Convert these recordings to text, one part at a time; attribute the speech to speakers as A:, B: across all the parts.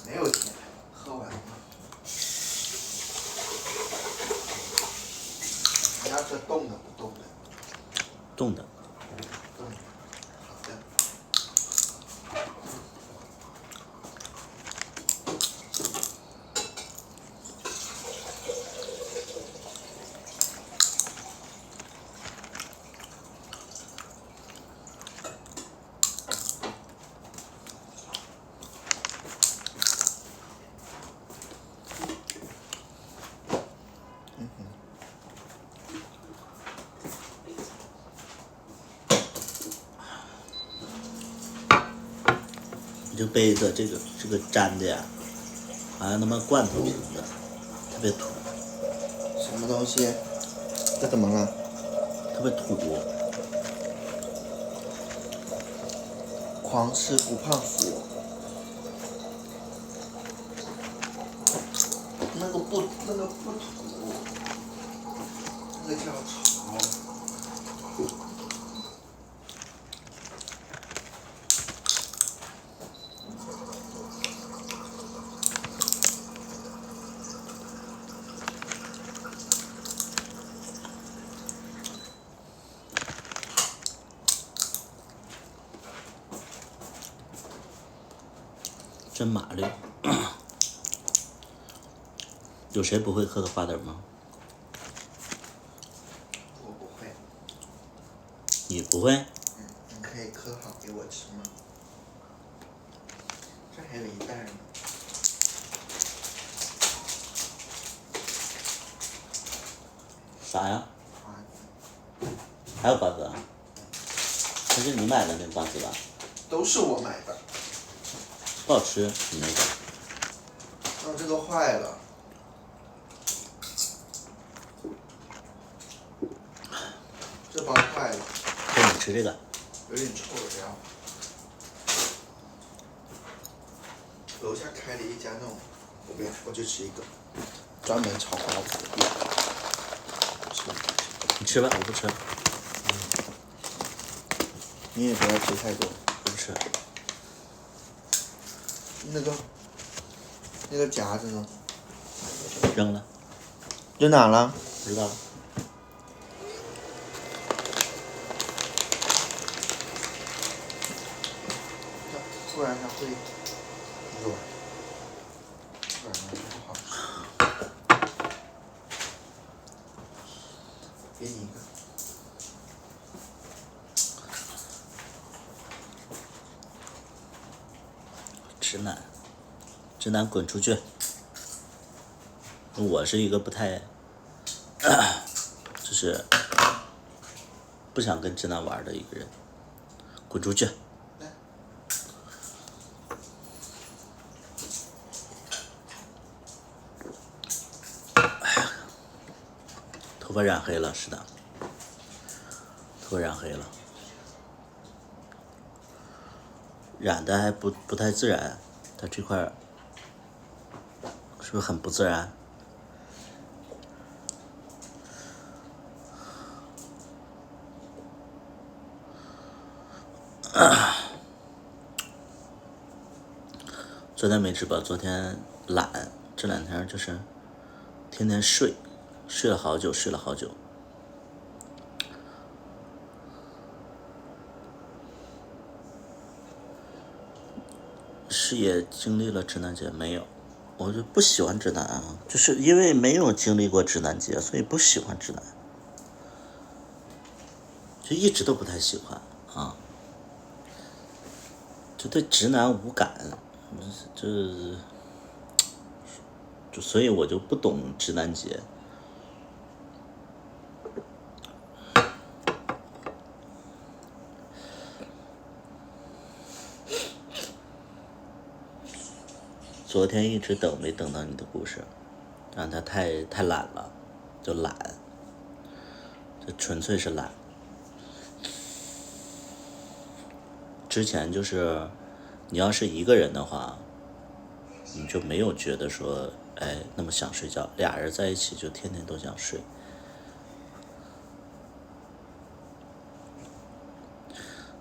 A: 没有甜，喝完了。你要吃冻的不冻的？
B: 冻的。
A: 冻的，好的。
B: 这杯子这个粘的呀，好像他妈罐头瓶子，特别土。
A: 什么东西？这怎么了？
B: 特别土。
A: 狂吃不胖死。那个不土，那个叫潮。
B: 真麻溜。有谁不会嗑个瓜子吗？
A: 我不会。
B: 你不会？
A: 你可以嗑好给我吃吗？这还有一袋呢。
B: 啥呀？
A: 瓜子。
B: 还有瓜子啊？这是你买的那瓜子吧？
A: 都是我买的。
B: 不好吃，你那个。
A: 这个坏了。这包坏了。
B: 那你吃这个。
A: 有点臭了，不要。楼下开了一家那种，我不要，我就吃一个，专门炒瓜子的店。
B: 你吃吧，我不吃。
A: 你也不要吃太多。
B: 我不吃。
A: 那个夹子呢？
B: 扔了。
A: 扔哪了？
B: 不知道。
A: 不然它会软，不然它不好吃。给你一个。
B: 直男滚出去！我是一个不太，就是不想跟直男玩的一个人，滚出去！头发染黑了，是的，头发染黑了，染的还不太自然，它这块是不是很不自然？昨天没直播，昨天懒，这两天就是天天睡了好久，是也经历了直男节没有？我就不喜欢直男啊，就是因为没有经历过直男节，所以不喜欢直男，就一直都不太喜欢啊，就对直男无感，就所以我就不懂直男节。昨天一直等没等到你的故事，让他太懒了，就懒，这纯粹是懒。之前就是你要是一个人的话，你就没有觉得说那么想睡觉，俩人在一起就天天都想睡。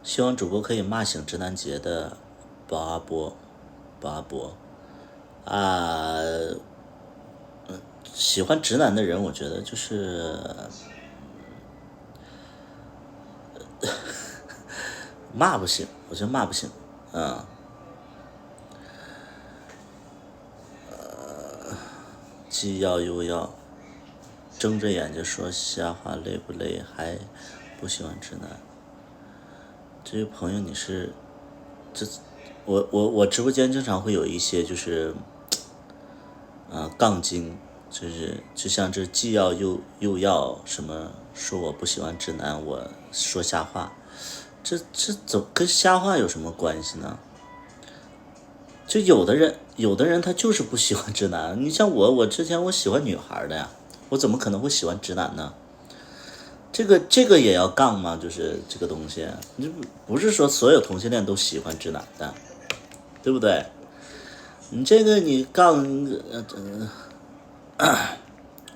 B: 希望主播可以骂醒直男节的宝阿波，啊、喜欢直男的人，我觉得就是骂不行，我觉得骂不行，既要又要，睁着眼睛说瞎话，累不累？还不喜欢直男。这位朋友，你是这我直播间经常会有一些就是杠精，就像这既要又要什么说我不喜欢直男，我说瞎话，这怎跟瞎话有什么关系呢？就有的人他就是不喜欢直男，你像我之前我喜欢女孩的呀，我怎么可能会喜欢直男呢？这个也要杠吗？就是这个东西，你不是说所有同性恋都喜欢直男的，对不对？你这个你杠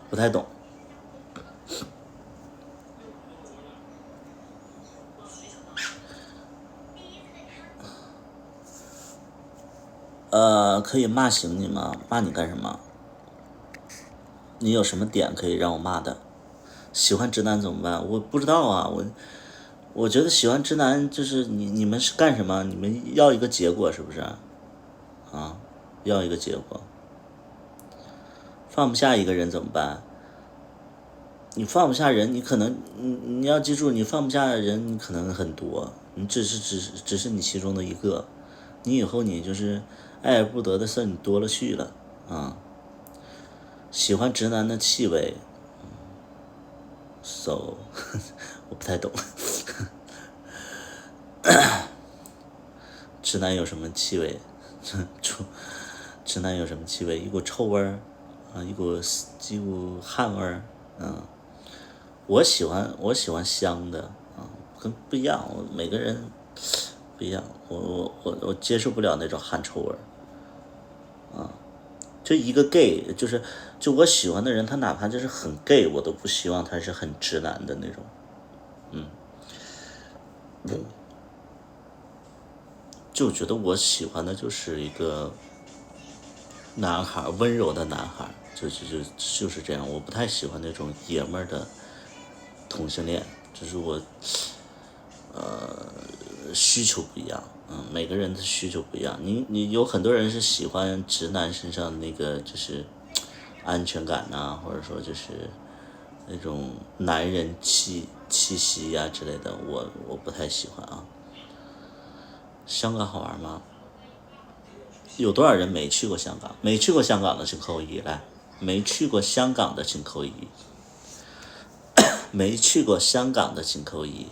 B: 不太懂。可以骂醒你吗？骂你干什么？你有什么点可以让我骂的？喜欢直男怎么办？我不知道啊，我觉得喜欢直男就是你们是干什么？你们要一个结果是不是？要一个结果。放不下一个人怎么办？你放不下人，你可能你要记住，你放不下的人，你可能很多，你只是你其中的一个，你以后你就是爱而不得的事你多了去了啊。喜欢直男的气味，so 我不太懂，直男有什么气味？直男有什么气味？一股臭味儿一股汗味儿，我喜欢香的跟不一样，每个人不一样，我接受不了那种汗臭味儿就一个 gay，就我喜欢的人，他哪怕就是很 gay，我都不希望他是很直男的那种，就觉得我喜欢的就是一个男孩，温柔的男孩，就是这样，我不太喜欢那种爷们儿的同性恋，就是我需求不一样，每个人的需求不一样。你有很多人是喜欢直男身上那个就是安全感呐、或者说就是那种男人气息呀、之类的，我不太喜欢啊。香港好玩吗？有多少人没去过香港？没去过香港的请扣一来，没去过香港的请扣一，没去过香港的请扣一。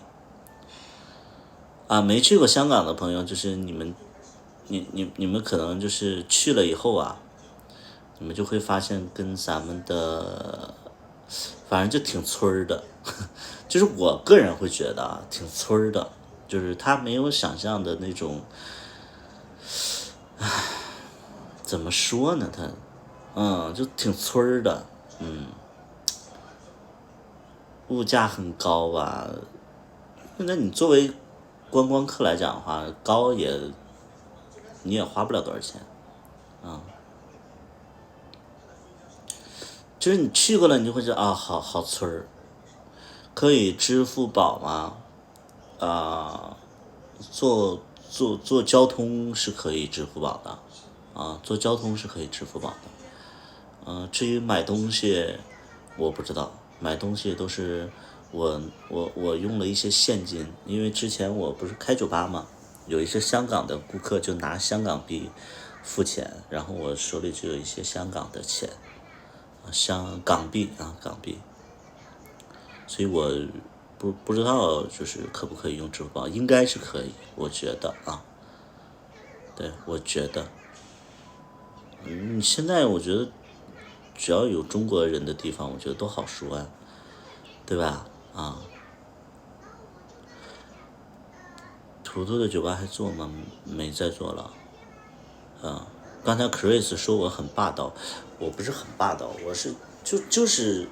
B: 没去过香港的朋友，就是你们可能就是去了以后啊，你们就会发现跟咱们的，反正就挺村儿的，就是我个人会觉得挺村儿的，就是他没有想象的那种，怎么说呢？他，就挺村儿的，物价很高吧？那你作为观光客来讲的话，高你也花不了多少钱，就是你去过了，你就会觉得好村儿。可以支付宝吗？坐交通是可以支付宝的，坐交通是可以支付宝的。至于买东西，我不知道，买东西都是我用了一些现金，因为之前我不是开酒吧嘛，有一些香港的顾客就拿香港币付钱，然后我手里就有一些香港的钱，港币，所以我不知道就是可不可以用支付宝，应该是可以，我觉得对，我觉得，现在我觉得只要有中国人的地方，我觉得都好说呀，对吧？图图的酒吧还做吗？没再做了。刚才 Chris 说我很霸道，我不是很霸道，我是就是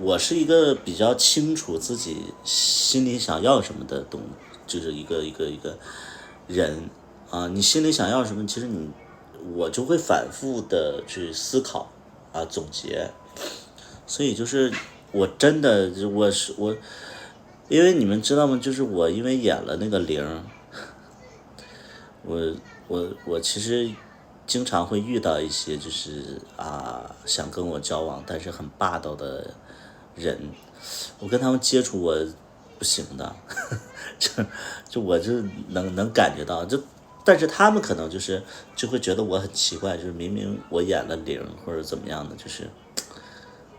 B: 我是一个比较清楚自己心里想要什么的就是一个人啊，你心里想要什么，其实我就会反复的去思考啊，总结。所以就是我真的我，因为你们知道吗？就是我因为演了那个灵，我其实经常会遇到一些就是想跟我交往，但是很霸道的人，我跟他们接触我不行的，就我就能感觉到，但是他们可能就会觉得我很奇怪，就是明明我演了灵或者怎么样的，就是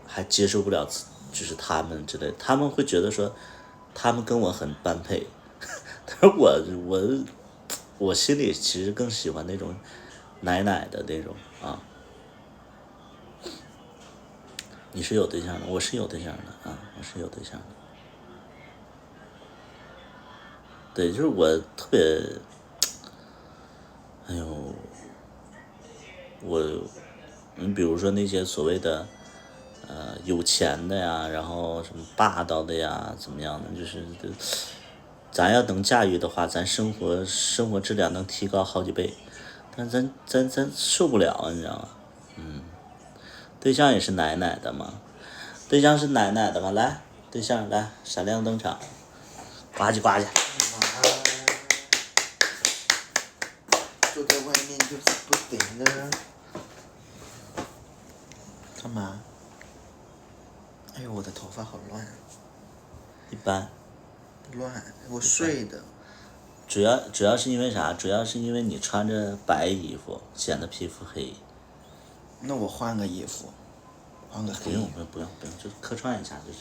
B: 还接受不了，就是他们之类，他们会觉得说他们跟我很般配，但是我心里其实更喜欢那种奶奶的那种啊。你是有对象的，我是有对象的啊，我是有对象的。对，就是我特别，哎呦，你比如说那些所谓的有钱的呀，然后什么霸道的呀，怎么样的，就是咱要能驾驭的话，咱生活质量能提高好几倍，但咱受不了，你知道吗？对象也是奶奶的嘛，对象是奶奶的嘛，来，对象来，闪亮登场，呱唧呱唧。
A: 坐在外面就是不行的。干嘛？哎呦，我的头发好乱。
B: 一般。
A: 乱，我睡的。
B: 主要是因为啥？主要是因为你穿着白衣服，显得皮肤黑。
A: 那我换个衣服，换个黑。
B: 不用，就客串一下就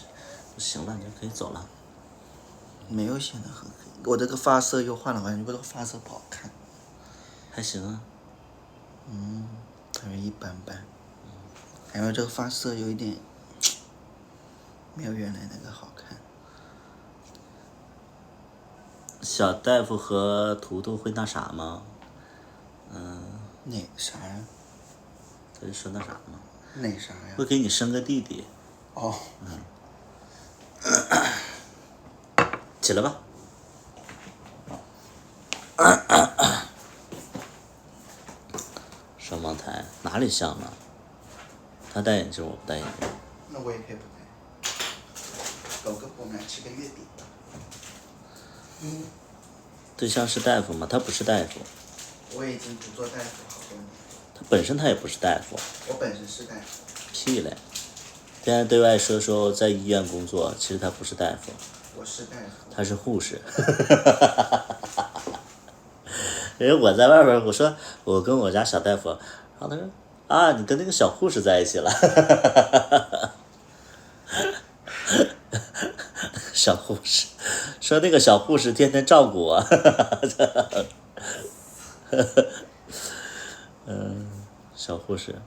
B: 行了，你就可以走了。
A: 没有显得很黑，我这个发色又换了，我这个发色不好看。
B: 还行啊。
A: 还是一般般。因为这个发色有一点没有原来那个好看。
B: 小大夫和图图会那啥吗？
A: 那啥呀？
B: 他就说那啥吗？
A: 那啥呀？
B: 会给你生个弟弟。
A: 哦。
B: 起来吧。双胞胎哪里像呢？他戴眼镜，我不戴眼镜。
A: 那我也配不配？搞个我们俩吃个月饼。
B: 对象是大夫吗？他不是大夫。
A: 我已经不做大夫好多年。
B: 他本身他也不是大夫。
A: 我本身是大夫。
B: 屁嘞！现在对外说在医院工作，其实他不是大夫。
A: 我是大夫。他
B: 是护士。因为我在外边，我跟我家小大夫，然后他说你跟那个小护士在一起了。小护士说那个小护士天天照顾我。小护士。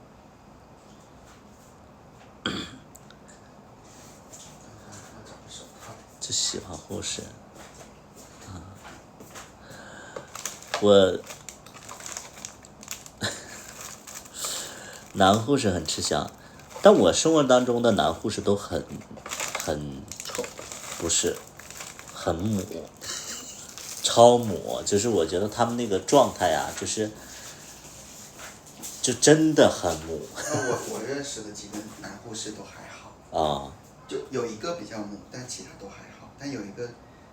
B: 就喜欢护士。男护士很吃香，但我生活当中的男护士都很
A: 丑，
B: 不是，很母，超母，就是我觉得他们那个状态啊，就真的很母。
A: 我认识的几个男护士都还好。就有一个比较母，但其他都还好，但有一个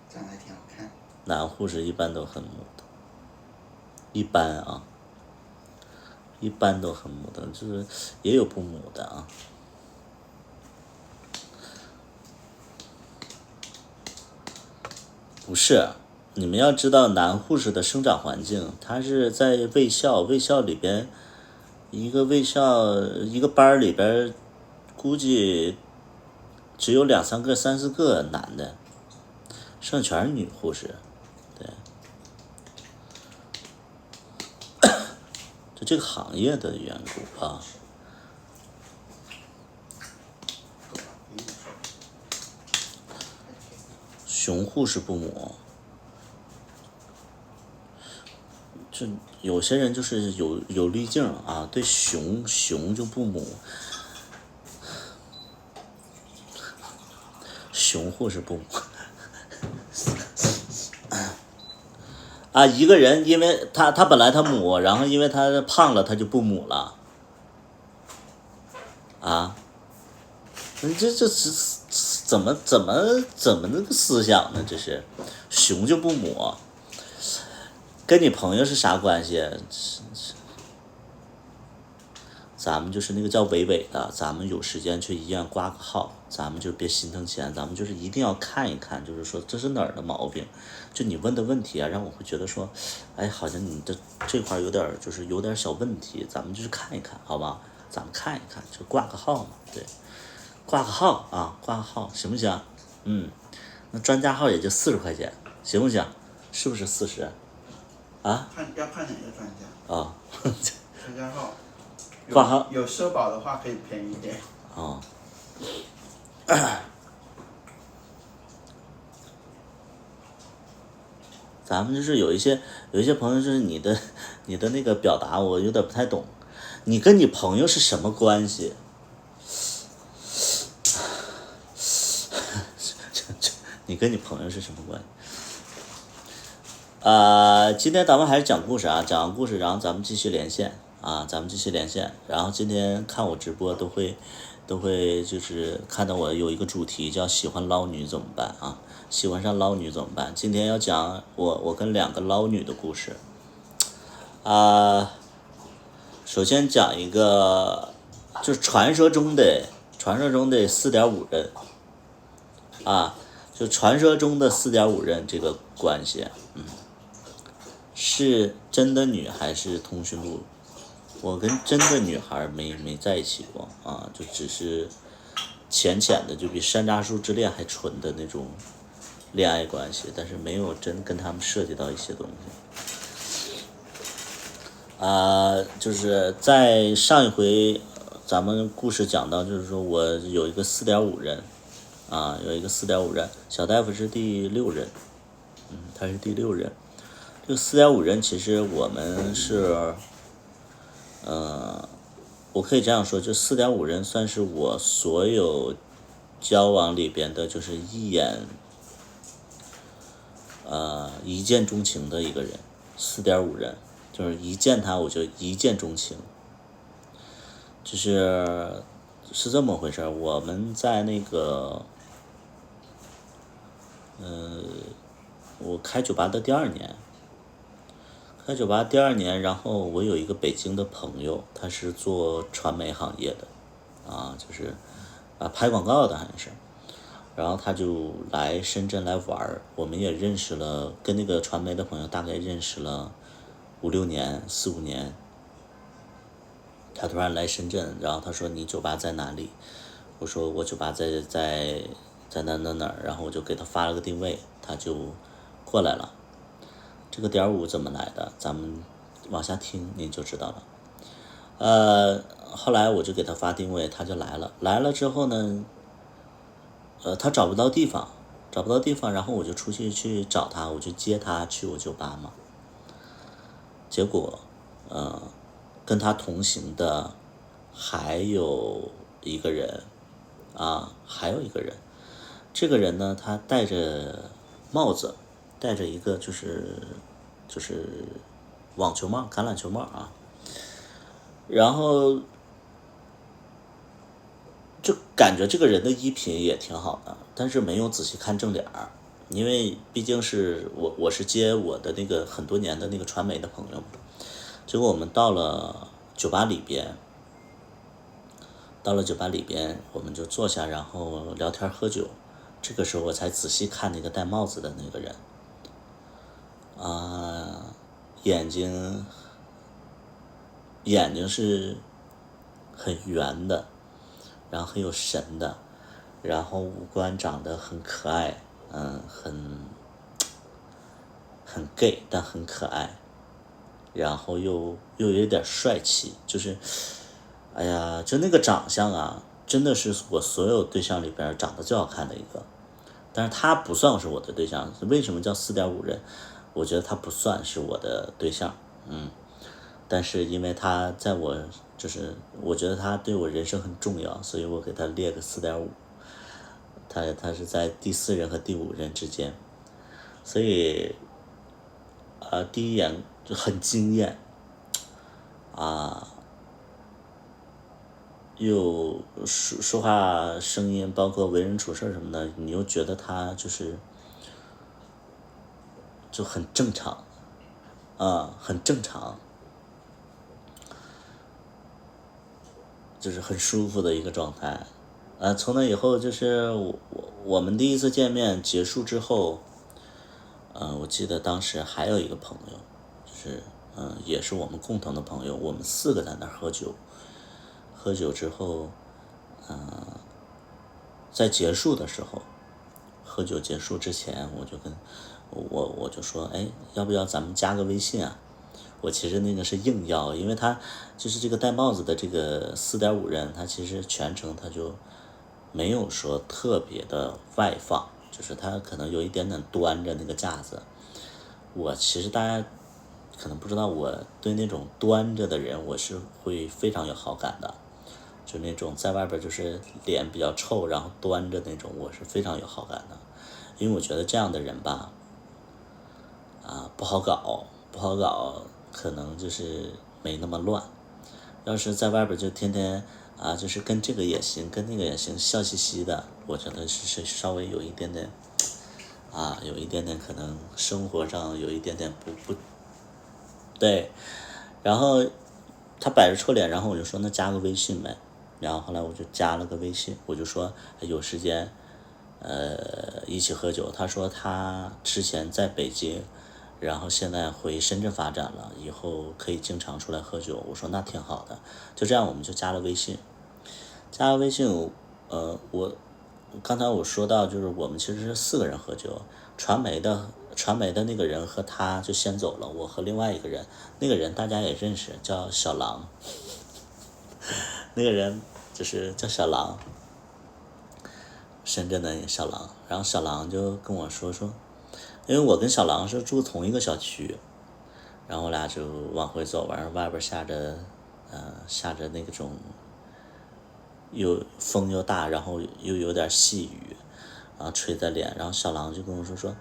A: 长得还挺好看。
B: 男护士一般都很母的，一般一般都很母的，就是也有不母的啊。不是，你们要知道男护士的生长环境，他是在卫校里边，一个班里边，估计只有2、3个、3、4个男的，剩全是女护士。对，就这个行业的缘故啊。熊护士不母，就有些人就是有滤镜啊，对熊就不母。熊护士不母。啊，一个人因为他本来他母，然后因为他胖了他就不母了。啊，这是怎么那个思想呢？这是熊就不母，跟你朋友是啥关系？咱们就是那个叫伟伟的，咱们有时间去医院挂个号，咱们就别心疼钱，咱们就是一定要看一看，就是说这是哪儿的毛病，就你问的问题啊，让我会觉得说，哎，好像你的这块有点就是有点小问题，咱们就是看一看，好吧？咱们看一看，就挂个号嘛，对，挂个号啊，挂个号行不行？那专家号也就40块钱，行不行？是不是40？啊？
A: 要看哪个专家？
B: 啊，
A: 专家号。
B: 挂号
A: 有社保的话可以便宜一点。
B: 哦。咱们就是有一些朋友，就是你的那个表达我有点不太懂，你跟你朋友是什么关系？你跟你朋友是什么关系？今天咱们还是讲故事啊，讲故事，然后咱们继续连线啊，然后今天看我直播都会就是看到我有一个主题叫喜欢捞女怎么办啊？喜欢上捞女怎么办？今天要讲我跟2个捞女的故事。首先讲一个，就是传说中的4.5任啊，就传说中的4.5任这个关系，是真的女还是通讯录？我跟真的女孩没在一起过啊，就只是浅的，就比山楂树之恋还纯的那种恋爱关系，但是没有真跟他们涉及到一些东西。就是在上一回咱们故事讲到，就是说我有一个4.5任啊，小大夫是第6任，他是第6任。这个4.5任其实我们是，我可以这样说，就4.5任算是我所有交往里边的，就是一见钟情的一个人。4.5任就是一见他我就一见钟情，是这么回事。我们在那个，我开酒吧的第2年，然后我有一个北京的朋友，他是做传媒行业的，就是拍广告的好像是，然后他就来深圳来玩，我们也认识了，跟那个传媒的朋友大概认识了4-5年。他突然来深圳，然后他说你酒吧在哪里？我说我酒吧在哪儿，然后我就给他发了个定位，他就过来了。这个.5怎么来的？咱们往下听您就知道了。后来我就给他发定位，他就来了。来了之后呢，他找不到地方，然后我就出去找他，我就接他去我酒吧嘛。结果，跟他同行的还有一个人，这个人呢，他戴着帽子，戴着一个就是网球帽、橄榄球帽啊，然后就感觉这个人的衣品也挺好的，但是没有仔细看正脸儿，因为毕竟是我是接我的那个很多年的那个传媒的朋友，结果我们到了酒吧里边，我们就坐下，然后聊天喝酒。这个时候我才仔细看那个戴帽子的那个人，眼睛是很圆的，然后很有神的，然后五官长得很可爱，很 gay 但很可爱，然后又有点帅气，就是哎呀，就那个长相啊，真的是我所有对象里边长得最好看的一个。但是他不算是我的对象，为什么叫4.5任？我觉得他不算是我的对象，但是因为他在我我觉得他对我人生很重要，所以我给他列个4.5。他是在第4任和第5任之间，所以第一眼就很惊艳，又说话声音，包括为人处事什么的，你又觉得他就很正常，很正常，就是很舒服的一个状态。从那以后就是我们第一次见面结束之后，我记得当时还有一个朋友，就是也是我们共同的朋友，我们4个在那儿喝酒。喝酒之后，在结束的时候，喝酒结束之前，我就说，哎，要不要咱们加个微信啊？我其实那个是硬要，因为他就是这个戴帽子的这个4.5人，他其实全程他就没有说特别的外放，就是他可能有一点点端着那个架子。我其实大家可能不知道，我对那种端着的人我是会非常有好感的，就那种在外边就是脸比较臭然后端着那种，我是非常有好感的。因为我觉得这样的人吧，不好搞，可能就是没那么乱。要是在外边就天天就是跟这个也行，跟那个也行，笑嘻嘻的，我觉得是稍微有一点点有一点点可能生活上有一点点不对。然后他摆着臭脸，然后我就说那加个微信呗。然后后来我就加了个微信，我就说有时间一起喝酒。他说他之前在北京，然后现在回深圳发展了，以后可以经常出来喝酒。我说那挺好的，就这样我们就加了微信。加了微信，我刚才我说到就是我们其实是4个人喝酒，传媒的那个人和他就先走了，我和另外一个人，那个人大家也认识，叫小狼，那个人就是叫小狼，深圳的小狼。然后小狼就跟我说，因为我跟小狼是住同一个小区，然后我俩就往回走，完了外边下着那种又风又大，然后又有点细雨，然后吹在脸。然后小狼就跟我说，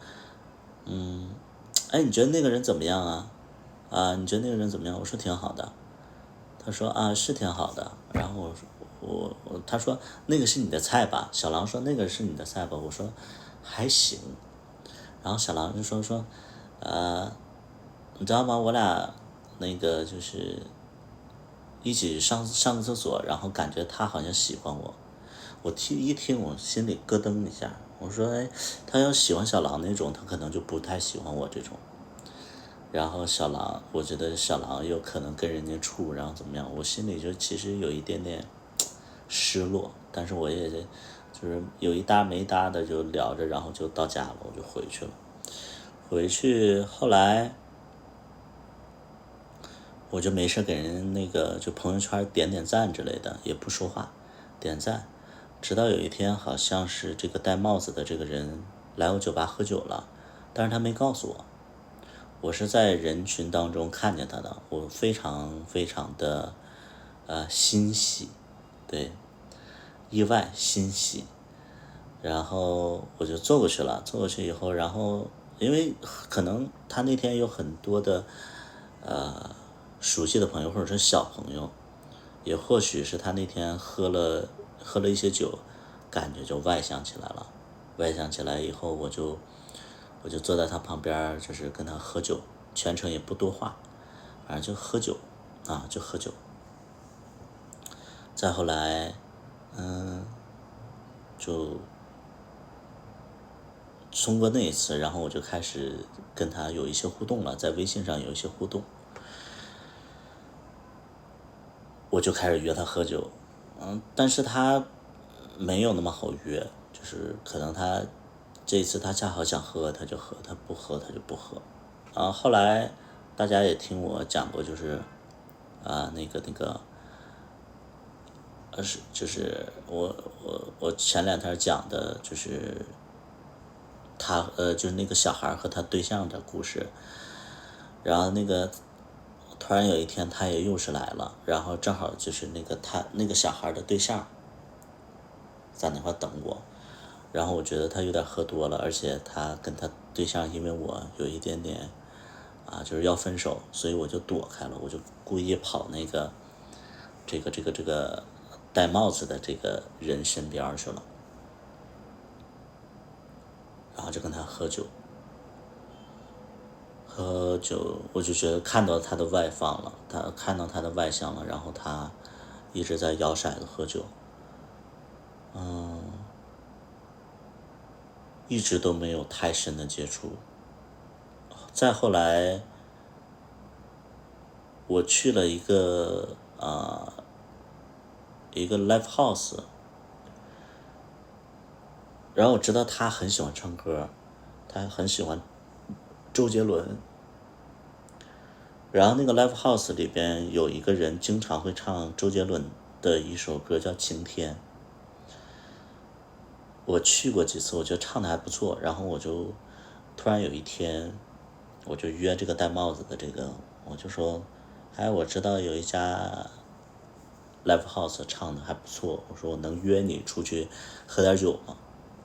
B: 哎，你觉得那个人怎么样啊？你觉得那个人怎么样？我说挺好的。他说是挺好的。然后他说那个是你的菜吧？小狼说那个是你的菜吧？我说还行。然后小狼就说你知道吗？我俩那个就是一起上个厕所，然后感觉他好像喜欢我。我一听我心里咯噔一下，我说哎，他要喜欢小狼那种，他可能就不太喜欢我这种。然后我觉得小狼有可能跟人家处，然后怎么样，我心里就其实有一点点失落，但是我也就是有一搭没一搭的就聊着，然后就到家了，我就回去了。后来我就没事给人那个就朋友圈点赞之类的，也不说话，点赞。直到有一天，好像是这个戴帽子的这个人来我酒吧喝酒了，但是他没告诉我，我是在人群当中看见他的，我非常非常的欣喜，对，意外欣喜。然后我就坐过去了，坐过去以后，然后因为可能他那天有很多的熟悉的朋友或者是小朋友，也或许是他那天喝了一些酒，感觉就外向起来了。外向起来以后，我就坐在他旁边，就是跟他喝酒，全程也不多话，反正就喝酒就喝酒。再后来就通过那一次，然后我就开始跟他有一些互动了，在微信上有一些互动，我就开始约他喝酒。但是他没有那么好约，就是可能他这一次他恰好想喝他就喝，他不喝他就不喝。后来大家也听我讲过，就是就是我前2天讲的就是他就是那个小孩和他对象的故事。然后突然有一天他也又是来了，然后正好就是他那个小孩的对象在那块等我。然后我觉得他有点喝多了，而且他跟他对象因为我有一点点就是要分手，所以我就躲开了，我就故意跑那个这个戴帽子的这个人身边去了，然后就跟他喝酒，我就觉得看到他的外放了，看到他的外向了，然后他一直在摇骰子喝酒，一直都没有太深的接触。再后来，我去了一个live house，然后我知道他很喜欢唱歌，他很喜欢周杰伦。然后那个 live house 里边有一个人经常会唱周杰伦的一首歌叫《晴天》，我去过几次，我觉得唱的还不错。然后我就突然有一天，我就约这个戴帽子的这个，我就说，我知道有一家 live house 唱的还不错，我说我能约你出去喝点酒吗？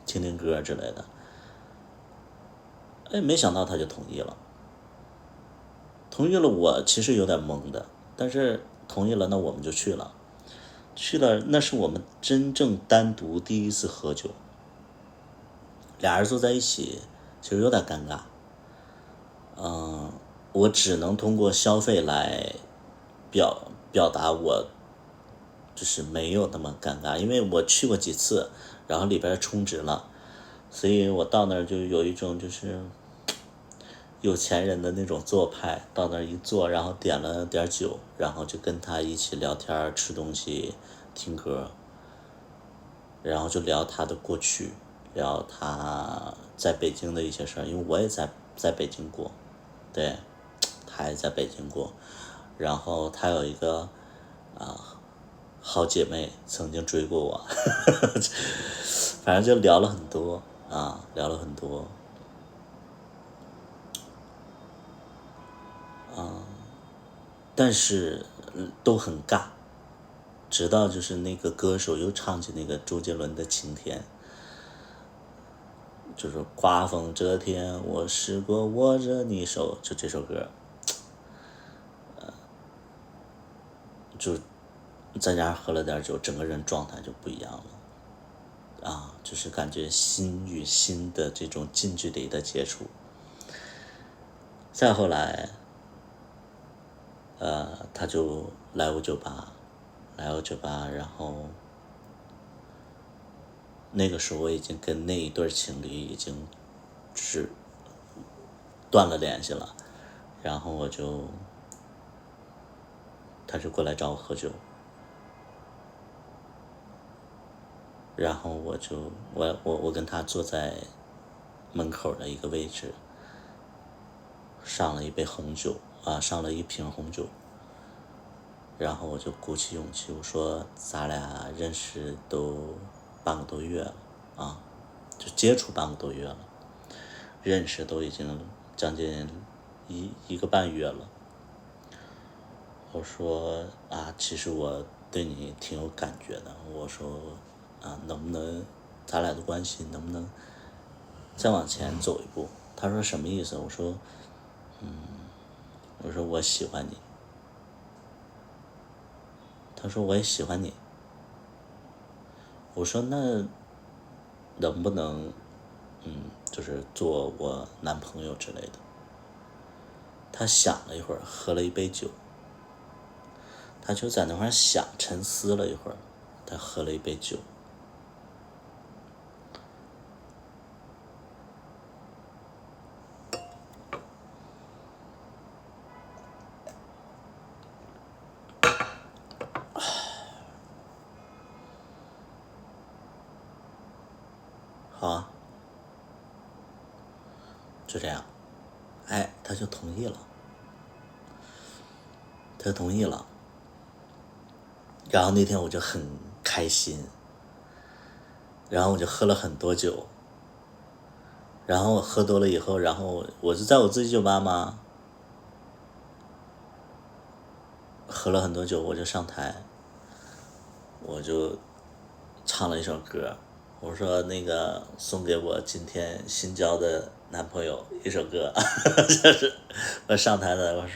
B: 听听歌之类的。没想到他就同意了。同意了，我其实有点懵的，但是同意了，那我们就去了。去了，那是我们真正单独第一次喝酒，俩人坐在一起，其实有点尴尬。我只能通过消费来表达我就是没有那么尴尬，因为我去过几次，然后里边充值了，所以我到那儿就有一种就是有钱人的那种做派，到那儿一坐，然后点了点酒，然后就跟他一起聊天、吃东西、听歌，然后就聊他的过去，聊他在北京的一些事儿，因为我也在北京过，对，他也在北京过，然后他有一个好姐妹曾经追过我，反正就聊了很多聊了很多。但是都很尬，直到就是那个歌手又唱起那个周杰伦的《晴天》，就是刮风这天我试过握着你手，就这首歌，就在家喝了点酒，整个人状态就不一样了，就是感觉心与心的这种近距离的接触。再后来，他就来我酒吧，然后那个时候我已经跟那一对情侣已经是断了联系了，然后他就过来找我喝酒，然后我跟他坐在门口的一个位置，上了一杯红酒上了一瓶红酒，然后我就鼓起勇气，我说咱俩认识都半个多月了就接触半个多月了，认识都已经将近一个半月了。我说其实我对你挺有感觉的，我说能不能咱俩的关系能不能再往前走一步？他说什么意思？我说我喜欢你。他说我也喜欢你。我说那能不能就是做我男朋友之类的？他想了一会儿，喝了一杯酒，他就在那块想，沉思了一会儿，他喝了一杯酒。好啊，就这样，他就同意了，然后那天我就很开心，然后我就喝了很多酒，然后我喝多了以后，然后我就在我自己酒吧嘛，喝了很多酒，我就上台，我就唱了一首歌，我说那个送给我今天新交的男朋友一首歌，就是我上台的我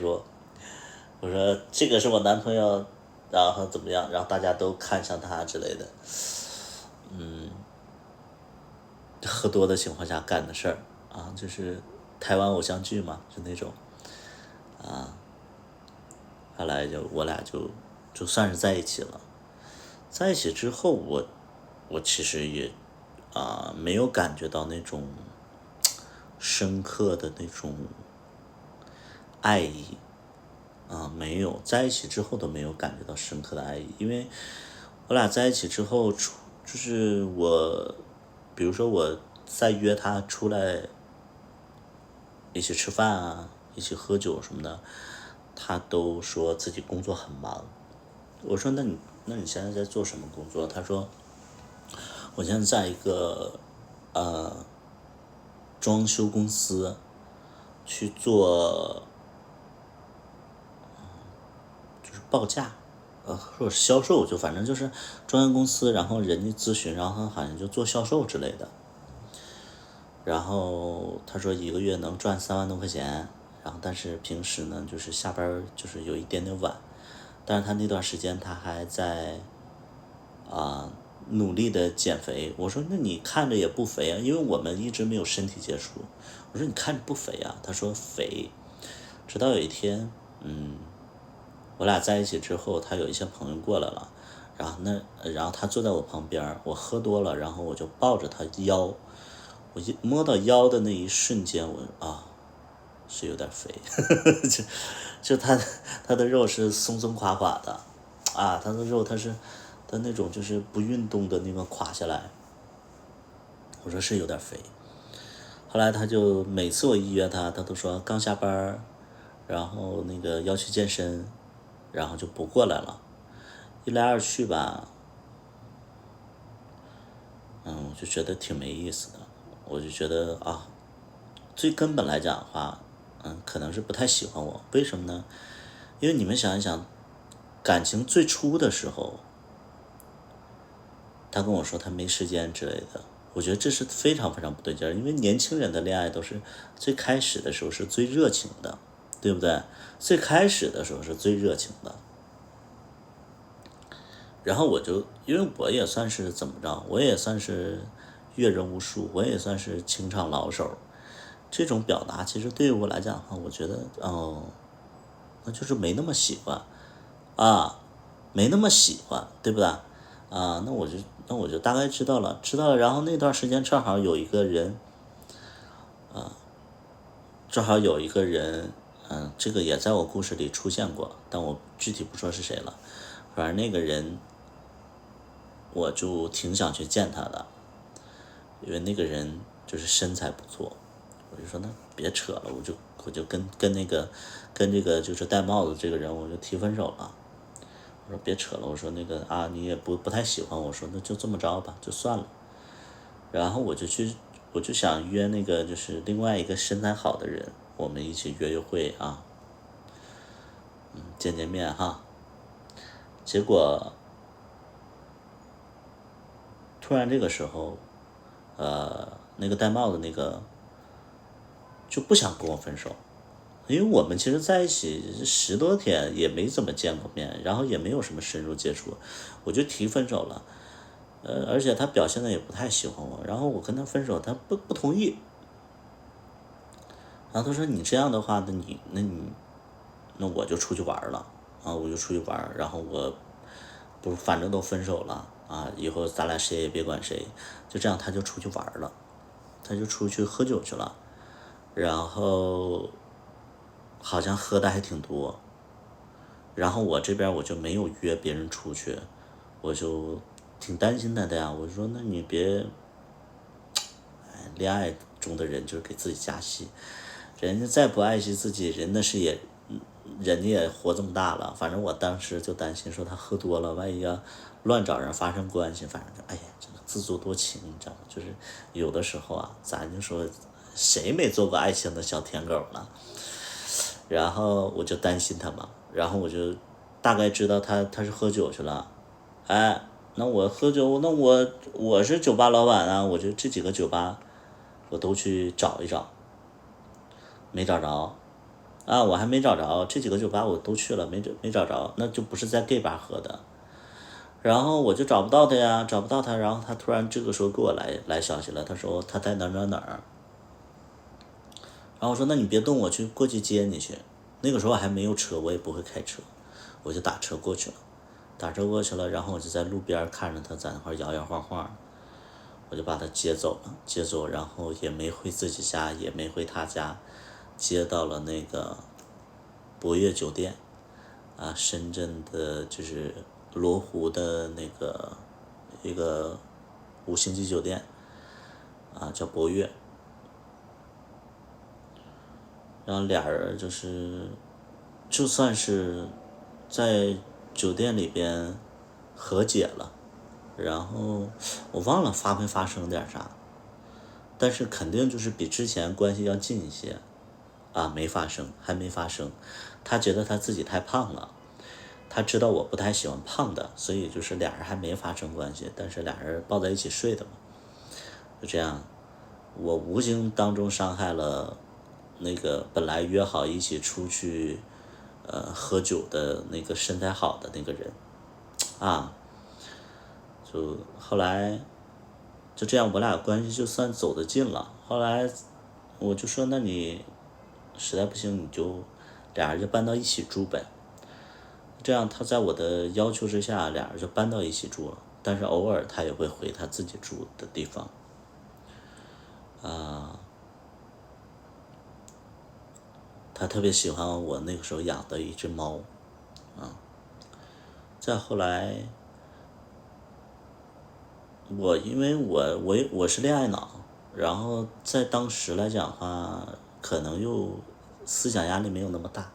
B: 说这个是我男朋友，然后怎么样，然后大家都看上他之类的，喝多的情况下干的事儿啊，就是台湾偶像剧嘛，就那种后来我俩就算是在一起了。在一起之后，我其实也没有感觉到那种深刻的那种爱意没有，在一起之后都没有感觉到深刻的爱意，因为我俩在一起之后，就是比如说我再约他出来一起吃饭啊，一起喝酒什么的，他都说自己工作很忙。我说那你现在在做什么工作？他说我现在在一个装修公司去做就是报价或者销售，就反正就是装修公司，然后人家咨询，然后好像就做销售之类的。然后他说一个月能赚3万多块钱，然后但是平时呢就是下班就是有一点点晚，但是他那段时间他还在努力的减肥。我说那你看着也不肥啊，因为我们一直没有身体接触。我说你看着不肥啊，他说肥。直到有一天我俩在一起之后，他有一些朋友过来了，然后他坐在我旁边，我喝多了，然后我就抱着他腰，我一摸到腰的那一瞬间，是有点肥，就他的肉是松松垮垮的他的肉他那种就是不运动的那个垮下来，我说是有点肥。后来他就每次我一约他都说刚下班，然后那个要去健身，然后就不过来了。一来二去吧，我就觉得挺没意思的。我就觉得最根本来讲的话，可能是不太喜欢我。为什么呢？因为你们想一想，感情最初的时候，他跟我说他没时间之类的，我觉得这是非常非常不对劲儿。因为年轻人的恋爱都是最开始的时候是最热情的，对不对？最开始的时候是最热情的。然后因为我也算是怎么着，我也算是阅人无数，我也算是情场老手。这种表达其实对于我来讲的话，我觉得那就是没那么喜欢没那么喜欢，对不对那我就大概知道了。然后那段时间正好有一个人这个也在我故事里出现过，但我具体不说是谁了。反正那个人我就挺想去见他的，因为那个人就是身材不错。我就说那别扯了，我就跟这个就是戴帽子这个人我就提分手了。我说别扯了，我说那个你也不太喜欢，我说那就这么着吧，就算了。然后我就想约那个就是另外一个身材好的人，我们一起约会见面哈。结果突然这个时候那个戴帽子那个就不想跟我分手，因为我们其实在一起10多天也没怎么见过面，然后也没有什么深入接触，我就提分手了。而且他表现的也不太喜欢我，然后我跟他分手，他不同意。然后他说你这样的话，那我就出去玩了我就出去玩，然后我不反正都分手了以后咱俩谁也别管谁，就这样他就出去玩了，他就出去喝酒去了，然后好像喝的还挺多。然后我这边我就没有约别人出去，我就挺担心他的呀。我说那你别，恋爱中的人就是给自己加戏，人家再不爱惜自己，人家也活这么大了。反正我当时就担心说他喝多了，万一要乱找人发生关系，反正就真的自作多情，你知道吗？就是有的时候咱就说谁没做过爱情的小舔狗呢？然后我就担心他嘛，然后我就大概知道他是喝酒去了，那我喝酒，那我是酒吧老板啊，我就这几个酒吧我都去找一找，没找着啊，我还没找着，这几个酒吧我都去了，没找着，那就不是在 gay 吧喝的。然后我就找不到他呀，找不到他，然后他突然这个时候给我来消息了，他说他在哪儿。然后我说那你别动，我过去接你去。那个时候还没有车，我也不会开车，我就打车过去了，然后我就在路边看着他在那块摇摇晃晃，我就把他接走，然后也没回自己家，也没回他家，接到了那个博悦酒店啊，深圳的就是罗湖的那个一个5星级酒店啊，叫博悦。然后俩人就算是在酒店里边和解了，然后我忘了没发生点啥，但是肯定就是比之前关系要近一些啊，还没发生。他觉得他自己太胖了，他知道我不太喜欢胖的，所以就是俩人还没发生关系，但是俩人抱在一起睡的嘛，就这样，我无形当中伤害了那个本来约好一起出去喝酒的那个身材好的那个人啊，就后来就这样，我俩关系就算走得近了。后来我就说，那你实在不行，你就俩人就搬到一起住呗。这样他在我的要求之下，俩人就搬到一起住了。但是偶尔他也会回他自己住的地方。他特别喜欢我那个时候养的一只猫，再后来，因为我是恋爱脑，然后在当时来讲的话，可能又思想压力没有那么大，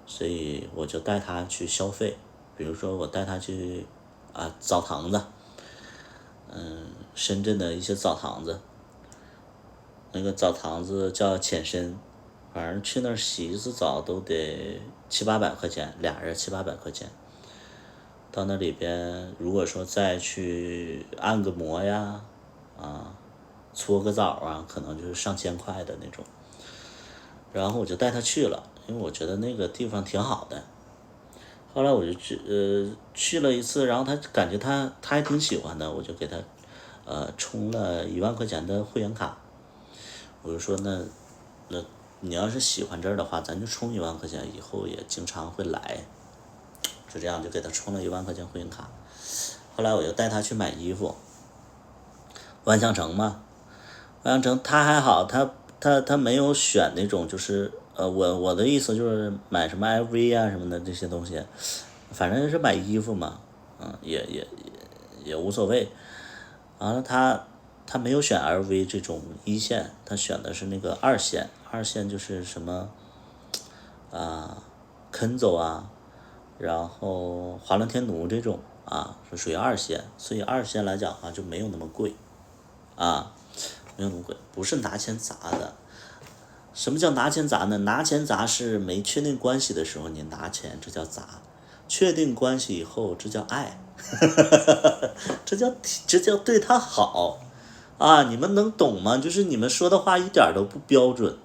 B: 所以我就带他去消费，比如说我带他去澡堂子，深圳的一些澡堂子。那个澡堂子叫浅深，反正去那儿洗一次澡都得700-800块钱，俩人700-800块钱。到那里边，如果说再去按个摩呀，搓个澡啊，可能就是上千块的那种。然后我就带他去了，因为我觉得那个地方挺好的。后来我就去了一次，然后他感觉他还挺喜欢的，我就给他充了1万块钱的会员卡。我就说那你要是喜欢这儿的话，咱就充1万块钱，以后也经常会来。就这样就给他充了1万块钱会员卡。后来我就带他去买衣服，万象城嘛，万象城他还好，他没有选那种就是我的意思就是买什么 LV 啊什么的这些东西，反正是买衣服嘛，也无所谓。完了他没有选 LV 这种1线，他选的是那个2线，2线就是什么Kenzo 啊，然后华伦天奴这种是属于2线，所以2线来讲的话就没有那么贵没有那么贵，不是拿钱砸的。什么叫拿钱砸呢？拿钱砸是没确定关系的时候你拿钱，这叫砸；确定关系以后，这叫爱，这叫对他好你们能懂吗？就是你们说的话一点都不标准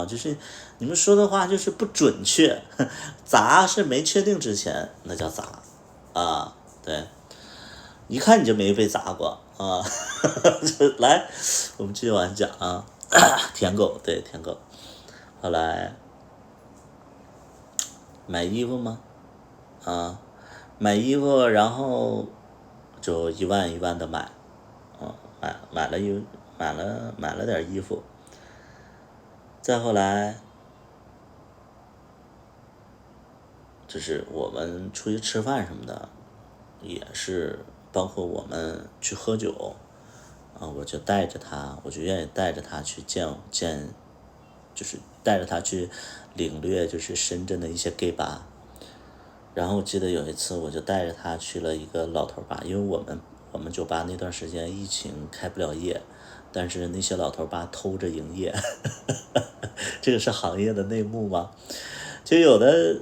B: 就是你们说的话就是不准确。砸是没确定之前，那叫砸对，一看你就没被砸过来，我们继续往下讲舔狗，对，舔狗。后来买衣服吗？买衣服，然后就1万1万的买，买了点衣服。再后来就是我们出去吃饭什么的，也是包括我们去喝酒我就带着他，我就愿意带着他去见，就是带着他去领略就是深圳的一些 gay 吧。然后我记得有一次我就带着他去了一个老头吧，因为我们酒吧那段时间疫情开不了业，但是那些老头吧偷着营业这个是行业的内幕吗？就有的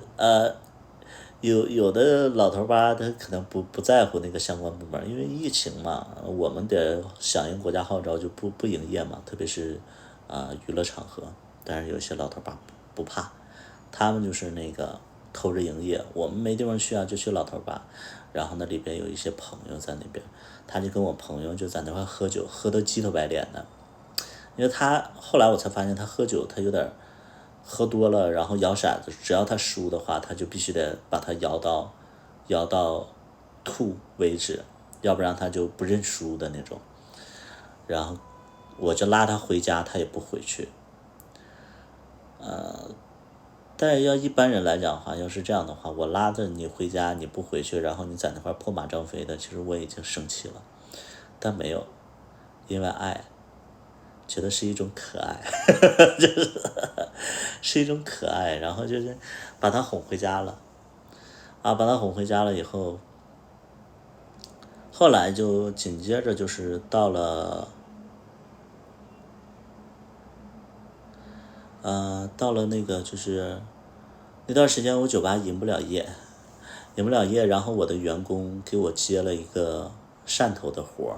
B: 有的老头吧，他可能不在乎那个相关部门，因为疫情嘛，我们得响应国家号召就不营业嘛，特别是娱乐场合。但是有些老头吧不怕，他们就是那个偷着营业。我们没地方去啊，就去老头吧。然后那里边有一些朋友在那边，他就跟我朋友就在那块喝酒，喝得鸡头白脸的。因为他后来我才发现，他喝酒他有点喝多了，然后摇骰子，只要他输的话，他就必须得把他摇到吐为止，要不然他就不认输的那种。然后我就拉他回家，他也不回去。但是要一般人来讲的话，要是这样的话，我拉着你回家，你不回去，然后你在那块破马张飞的，其实我已经生气了。但没有，因为爱，觉得是一种可爱，是一种可爱，然后就是把他哄回家了。把他哄回家了以后，后来就紧接着就是到了那个就是那段时间我酒吧营不了业，然后我的员工给我接了一个汕头的活，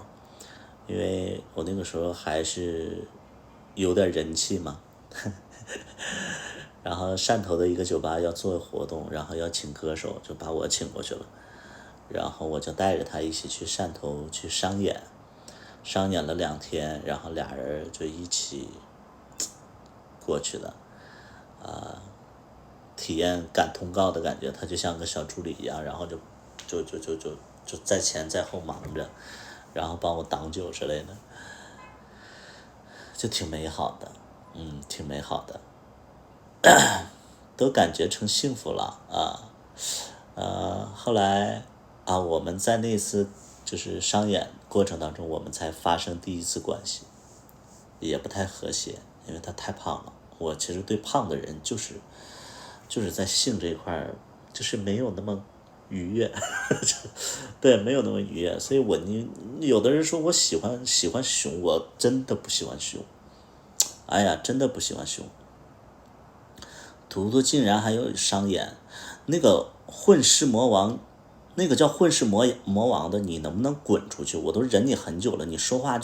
B: 因为我那个时候还是有点人气嘛，然后汕头的一个酒吧要做活动，然后要请歌手，就把我请过去了，然后我就带着他一起去汕头去商演了2天，然后俩人就一起过去的，体验赶通告的感觉，他就像个小助理一样，然后就在前在后忙着，然后帮我挡酒之类的，就挺美好的，挺美好的，都感觉成幸福了后来我们在那次就是商演过程当中，我们才发生第一次关系，也不太和谐，因为他太胖了。我其实对胖的人就是在性这一块就是没有那么愉悦，对，没有那么愉悦。所以你有的人说我喜欢熊，我真的不喜欢熊，哎呀，真的不喜欢熊。图图竟然还有商演，那个混世魔王，那个叫混世魔王的，你能不能滚出去？我都忍你很久了，你说话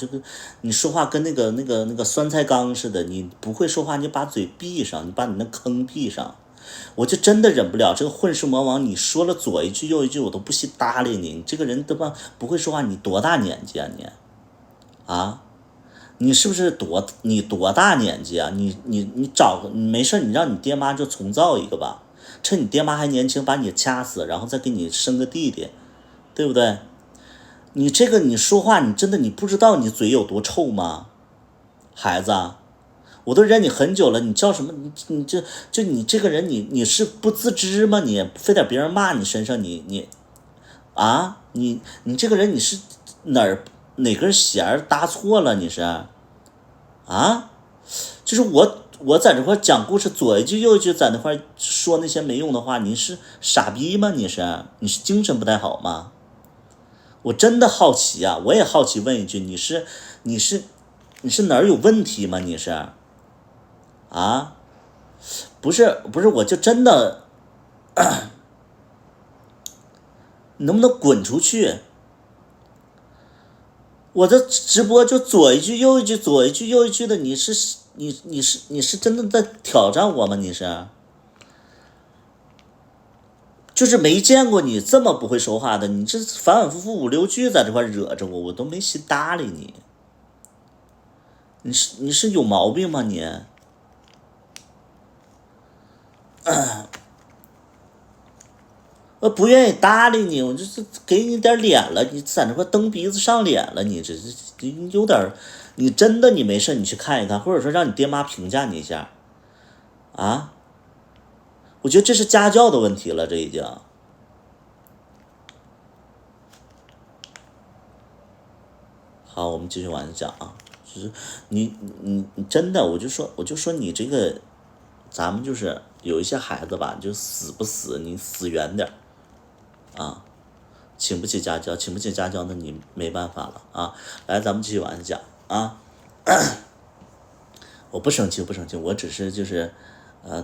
B: 跟那个酸菜缸似的，你不会说话，你把嘴闭上，你把你那坑闭上。我就真的忍不了这个混世魔王，你说了左一句右一句，我都不惜搭理你。你这个人他妈不会说话，你多大年纪啊你？你是不是你多大年纪啊？你没事你让你爹妈就重造一个吧，趁你爹妈还年轻把你掐死，然后再给你生个弟弟，对不对？你这个你说话你真的你不知道你嘴有多臭吗？孩子，我都忍你很久了，你叫什么？你这个人你是不自知吗？你非得别人骂你身上你这个人你是哪根弦搭错了？你是就是我在这块讲故事，左一句右一句在那块说那些没用的话，你是傻逼吗？你是精神不太好吗？我真的好奇啊，我也好奇问一句，你是哪儿有问题吗？你是不是，我就真的能不能滚出去？我的直播就左一句右一句，左一句右一句的，你是真的在挑战我吗？你是就是没见过你这么不会说话的，你这反反复复5、6句在这块惹着我都没心搭理你。你是有毛病吗你？我不愿意搭理你，我就是给你点脸了，你在那块蹬鼻子上脸了，你这有点，你真的你没事你去看一看，或者说让你爹妈评价你一下，我觉得这是家教的问题了，这已经。好，我们继续往下讲就是你真的，我就说你这个，咱们就是有一些孩子吧，就死不死，你死远点请不起家教，那你没办法了来，咱们继续往下讲我不生气，我只是就是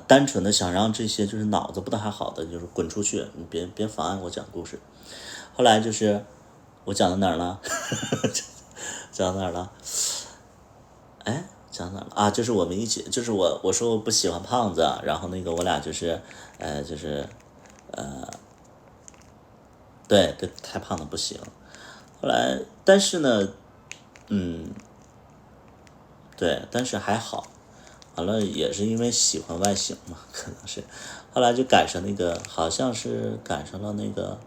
B: 单纯的想让这些就是脑子不太好的就是滚出去，你别妨碍我讲故事。后来就是我讲到哪儿了？讲到哪儿了？哎，讲到哪儿了啊？就是我们一起，就是我说我不喜欢胖子，然后那个我俩就是对，太胖的不行。后来但是呢，对，但是还好。完了也是因为喜欢外形嘛，可能是，后来就赶上那个，好像是赶上了那个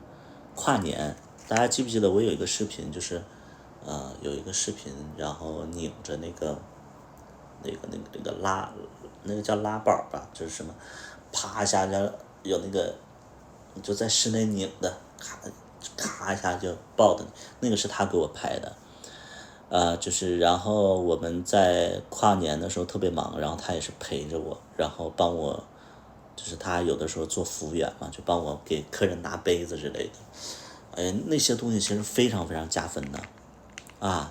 B: 跨年，大家记不记得我有一个视频，就是有一个视频，然后拧着那个拉，那个叫拉宝吧，就是什么，啪一下就有那个就在室内拧的，咔一下就爆的，那个是他给我拍的。就是然后我们在跨年的时候特别忙，然后他也是陪着我，然后帮我，就是他有的时候做服务员嘛，就帮我给客人拿杯子之类的。哎，那些东西其实非常非常加分的，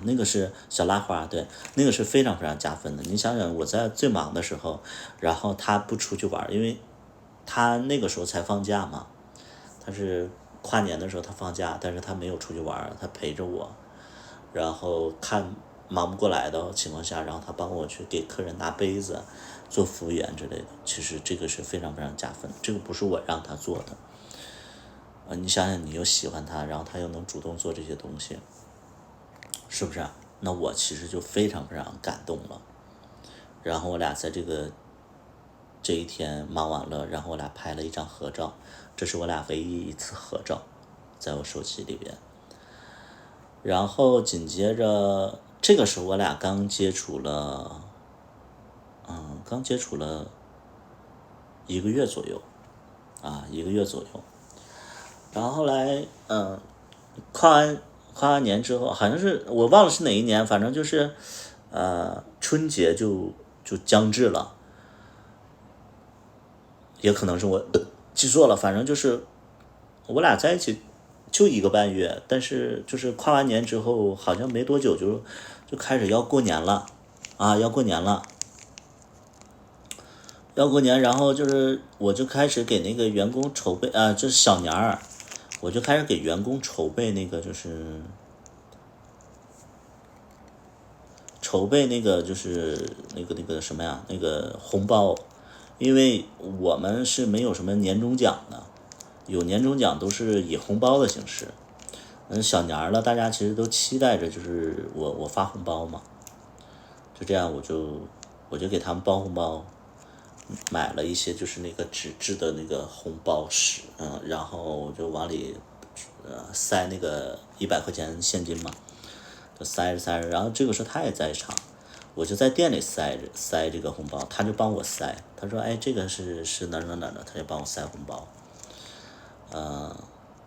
B: 那个是小拉花，对，那个是非常非常加分的。你想想我在最忙的时候，然后他不出去玩，因为他那个时候才放假嘛，他是跨年的时候他放假，但是他没有出去玩，他陪着我。然后看忙不过来的情况下，然后他帮我去给客人拿杯子，做服务员之类的。其实这个是非常非常加分，这个不是我让他做的。你想想，你又喜欢他，然后他又能主动做这些东西，是不是啊？那我其实就非常非常感动了。然后我俩在这一天忙完了，然后我俩拍了一张合照，这是我俩唯一一次合照，在我手机里边。然后紧接着这个时候我俩刚接触了1个月左右，1个月左右。然后后来跨完年之后，好像是我忘了是哪一年，反正就是春节就将至了，也可能是我记错了，反正就是我俩在一起就1个半月，但是就是跨完年之后，好像没多久就开始要过年了，要过年了，然后就是我就开始给那个员工筹备就是小年儿，我就开始给员工筹备那个就是就是那个什么呀，那个红包，因为我们是没有什么年终奖的，有年终奖都是以红包的形式。小年了，大家其实都期待着就是我发红包嘛，就这样我就给他们包红包，买了一些就是那个纸质的那个红包纸，然后我就往里塞那个100块钱现金嘛，就塞着，然后这个时候他也在场，我就在店里塞这个红包，他就帮我塞，他说哎这个是哪的，他就帮我塞红包，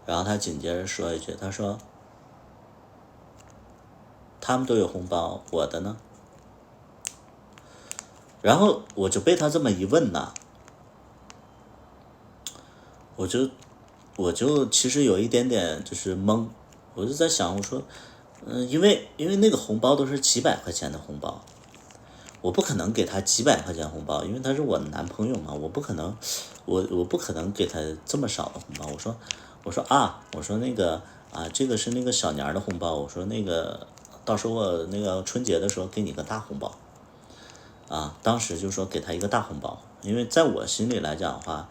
B: 然后他紧接着说一句，他说他们都有红包，我的呢？然后我就被他这么一问呢，我就其实有一点点就是懵，我就在想，我说因为那个红包都是几百块钱的红包，我不可能给他几百块钱红包，因为他是我的男朋友嘛，我不可能给他这么少的红包。我说那个这个是那个小年的红包，我说那个到时候我那个春节的时候给你个大红包，当时就说给他一个大红包，因为在我心里来讲的话，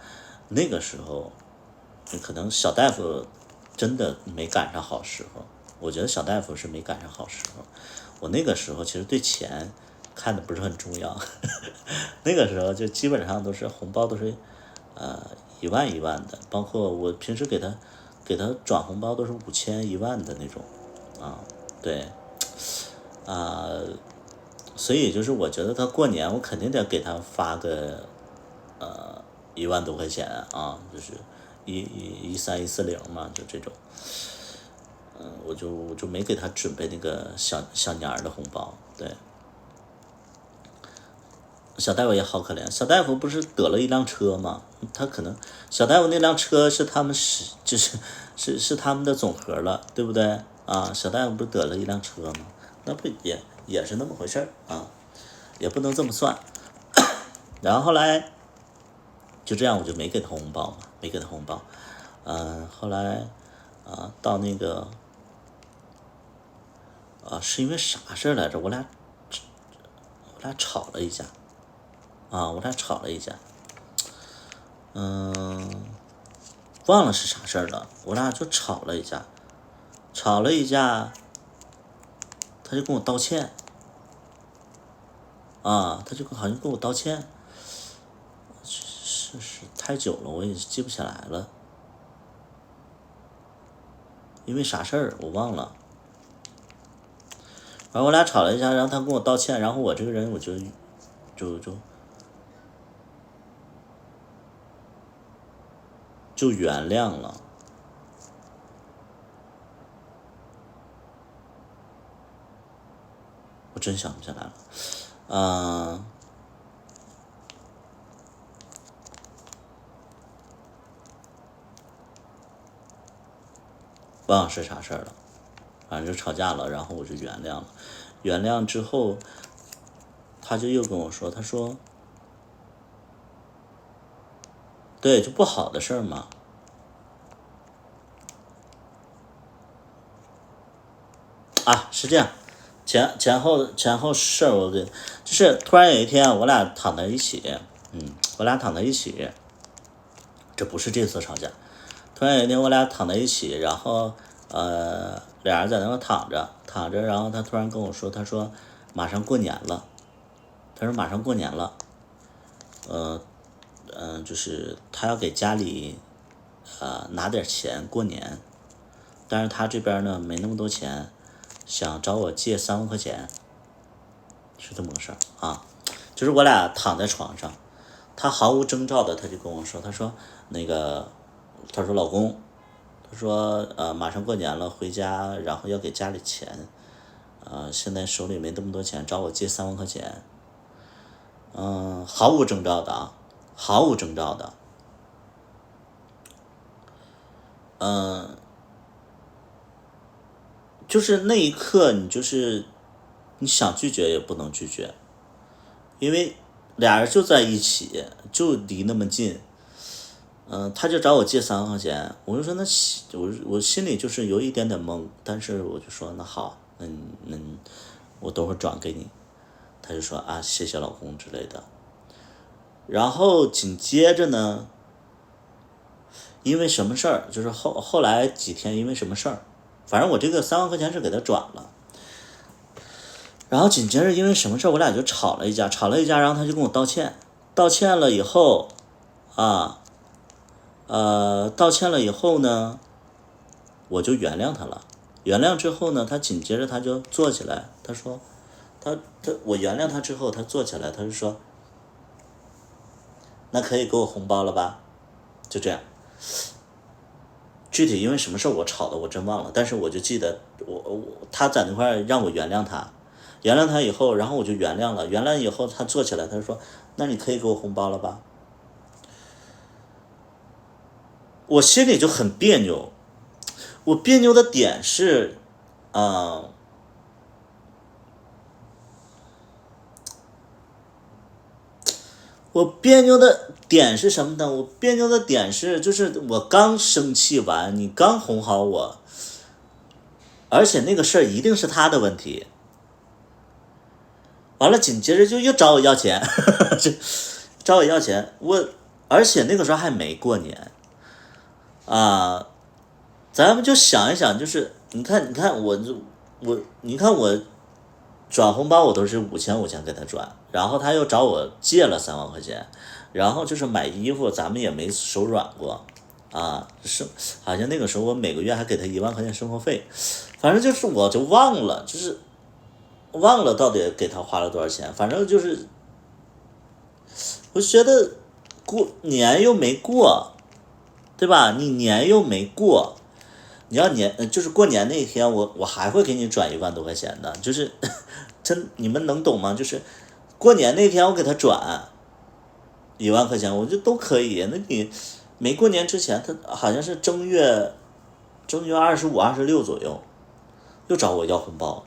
B: 那个时候可能小大夫真的没赶上好时候，我觉得小大夫是没赶上好时候，我那个时候其实对钱看的不是很重要，那个时候就基本上都是红包都是1万1万的，包括我平时给他转红包都是5000、1万的那种，对，所以就是我觉得他过年我肯定得给他发个1万多块钱就是13140嘛，就这种，我就没给他准备那个小年儿的红包，对。小大夫也好可怜，小大夫不是得了一辆车吗？他可能小大夫那辆车是他们是他们的总和了，对不对小大夫不是得了一辆车吗？那不也是那么回事也不能这么算。然后后来就这样我就没给他红包嘛，没给他红包。后来到那个是因为啥事来着？我俩吵了一架忘了是啥事了，我俩就吵了一架，他就跟我道歉他就好像跟我道歉，是太久了，我也记不起来了，因为啥事儿我忘了。然后我俩吵了一架，然后他跟我道歉，然后我这个人我就原谅了。我真想不起来了。忘了是啥事儿了，反正就吵架了，然后我就原谅了。原谅之后，他就又跟我说，他说，对，就不好的事儿嘛。是这样，前后事儿，就是突然有一天我俩躺在一起，这不是这次吵架。突然有一天我俩躺在一起，然后俩人在那块躺着，然后他突然跟我说，他说马上过年了，就是他要给家里拿点钱过年，但是他这边呢没那么多钱，想找我借3万块钱，是这么个事儿就是我俩躺在床上，他毫无征兆的他就跟我说，他说老公，他说马上过年了，回家然后要给家里钱，现在手里没那么多钱，找我借3万块钱，毫无征兆的。就是那一刻你想拒绝也不能拒绝，因为俩人就在一起，就离那么近。他就找我借3万块钱，我就说我心里就是有一点点懵，但是我就说那好，我等会儿转给你。他就说谢谢老公之类的。然后紧接着呢，因为什么事儿，就是后来几天因为什么事儿，反正我这个3万块钱是给他转了。然后紧接着因为什么事儿，我俩就吵了一架，然后他就跟我道歉了以后道歉了以后呢，我就原谅他了。原谅之后呢，他紧接着他就坐起来，他说我原谅他之后，他坐起来，他就说那可以给我红包了吧？就这样。具体因为什么事我吵的我真忘了，但是我就记得他在那块让我原谅他以后，然后我就原谅了。原谅以后他坐起来，他说那你可以给我红包了吧？我心里就很别扭。我别扭的点是我别扭的点是什么呢？我别扭的点是，就是我刚生气完，你刚哄好我，而且那个事儿一定是他的问题。完了，紧接着就又找我要钱，找我要钱。而且那个时候还没过年咱们就想一想，就是你看我转红包我都是5000给他转，然后他又找我借了3万块钱，然后就是买衣服咱们也没手软过好像那个时候我每个月还给他1万块钱生活费，反正就是我就忘了，忘了到底给他花了多少钱，反正就是我觉得过年又没过，对吧？你年又没过，你要就是过年那天我还会给你转1万多块钱的，就是你们能懂吗？就是过年那天我给他转1万块钱，我觉得都可以。那你没过年之前，他好像是正月25、26左右又找我要红包，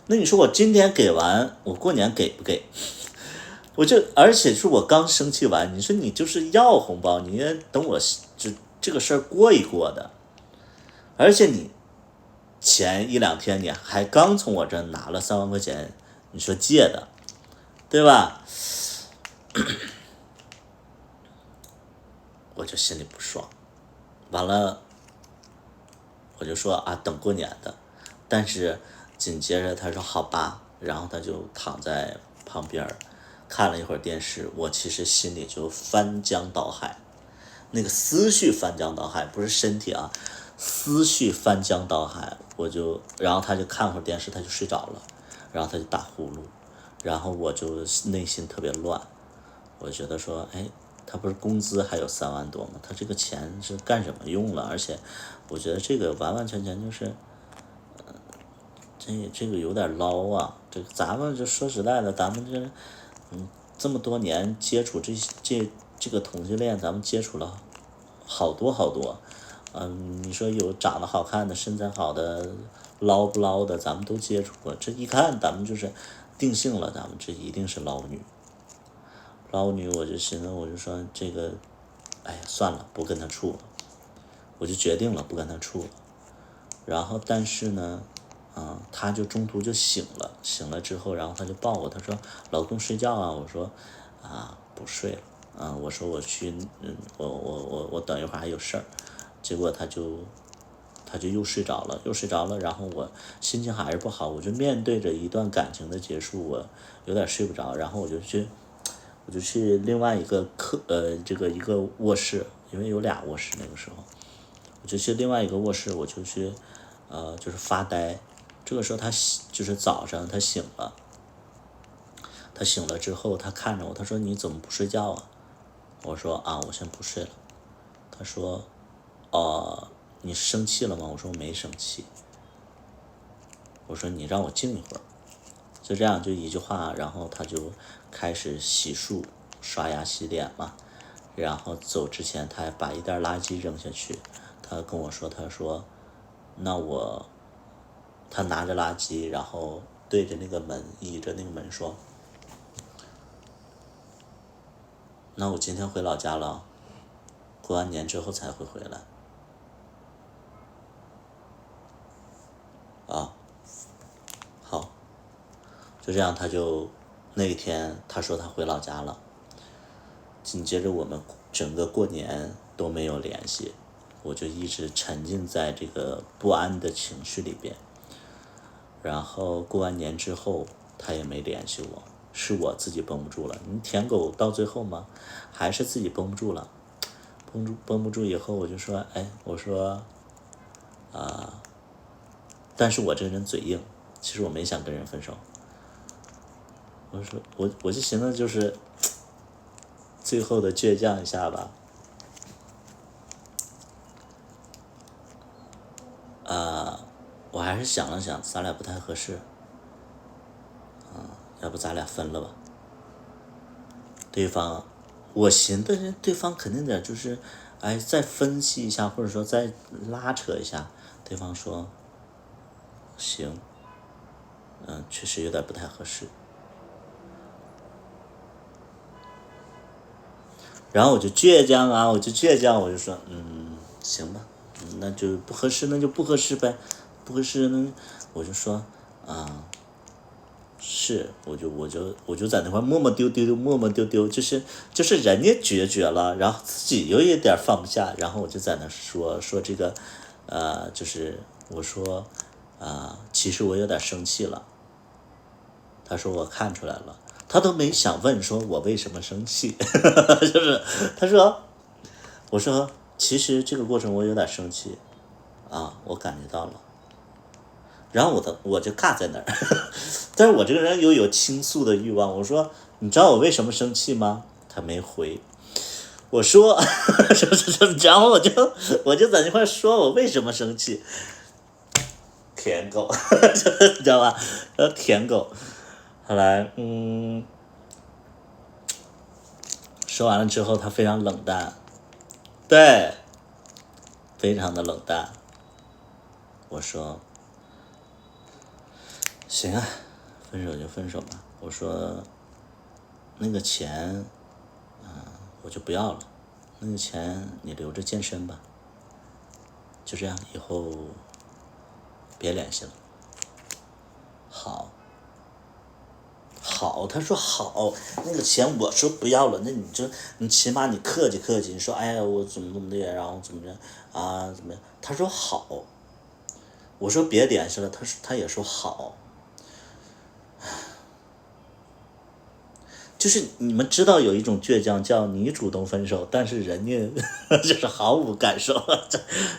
B: 那你说我今天给完，我过年给不给？而且是我刚生气完，你说你就是要红包，你也等我这个事儿过一过的，而且你前1-2天你还刚从我这拿了3万块钱，你说借的，对吧？我就心里不爽，完了，我就说啊，等过年的，但是紧接着他说好吧，然后他就躺在旁边看了一会儿电视，我其实心里就翻江倒海，那个思绪翻江倒海，不是身体啊，思绪翻江倒海，然后他就看会儿电视，他就睡着了，然后他就打呼噜，然后我就内心特别乱，我觉得说，哎，他不是工资还有3万多吗？他这个钱是干什么用了？而且我觉得这个完完全全就是，这个有点捞啊！这个咱们就说实在的，咱们这么多年接触这个同性恋，咱们接触了好多好多。你说有长得好看的、身材好的、捞不捞的，咱们都接触过。这一看，咱们就是定性了，咱们这一定是捞女。捞女，我就寻思，我就说这个，哎呀，算了，不跟他处了，我就决定了不跟他处了。然后，但是呢，他就中途就醒了，醒了之后，然后他就抱我，他说：“老公睡觉啊。”我说：“不睡了。”我说我去，我等一会儿还有事儿。结果他就又睡着了，然后我心情还是不好，我就面对着一段感情的结束，我有点睡不着，然后我就去另外一个这个一个卧室，因为有2卧室那个时候，我就去另外一个卧室，我就去就是发呆。这个时候就是早上他醒了，之后他看着我，他说你怎么不睡觉啊？我说我先不睡了。他说你生气了吗？我说没生气。我说你让我静一会儿。就这样，就一句话，然后他就开始洗漱、刷牙、洗脸嘛。然后走之前，他还把一袋垃圾扔下去。他跟我说，他说，他拿着垃圾，然后对着那个门，倚着那个门说，那我今天回老家了，过完年之后才会回来。好，就这样，那一天他说他回老家了，紧接着我们整个过年都没有联系，我就一直沉浸在这个不安的情绪里边。然后过完年之后，他也没联系我，是我自己绷不住了。你舔狗到最后嘛，还是自己绷不住了，绷不住以后，我就说，我说但是我这个人嘴硬，其实我没想跟人分手。我说我就寻思就是最后的倔强一下吧。我还是想了想，咱俩不太合适，要不咱俩分了吧。对方，我寻思对方肯定得就是再分析一下，或者说再拉扯一下。对方说行，确实有点不太合适。然后我就倔强，我就说行吧，那就不合适，那就不合适呗，不合适呢，我就说是，我就在那块磨磨丢丢，就是人家决绝了，然后自己有一点放不下，然后我就在那说这个就是我说其实我有点生气了。他说我看出来了，他都没想问说我为什么生气，就是他说，我说其实这个过程我有点生气我感觉到了。然后我就尬在那儿，但是我这个人又有倾诉的欲望。我说你知道我为什么生气吗？他没回。我说然后我就在那块说我为什么生气。舔狗，你知道吧？舔狗。后来说完了之后，他非常冷淡，对，非常的冷淡。我说行啊，分手就分手吧。我说那个钱，我就不要了，那个钱你留着健身吧，就这样，以后别联系了。好，他说好，那个钱我说不要了，那你起码你客气客气，你说哎呀我怎么的，然后怎么着啊怎么样？他说好，我说别联系了，他也说好。就是你们知道有一种倔强叫你主动分手，但是人家就是毫无感受，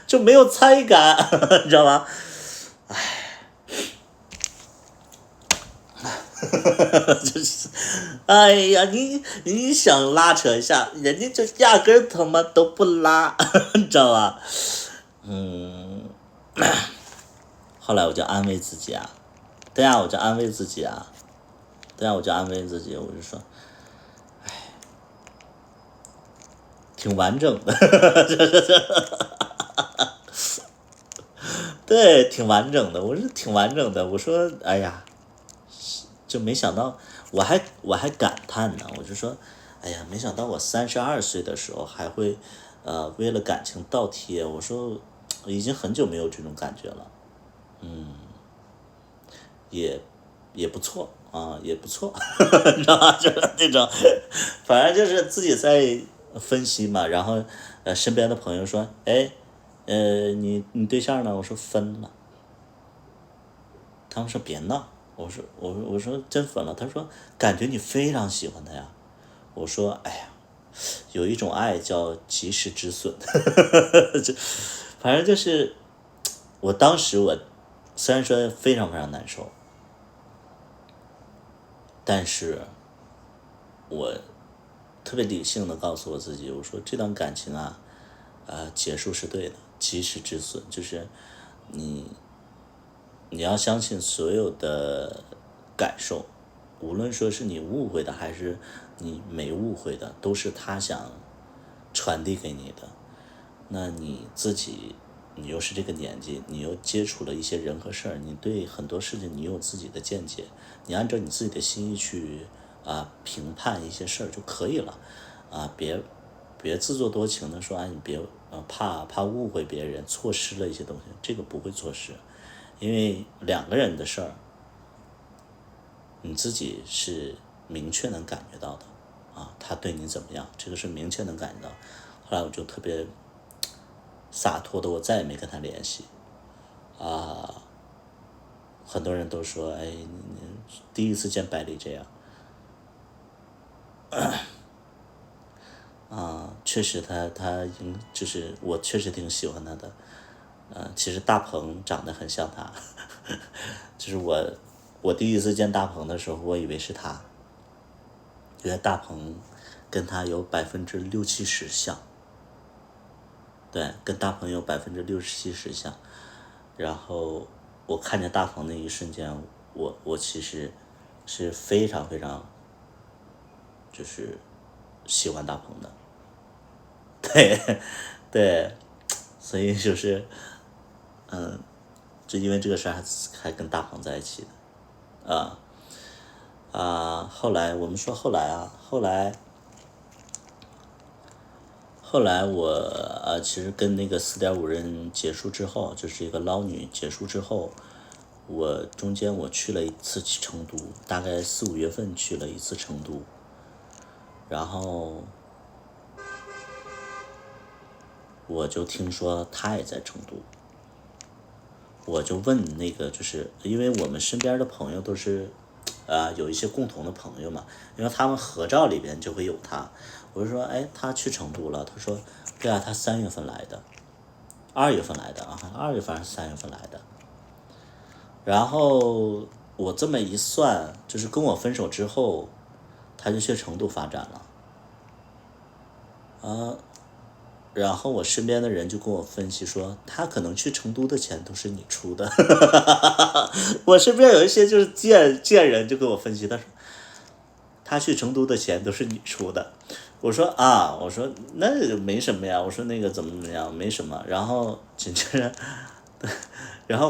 B: 就没有猜感，你知道吧？就是哎呀，你想拉扯一下，人家就压根儿他妈都不拉，你知道吧？后来我就安慰自己啊，对啊，我就安慰自己，我就说，挺完整的，对，挺完整的，我说挺完整的，我说哎呀，就没想到，我还感叹呢，我就说，哎呀，没想到我32岁的时候还会，为了感情倒贴，我说已经很久没有这种感觉了，也不错啊，也不错，你知道吧？就是那种，反正就是自己在分析嘛，然后身边的朋友说，哎，你对象呢？我说分了，他们说别闹，我说真分了，他说感觉你非常喜欢他呀，我说哎呀，有一种爱叫及时止损，反正就是我当时虽然说非常非常难受。但是我特别理性的告诉我自己，我说这段感情啊，结束是对的，及时止损，就是你要相信所有的感受，无论说是你误会的还是你没误会的，都是他想传递给你的。那你自己，你又是这个年纪，你又接触了一些人和事儿，你对很多事情你有自己的见解，你按照你自己的心意去评判一些事儿就可以了，别自作多情的说，你别怕误会别人，错失了一些东西，这个不会错失，因为两个人的事儿，你自己是明确能感觉到的他对你怎么样，这个是明确能感觉到。后来我就特别洒脱的，我再也没跟他联系很多人都说，哎，你第一次见百里这样确实他就是我确实挺喜欢他的，其实大鹏长得很像他，就是我第一次见大鹏的时候，我以为是他，因为大鹏跟他有60%-70%像，对，跟大鹏有60%-70%像，然后我看见大鹏那一瞬间，我其实是非常非常就是喜欢大鹏的，对对，所以就是就因为这个事儿还跟大鹏在一起的后来我们说后来我其实跟那个4.5人结束之后，就是一个捞女结束之后，中间我去了一次成都，大概4、5月份去了一次成都，然后我就听说他也在成都，我就问那个，就是因为我们身边的朋友都是有一些共同的朋友嘛，因为他们合照里边就会有他，我就说哎，他去成都了，他说对啊，他3月份来的，2月份来的2月份还是3月份来的，然后我这么一算，就是跟我分手之后，他就去成都发展了然后我身边的人就跟我分析说，他可能去成都的钱都是你出的。我身边有一些就是贱人就跟我分析，他说他去成都的钱都是你出的。我说那没什么呀，我说那个怎么样，没什么。然后紧接着，然后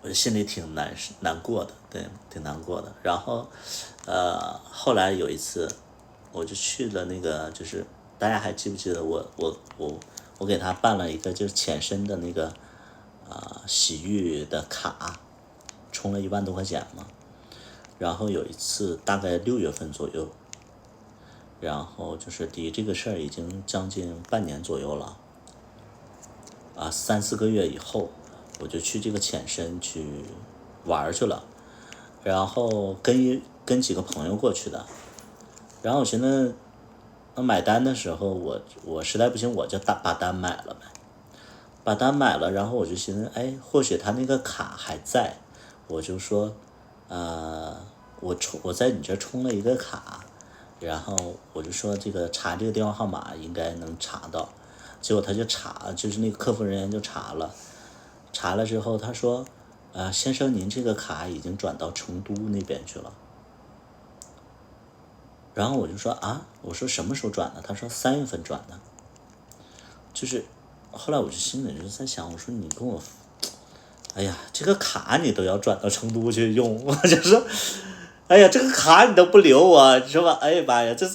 B: 我心里挺难过的，对，挺难过的。然后后来有一次，我就去了那个，就是大家还记不记得我给他办了一个就是浅深的那个洗浴的卡，充了1万多块钱嘛。然后有一次大概6月份左右，然后就是离这个事儿已经将近半年左右了，3、4个月以后，我就去这个浅深去玩去了，然后跟几个朋友过去的。然后我寻思买单的时候，我实在不行我就把单买了呗，把单买了，然后我就寻思，哎，或许他那个卡还在，我就说，我在你这充了一个卡，然后我就说这个查这个电话号码应该能查到，结果他就就是那个客服人员就查了之后他说，先生您这个卡已经转到成都那边去了。然后我就说我说什么时候转的？他说3月份转的。就是后来我就心里就在想，我说你跟我，哎呀，这个卡你都要转到成都去用，我就说，哎呀，这个卡你都不留我，你说吧，哎呀妈呀，这，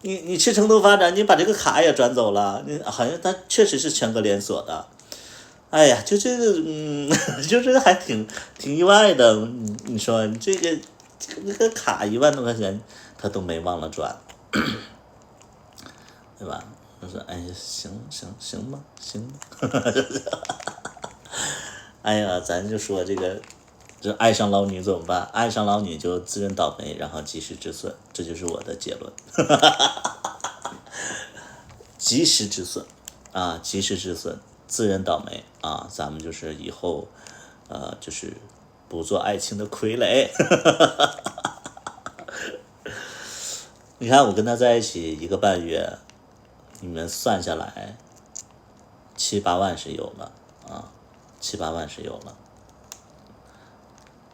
B: 你去成都发展，你把这个卡也转走了，好像它确实是全国连锁的。哎呀，就这个，就这个还挺意外的。你说你这个卡1万多块钱，他都没忘了转，对吧？我说，哎，行吧。哎呀，咱就说这爱上老女怎么办？爱上老女就自认倒霉，然后及时止损，这就是我的结论。及时止损及时止损，自认倒霉咱们就是以后就是不做爱情的傀儡。你看我跟他在一起1个半月，你们算下来7、8万是有了7、8万是有了，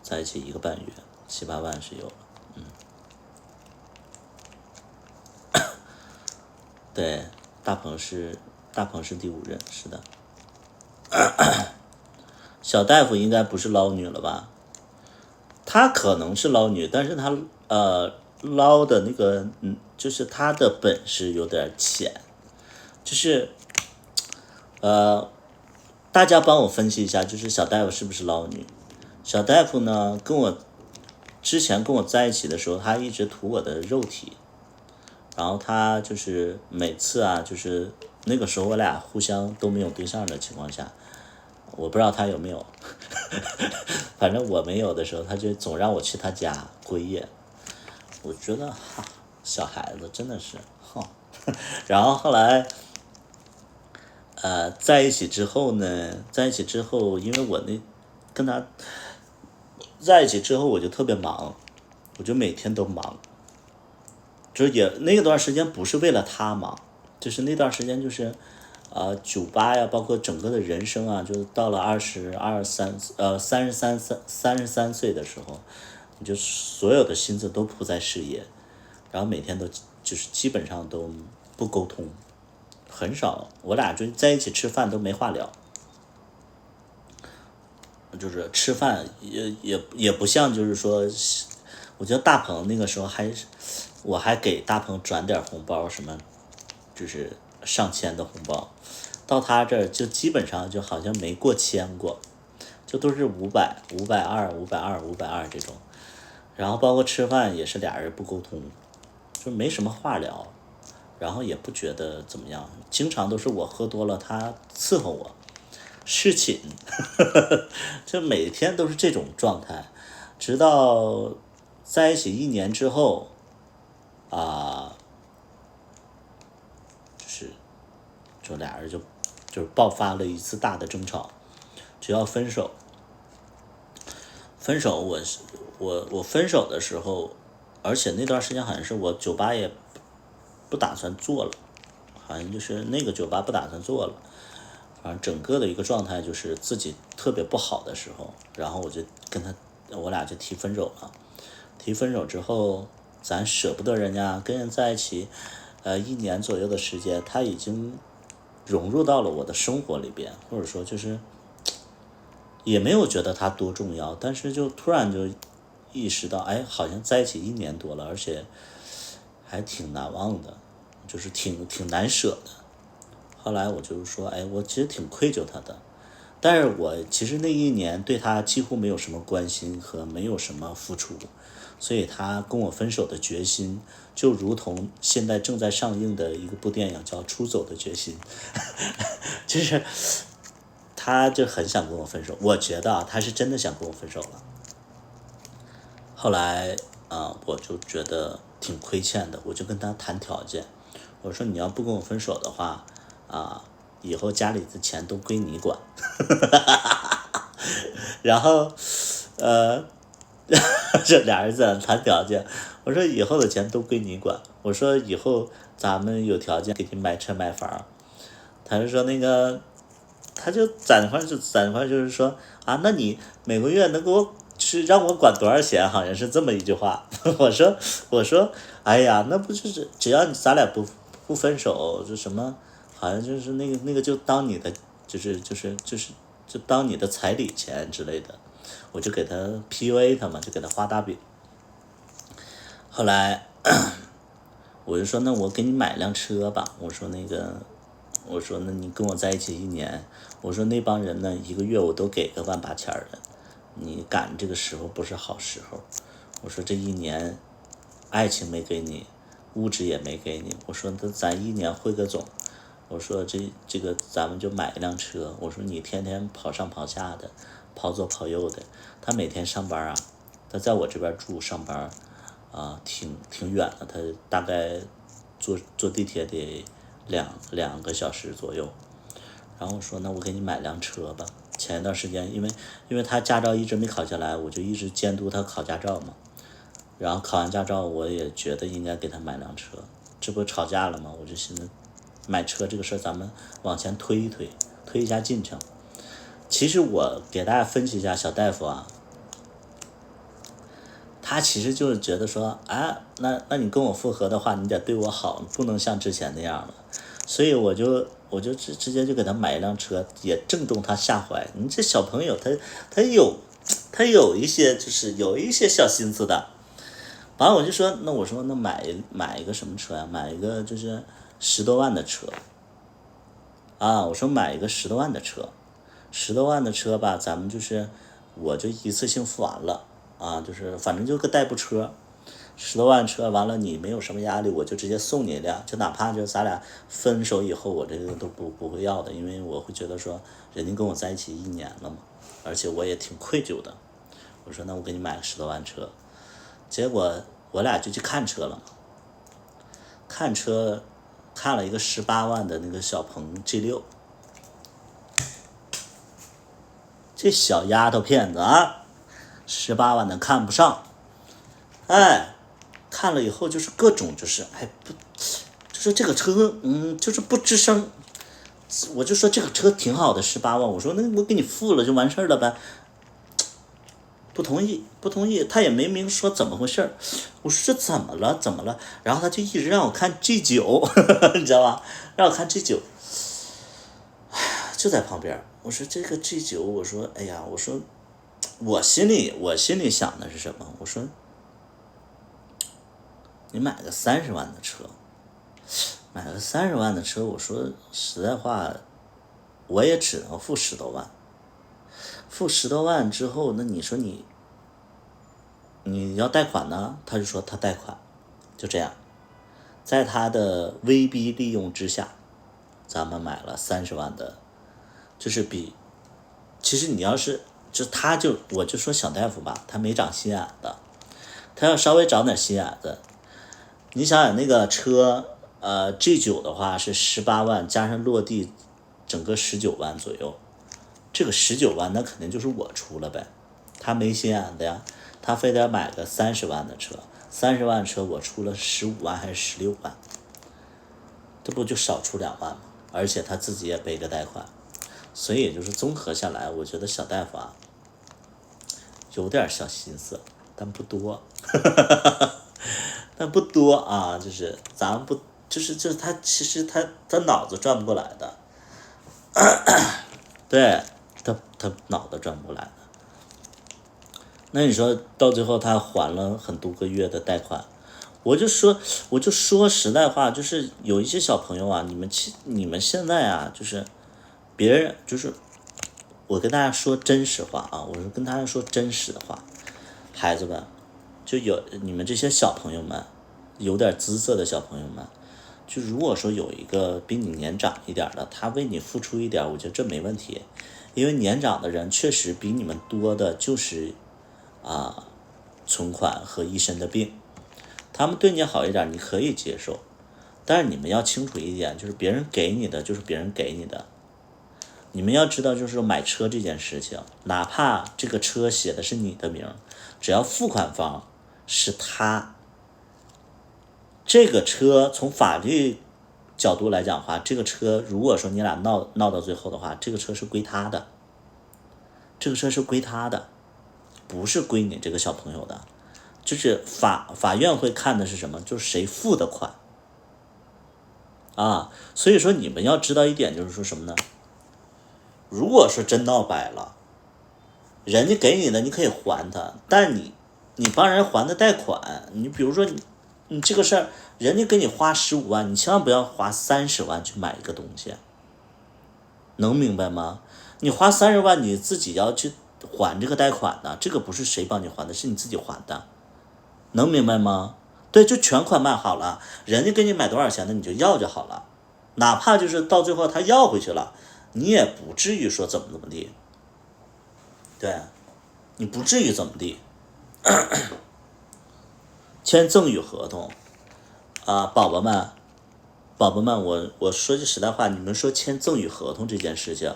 B: 在一起1个半月7、8万是有了。对，大鹏是第5任，是的。小大夫应该不是捞女了吧？他可能是捞女，但是他捞的那个就是他的本事有点浅，就是大家帮我分析一下，就是小大夫是不是捞女？小大夫呢，之前跟我在一起的时候，他一直图我的肉体，然后他就是每次就是那个时候我俩互相都没有对象的情况下，我不知道他有没有，反正我没有的时候，他就总让我去他家过夜。我觉得小孩子真的是然后后来在一起之后，因为我跟他在一起之后，我就特别忙，我就每天都忙，就是那段时间不是为了他忙，就是那段时间就是酒吧呀，包括整个的人生就到了33岁的时候，你就所有的心思都扑在事业，然后每天都就是基本上都不沟通，很少，我俩就在一起吃饭都没话聊，就是吃饭也不像就是说，我觉得大鹏那个时候我还给大鹏转点红包，什么就是上千的红包，到他这儿就基本上就好像没过1000过，就都是500、520这种，然后包括吃饭也是俩人不沟通，就没什么话聊，然后也不觉得怎么样，经常都是我喝多了他伺候我侍寝，就每天都是这种状态，直到在一起1年之后就俩人就是爆发了一次大的争吵，就要分手。我分手的时候，而且那段时间好像是我酒吧也不打算做了，好像就是那个酒吧不打算做了，反正整个的一个状态就是自己特别不好的时候，然后我俩就提分手了。提分手之后，咱舍不得人家，跟人在一起1年左右的时间，他已经融入到了我的生活里边，或者说就是也没有觉得他多重要，但是就突然就意识到，哎，好像在一起1年多了，而且还挺难忘的，就是挺难舍的。后来我就是说，哎，我其实挺愧疚他的，但是我其实那1年对他几乎没有什么关心和没有什么付出，所以他跟我分手的决心就如同现在正在上映的一个部电影叫《出走的决心》就是他就很想跟我分手，我觉得他是真的想跟我分手了。后来我就觉得挺亏欠的，我就跟他谈条件，我说你要不跟我分手的话以后家里的钱都归你管然后这俩人在谈条件，我说以后的钱都归你管，我说以后咱们有条件给你买车买房，他就说那个他就攒块就是说那你每个月能给我是让我管多少钱，好像是这么一句话我说哎呀，那不就是只要咱俩不分手，就什么好像就是那个就当你的就当你的彩礼钱之类的，我就给他 PUA 他嘛，就给他画大饼。后来我就说那我给你买辆车吧，我说那你跟我在一起1年，我说那帮人呢1个月我都给个18000的，你赶这个时候不是好时候，我说这1年爱情没给你，物质也没给你，我说咱1年汇个总，我说这个咱们就买一辆车，我说你天天跑上跑下的，跑左跑右的，他每天上班他在我这边住上班挺远的，他大概坐地铁得两个小时左右。然后我说那我给你买辆车吧。前一段时间因为他驾照一直没考下来，我就一直监督他考驾照嘛。然后考完驾照我也觉得应该给他买辆车，这不吵架了吗？我就寻思买车这个事儿咱们往前推一下进程。其实我给大家分析一下小大夫他其实就是觉得说那你跟我复合的话你得对我好，不能像之前那样了，所以我就直接就给他买一辆车，也正中他下怀。你这小朋友他有一些就是有一些小心思的。完了我就说那我说那买一个什么车呀？买一个就是10多万的车我说买一个10多万的车，10多万的车吧，咱们就是我就一次性付完了就是反正就个代步车，10多万车完了你没有什么压力，我就直接送你一辆，就哪怕就咱俩分手以后我这个都不会要的，因为我会觉得说人家跟我在一起1年了嘛，而且我也挺愧疚的。我说那我给你买个10多万车，结果我俩就去看车了嘛，看车看了一个18万的那个小鹏 G6， 这小丫头片子18万的看不上，看了以后就是各种就是就是这个车就是不吱声，我就说这个车挺好的18万，我说那我给你付了就完事了呗，不同意，他也没明说怎么回事，我说这怎么了，然后他就一直让我看 G9 你知道吧，让我看 G9， 就在旁边，我说这个 G9， 我说哎呀，我说我心里想的是什么，我说你买个30万的车，我说实在话我也只能付10多万，付10多万之后，那你说你要贷款呢？他就说他贷款，就这样，在他的威逼利用之下，咱们买了30万的，就是其实你要是我就说小大夫吧，他没长心眼的，他要稍微长点心眼子。你想想那个车G9 的话是18万加上落地整个19万左右，这个19万那肯定就是我出了呗，他没心眼的呀，他非得买个30万的车，30万车我出了15万还是16万，这不就少出2万吗？而且他自己也背着贷款，所以就是综合下来，我觉得小大夫有点小心思，但不多但不多就是咱们不就是他其实他脑子转不过来的对他脑子转不过来的。那你说到最后他还了很多个月的贷款，我就说实在话，就是有一些小朋友啊，你们现在啊，就是别人就是我跟大家说真实话啊，我是跟大家说真实的话，孩子们，就有你们这些小朋友们，有点姿色的小朋友们，就如果说有一个比你年长一点的，他为你付出一点，我觉得这没问题，因为年长的人确实比你们多的就是存款和一身的病，他们对你好一点你可以接受，但是你们要清楚一点，就是别人给你的就是别人给你的，你们要知道，就是买车这件事情，哪怕这个车写的是你的名，只要付款方是他，这个车从法律角度来讲的话，这个车如果说你俩闹到最后的话，这个车是归他的，这个车是归他的，不是归你这个小朋友的。就是法院会看的是什么？就是谁付的款啊。所以说你们要知道一点，就是说什么呢？如果说真闹掰了，人家给你的你可以还他，但你帮人还的贷款，你比如说你这个事儿，人家给你花15万，你千万不要花30万去买一个东西，能明白吗？你花30万，你自己要去还这个贷款的，这个不是谁帮你还的，是你自己还的。能明白吗？对，就全款买好了，人家给你买多少钱的你就要就好了，哪怕就是到最后他要回去了，你也不至于说怎么地，对，你不至于怎么地。签赠与合同啊，宝宝们，我说句实在话，你们说签赠与合同这件事情，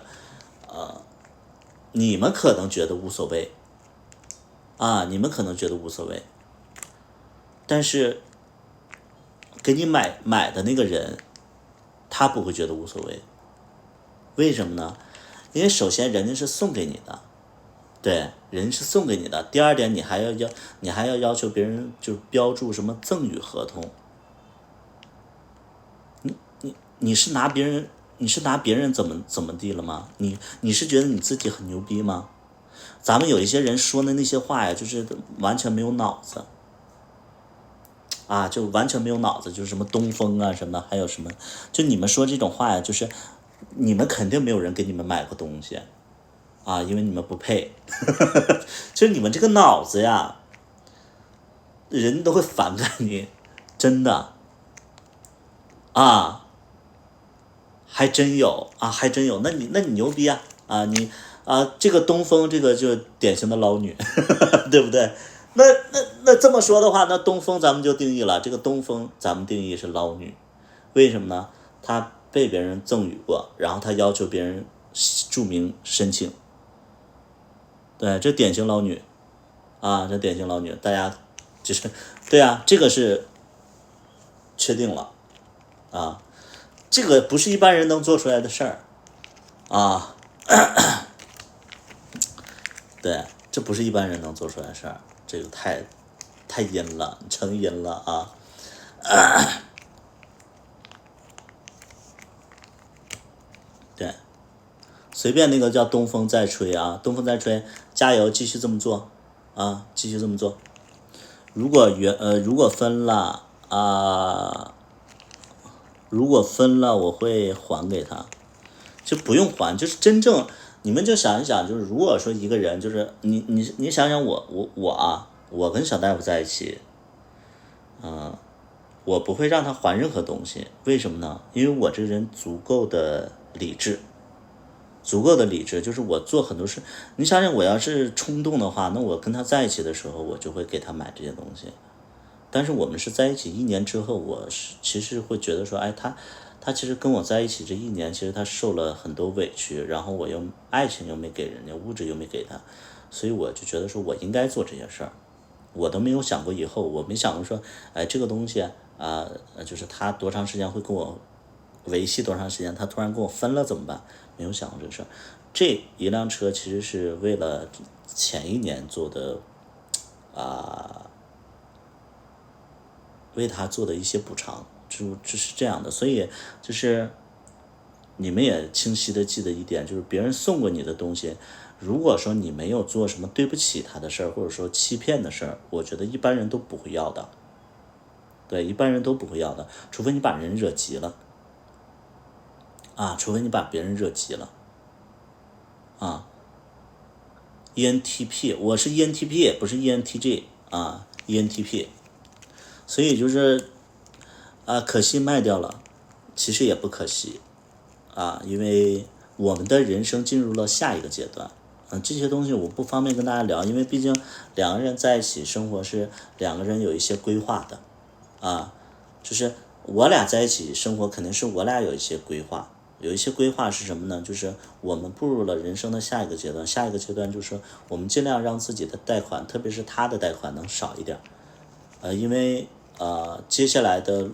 B: 你们可能觉得无所谓啊，你们可能觉得无所谓。但是给你买的那个人，他不会觉得无所谓。为什么呢？因为首先人家是送给你的，对，人家是送给你的。第二点，你还要要求别人就标注什么赠与合同。你是拿别人怎么地了吗？你是觉得你自己很牛逼吗？咱们有一些人说的那些话呀，就是完全没有脑子。啊，就完全没有脑子，就是什么东风啊什么，还有什么，就你们说这种话呀，就是你们肯定没有人给你们买过东西啊，因为你们不配，就是你们这个脑子呀，人都会反感你，真的啊，还真有啊，还真有，那你牛逼啊啊你啊，这个东风这个就典型的捞女，对不对？那这么说的话，那东风咱们就定义了，这个东风咱们定义是捞女，为什么呢？他被别人赠与过，然后他要求别人注明申请，对，这典型捞女啊，这典型捞女，大家就是对啊，这个是确定了啊，这个不是一般人能做出来的事儿啊，对，这不是一般人能做出来的事儿，这个太阴了，成阴了啊！对，随便那个叫东风再吹啊，东风再吹，加油，继续这么做啊，继续这么做。如果分了如果分了，我会还给他，就不用还，就是真正你们就想一想，就是如果说一个人，就是你想想我跟小大夫在一起，我不会让他还任何东西，为什么呢？因为我这人足够的理智，就是我做很多事。你想想，我要是冲动的话，那我跟他在一起的时候，我就会给他买这些东西。但是我们是在一起1年之后，我其实会觉得说，哎，他其实跟我在一起这1年，其实他受了很多委屈，然后我又爱情又没给人家，物质又没给他，所以我就觉得说我应该做这些事儿。我都没有想过以后，我没想过说，哎，这个东西就是他多长时间会跟我维系多长时间，他突然跟我分了怎么办？没有想过这事儿。这一辆车其实是为了前1年做的为他做的一些补偿，就是这样的，所以就是你们也清晰的记得一点，就是别人送过你的东西，如果说你没有做什么对不起他的事儿，或者说欺骗的事儿，我觉得一般人都不会要的。对，一般人都不会要的，除非你把人惹急了。除非你把别人惹急了。ENTP， 我是 ENTP， 不是 ENTJ ENTP， 所以就是可惜卖掉了，其实也不可惜因为我们的人生进入了下一个阶段。这些东西我不方便跟大家聊，因为毕竟两个人在一起生活是两个人有一些规划的就是我俩在一起生活肯定是我俩有一些规划。有一些规划是什么呢？就是我们步入了人生的下一个阶段，下一个阶段就是我们尽量让自己的贷款，特别是他的贷款能少一点。因为接下来的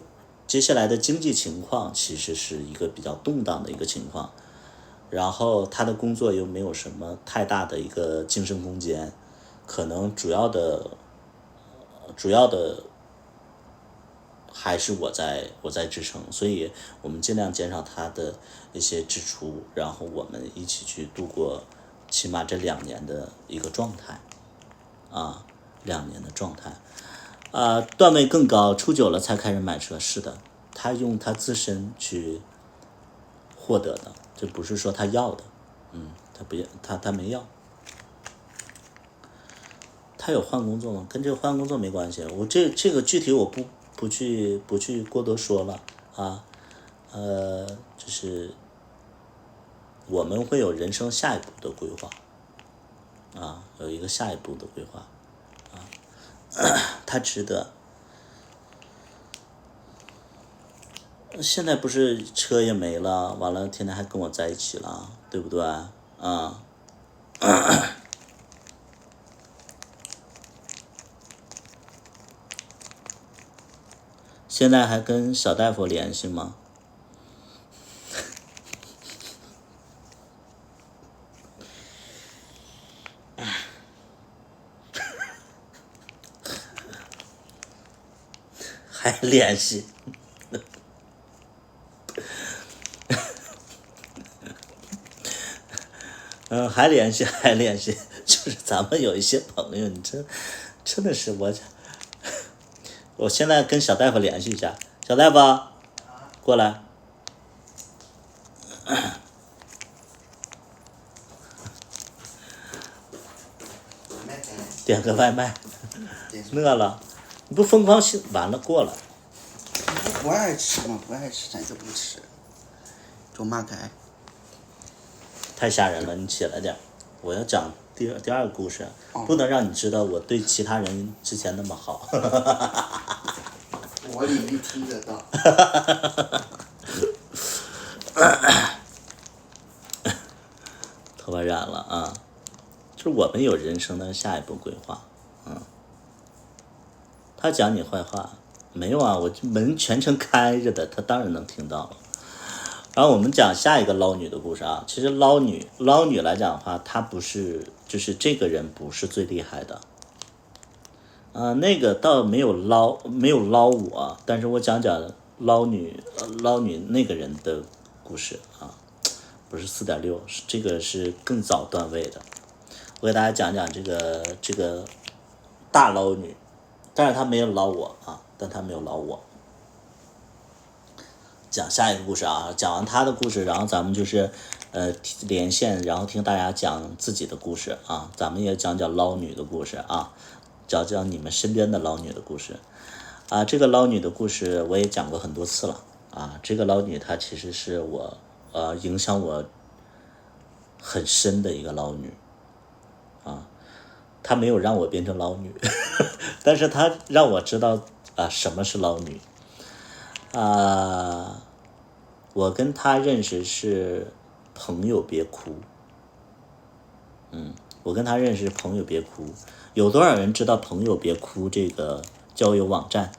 B: 经济情况其实是一个比较动荡的一个情况，然后他的工作又没有什么太大的一个晋升空间，可能主要的还是我在支撑，所以我们尽量减少他的一些支出，然后我们一起去度过起码这2年的一个状态2年的状态段位更高，处久了才开始买车，是的，他用他自身去获得的，这不是说他要的，他不要，他没要。他有换工作吗？跟这个换工作没关系，我这个具体我不去过多说了就是我们会有人生下一步的规划有一个下一步的规划他值得。现在不是车也没了，完了天天还跟我在一起了，对不对现在还跟小大夫联系吗？还联系还联系，就是咱们有一些朋友，你真的是我现在跟小大夫联系一下，小大夫过来。点个外卖，饿了，你不疯狂完了过了。
A: 不爱吃嘛，不爱吃咱就不吃，就骂开。
B: 太吓人了，你起来点，我要讲第二个故事，不能让你知道我对其他人之前那么好。
A: 我里面听得到。
B: 头发染了就是我们有人生的下一步规划他讲你坏话没有我门全程开着的，他当然能听到了。然后我们讲下一个捞女的故事其实捞女来讲的话，她不是，就是这个人不是最厉害的那个倒没有捞我，但是我讲捞女那个人的故事不是4.6，这个是更早段位的。我给大家讲讲这个大捞女，但是她没有捞我讲下一个故事讲完他的故事，然后咱们就是连线，然后听大家讲自己的故事咱们也讲讲捞女的故事讲讲你们身边的捞女的故事这个捞女的故事我也讲过很多次了这个捞女她其实是我影响我很深的一个捞女她没有让我变成捞女但是她让我知道什么是捞女我跟她认识是朋友别哭我跟她认识朋友别哭。有多少人知道朋友别哭这个交友网站？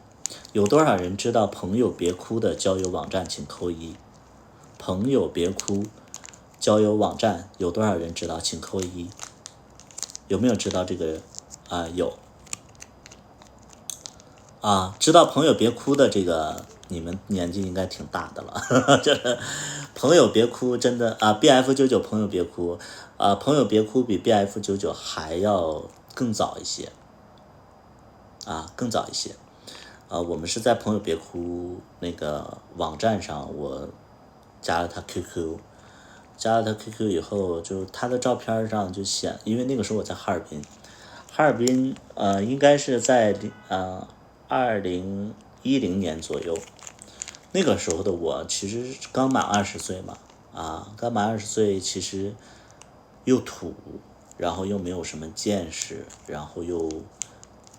B: 有多少人知道朋友别哭的交友网站？请扣1。朋友别哭交友网站有多少人知道？请扣1。有没有知道这个有啊，知道朋友别哭的这个，你们年纪应该挺大的了。这朋友别哭，真的啊，BF99朋友别哭啊，朋友别哭比 BF99还要更早一些啊，更早一些啊。我们是在朋友别哭那个网站上，我加了他 QQ， 加了他 QQ 以后，就他的照片上就显，因为那个时候我在哈尔滨，应该是在2010年左右，那个时候的我其实刚满20岁嘛，刚满20岁，其实又土，然后又没有什么见识，然后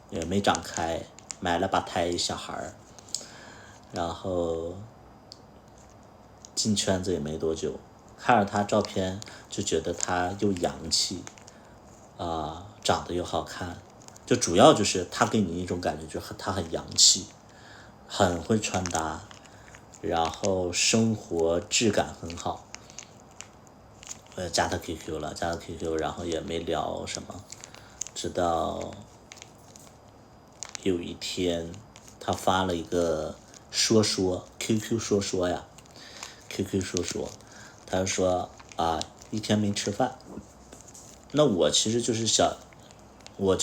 B: 也没长开，买了把胎小孩儿，然后进圈子也没多久，看着他照片就觉得他又洋气长得又好看，就主要就是他给你一种感觉，就是他很洋气，很会穿搭，然后生活质感很好。加他 QQ 了，加他 QQ， 然后也没聊什么，直到有一天他发了一个QQ 说呀，QQ 说，他就说一天没吃饭。那我其实就是我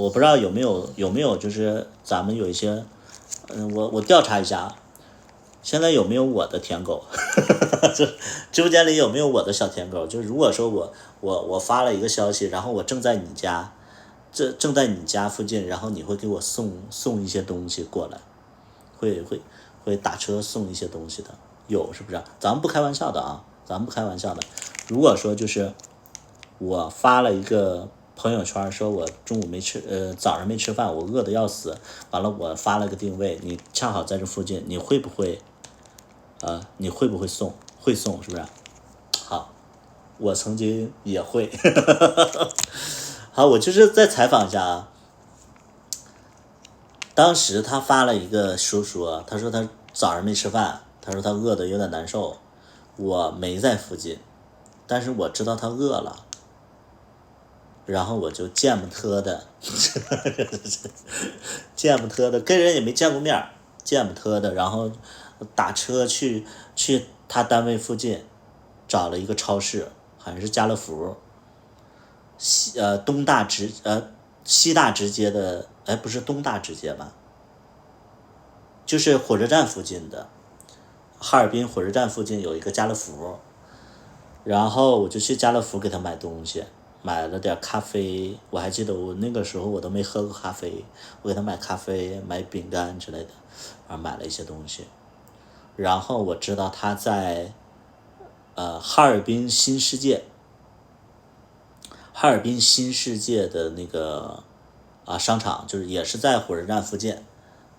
B: 不知道有没有就是咱们有一些，我调查一下，现在有没有我的舔狗？直播间里有没有我的小舔狗？就是如果说我发了一个消息，然后我正在你家附近，然后你会给我送一些东西过来，会打车送一些东西的，有是不是？咱们不开玩笑的啊，咱们不开玩笑的。如果说就是我发了一个朋友圈，说我中午早上没吃饭，我饿得要死，完了我发了个定位，你恰好在这附近，你会不会送？会送是不是？好，我曾经也会。好，我就是再采访一下啊。当时他发了一个说，他说他早上没吃饭，他说他饿得有点难受，我没在附近，但是我知道他饿了，然后我就见不特的，跟人也没见过面，见不特的，然后打车去他单位附近找了一个超市，好像是家乐福，西大直街的，不是东大直街吧，就是火车站附近的，哈尔滨火车站附近有一个家乐福，然后我就去家乐福给他买东西，买了点咖啡，我还记得我那个时候我都没喝过咖啡，我给他买咖啡，买饼干之类的，然后买了一些东西，然后我知道他在哈尔滨新世界的那个商场，就是也是在火车站附近，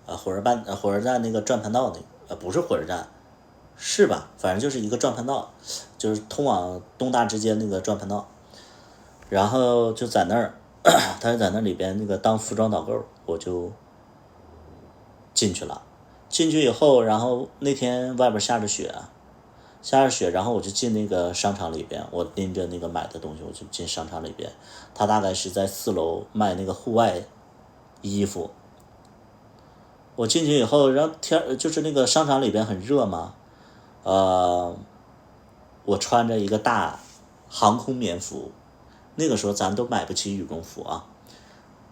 B: 火车站那个转盘道不是火车站，是吧？反正就是一个转盘道，就是通往东大直街那个转盘道，然后就在那儿，他就在那里边那个当服装导购，我就进去了。进去以后，然后那天外边下着雪，然后我就进那个商场里边，我拎着那个买的东西，我就进商场里边。他大概是在4楼卖那个户外衣服。我进去以后，然后就是那个商场里边很热嘛，我穿着一个大航空棉服，那个时候咱都买不起羽绒服啊。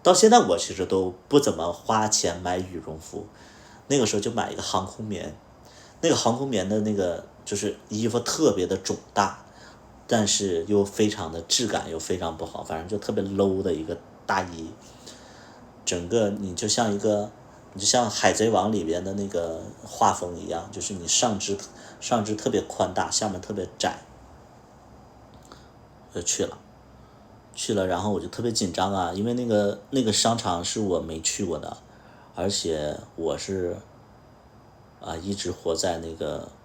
B: 到现在我其实都不怎么花钱买羽绒服，那个时候就买一个航空棉，那个航空棉的那个就是衣服特别的肿大，但是又非常的质感又非常不好，反正就特别 low 的一个大衣，整个你就像海贼王里边的那个画风一样，就是你上肢特别宽大，下面特别窄，就去了，然后我就特别紧张啊，因为那个商场是我没去过的，而且我是一直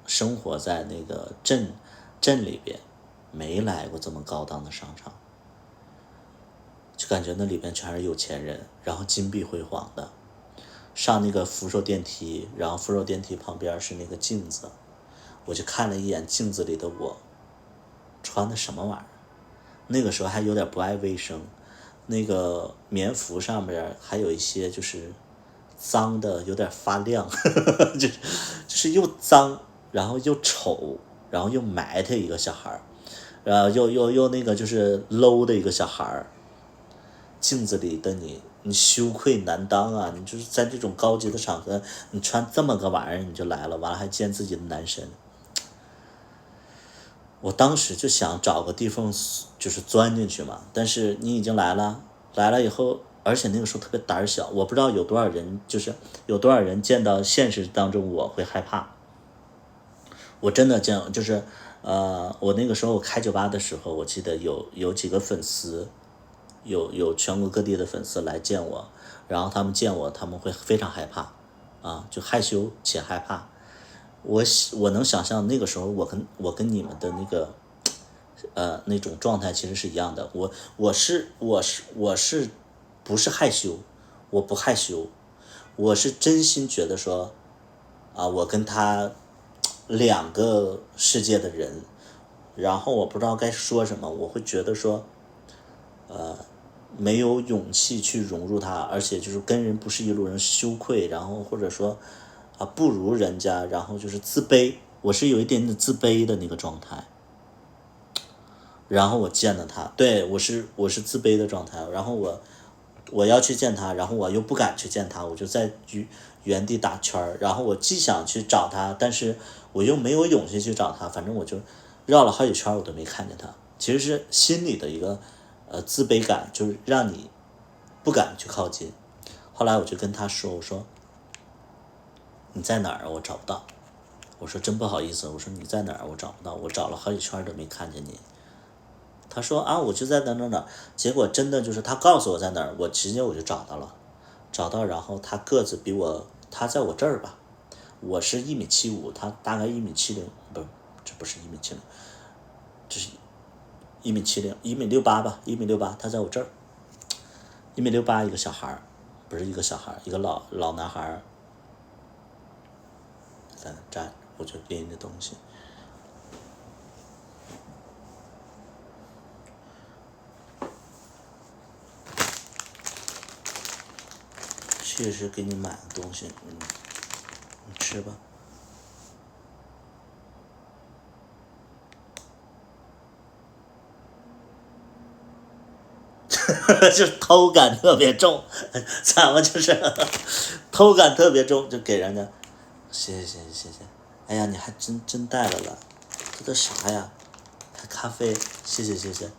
B: 生活在那个镇里边，没来过这么高档的商场，就感觉那里边全是有钱人，然后金碧辉煌的。上那个扶手电梯，然后扶手电梯旁边是那个镜子，我就看了一眼镜子里的我，穿的什么玩意儿？那个时候还有点不爱卫生，那个棉服上面还有一些就是脏的有点发亮，就是又脏，然后又丑，然后又埋汰一个小孩，然后又那个就是 low 的一个小孩，镜子里的你羞愧难当啊！你就是在这种高级的场合，你穿这么个玩意儿你就来了，完了还见自己的男神。我当时就想找个地缝就是钻进去嘛，但是你已经来了以后，而且那个时候特别胆小，我不知道有多少人见到现实当中我会害怕。我真的见就是我那个时候开酒吧的时候，我记得有几个粉丝，有全国各地的粉丝来见我，然后他们见我他们会非常害怕啊，就害羞且害怕。我能想象那个时候我跟你们的那个那种状态其实是一样的。我是不是害羞？我不害羞，我是真心觉得说我跟他两个世界的人，然后我不知道该说什么，我会觉得说没有勇气去融入他，而且就是跟人不是一路人，羞愧，然后或者说不如人家，然后就是自卑，我是有一点点自卑的那个状态。然后我见了他，对，我是自卑的状态，然后我要去见他，然后我又不敢去见他，我就在原地打圈，然后我既想去找他，但是我又没有勇气去找他，反正我就绕了好几圈我都没看见他。其实是心里的一个自卑感，就是让你不敢去靠近。后来我就跟他说，我说你在哪儿？我找不到。我说真不好意思，我说你在哪儿？我找不到，我找了好几圈都没看见你。他说我就在哪，结果真的就是他告诉我在哪儿，我直接我就找到了，然后他个子比我，他在我这儿吧，我是1.75米，他大概1.70米，不，这不是1.70米，这是1.70米，1.68米吧，1.68米，他在我这儿，1.68米一个小孩，不是一个小孩，一个老男孩，在那站，我就拎着东西。确实给你买的东西，你吃吧。就是偷感特别重，咱们就是偷感特别重，就给人家，谢谢。哎呀，你还真带来了，这都啥呀？还咖啡，谢谢。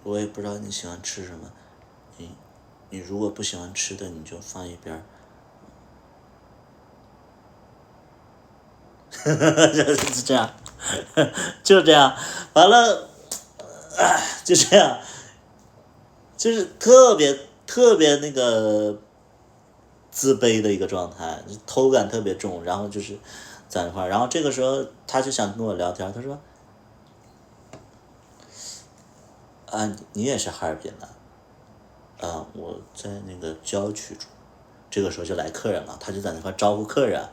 B: 我也不知道你喜欢吃什么，你如果不喜欢吃的，你就放一边。就是这样，就这样，完了，就这样，就是特别那个自卑的一个状态，偷感特别重，然后就是在一块儿，然后这个时候他就想跟我聊天，他说你也是哈尔滨的？我在那个郊区住。这个时候就来客人了，他就在那块招呼客人，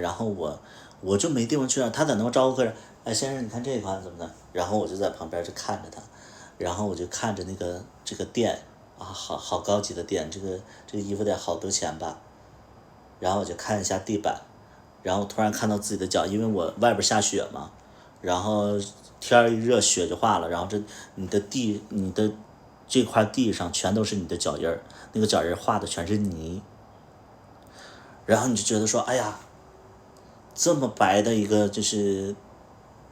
B: 然后我就没地方去了，他在那块招呼客人，先生你看这一款怎么的？然后我就在旁边就看着他，然后我就看着这个店好高级的店，这个衣服得好多钱吧？然后我就看一下地板，然后突然看到自己的脚，因为我外边下雪嘛，然后天一热雪就化了，然后你的这块地上全都是你的脚印儿，那个脚印画的全是泥，然后你就觉得说，哎呀，这么白的一个就是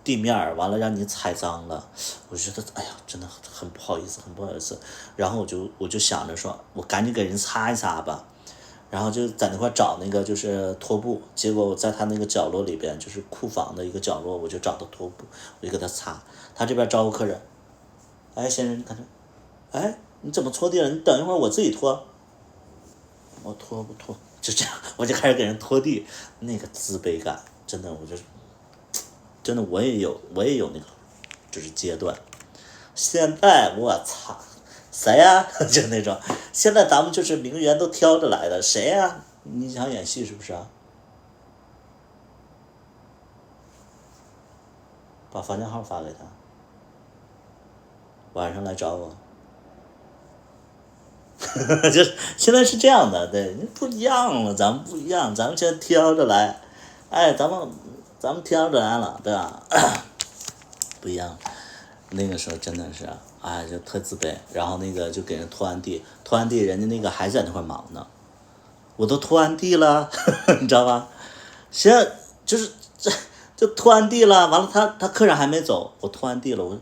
B: 地面，完了让你踩脏了，我觉得哎呀，真的很不好意思，然后我就想着说，我赶紧给人擦一擦吧，然后就在那块找那个就是拖布，结果我在他那个角落里边，就是库房的一个角落，我就找到拖布，我就给他擦。他这边招呼客人，先生，你看这。你怎么拖地了？你等一会儿我自己拖。我拖不拖？就这样，我就开始给人拖地，那个自卑感，真的，真的我也有那个，就是阶段。现在我操，谁呀？就那种，现在咱们就是名媛都挑着来的，谁呀？你想演戏是不是啊？把房间号发给他。晚上来找我。就是现在是这样的，对，不一样了，咱们不一样，咱们现在挑着来，哎，咱们挑着来了，对吧？不一样，那个时候真的是，哎，就特自卑，然后那个就给人拖完地，人家那个还在那块忙呢，我都拖完地了，你知道吧？现在就是就拖完地了，完了他客人还没走，我拖完地了，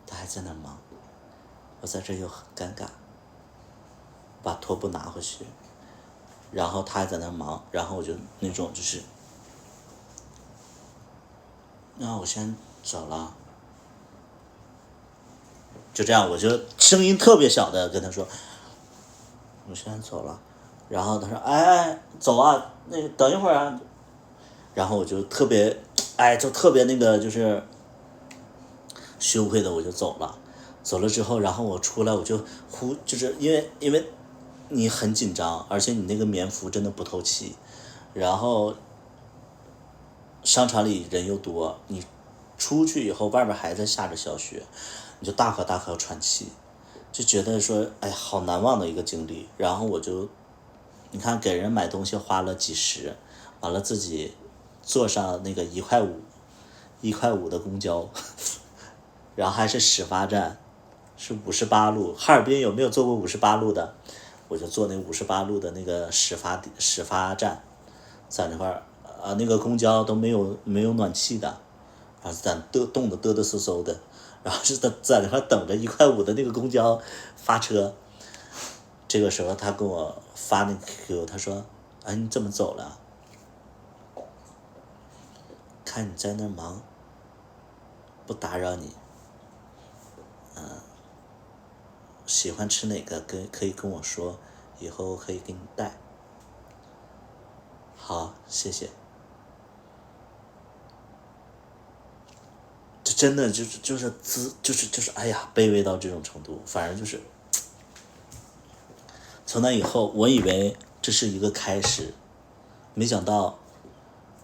B: 他还在那忙，我在这又很尴尬，把拖布拿回去，然后他还在那忙，然后我就那种就是，那我先走了，就这样，我就声音特别小的跟他说，我先走了，然后他说，哎，走啊，那个等一会儿啊，然后我就特别，哎，就特别那个就是羞愧的，我就走了。走了之后，然后我出来，我就就是因为你很紧张，而且你那个棉服真的不透气，然后商场里人又多，你出去以后外边还在下着小雪，你就大口大口喘气，就觉得说，哎，好难忘的一个经历。然后我就，你看给人买东西花了几十，完了自己坐上那个1.5块的公交，然后还是始发站，是58路。哈尔滨有没有坐过58路的？我就坐那58路的那个始发站，在那块儿那个公交都没有暖气的，然后咱冻得嘚嘚嗖嗖的，然后是在那块等着1.5块的那个公交发车。这个时候他跟我发那个 QQ， 他说：“哎，你怎么走了？看你在那忙，不打扰你。喜欢吃哪个可以跟我说，以后可以给你带。”好，谢谢。这真的就是哎呀，卑微到这种程度，反正就是从那以后，我以为这是一个开始，没想到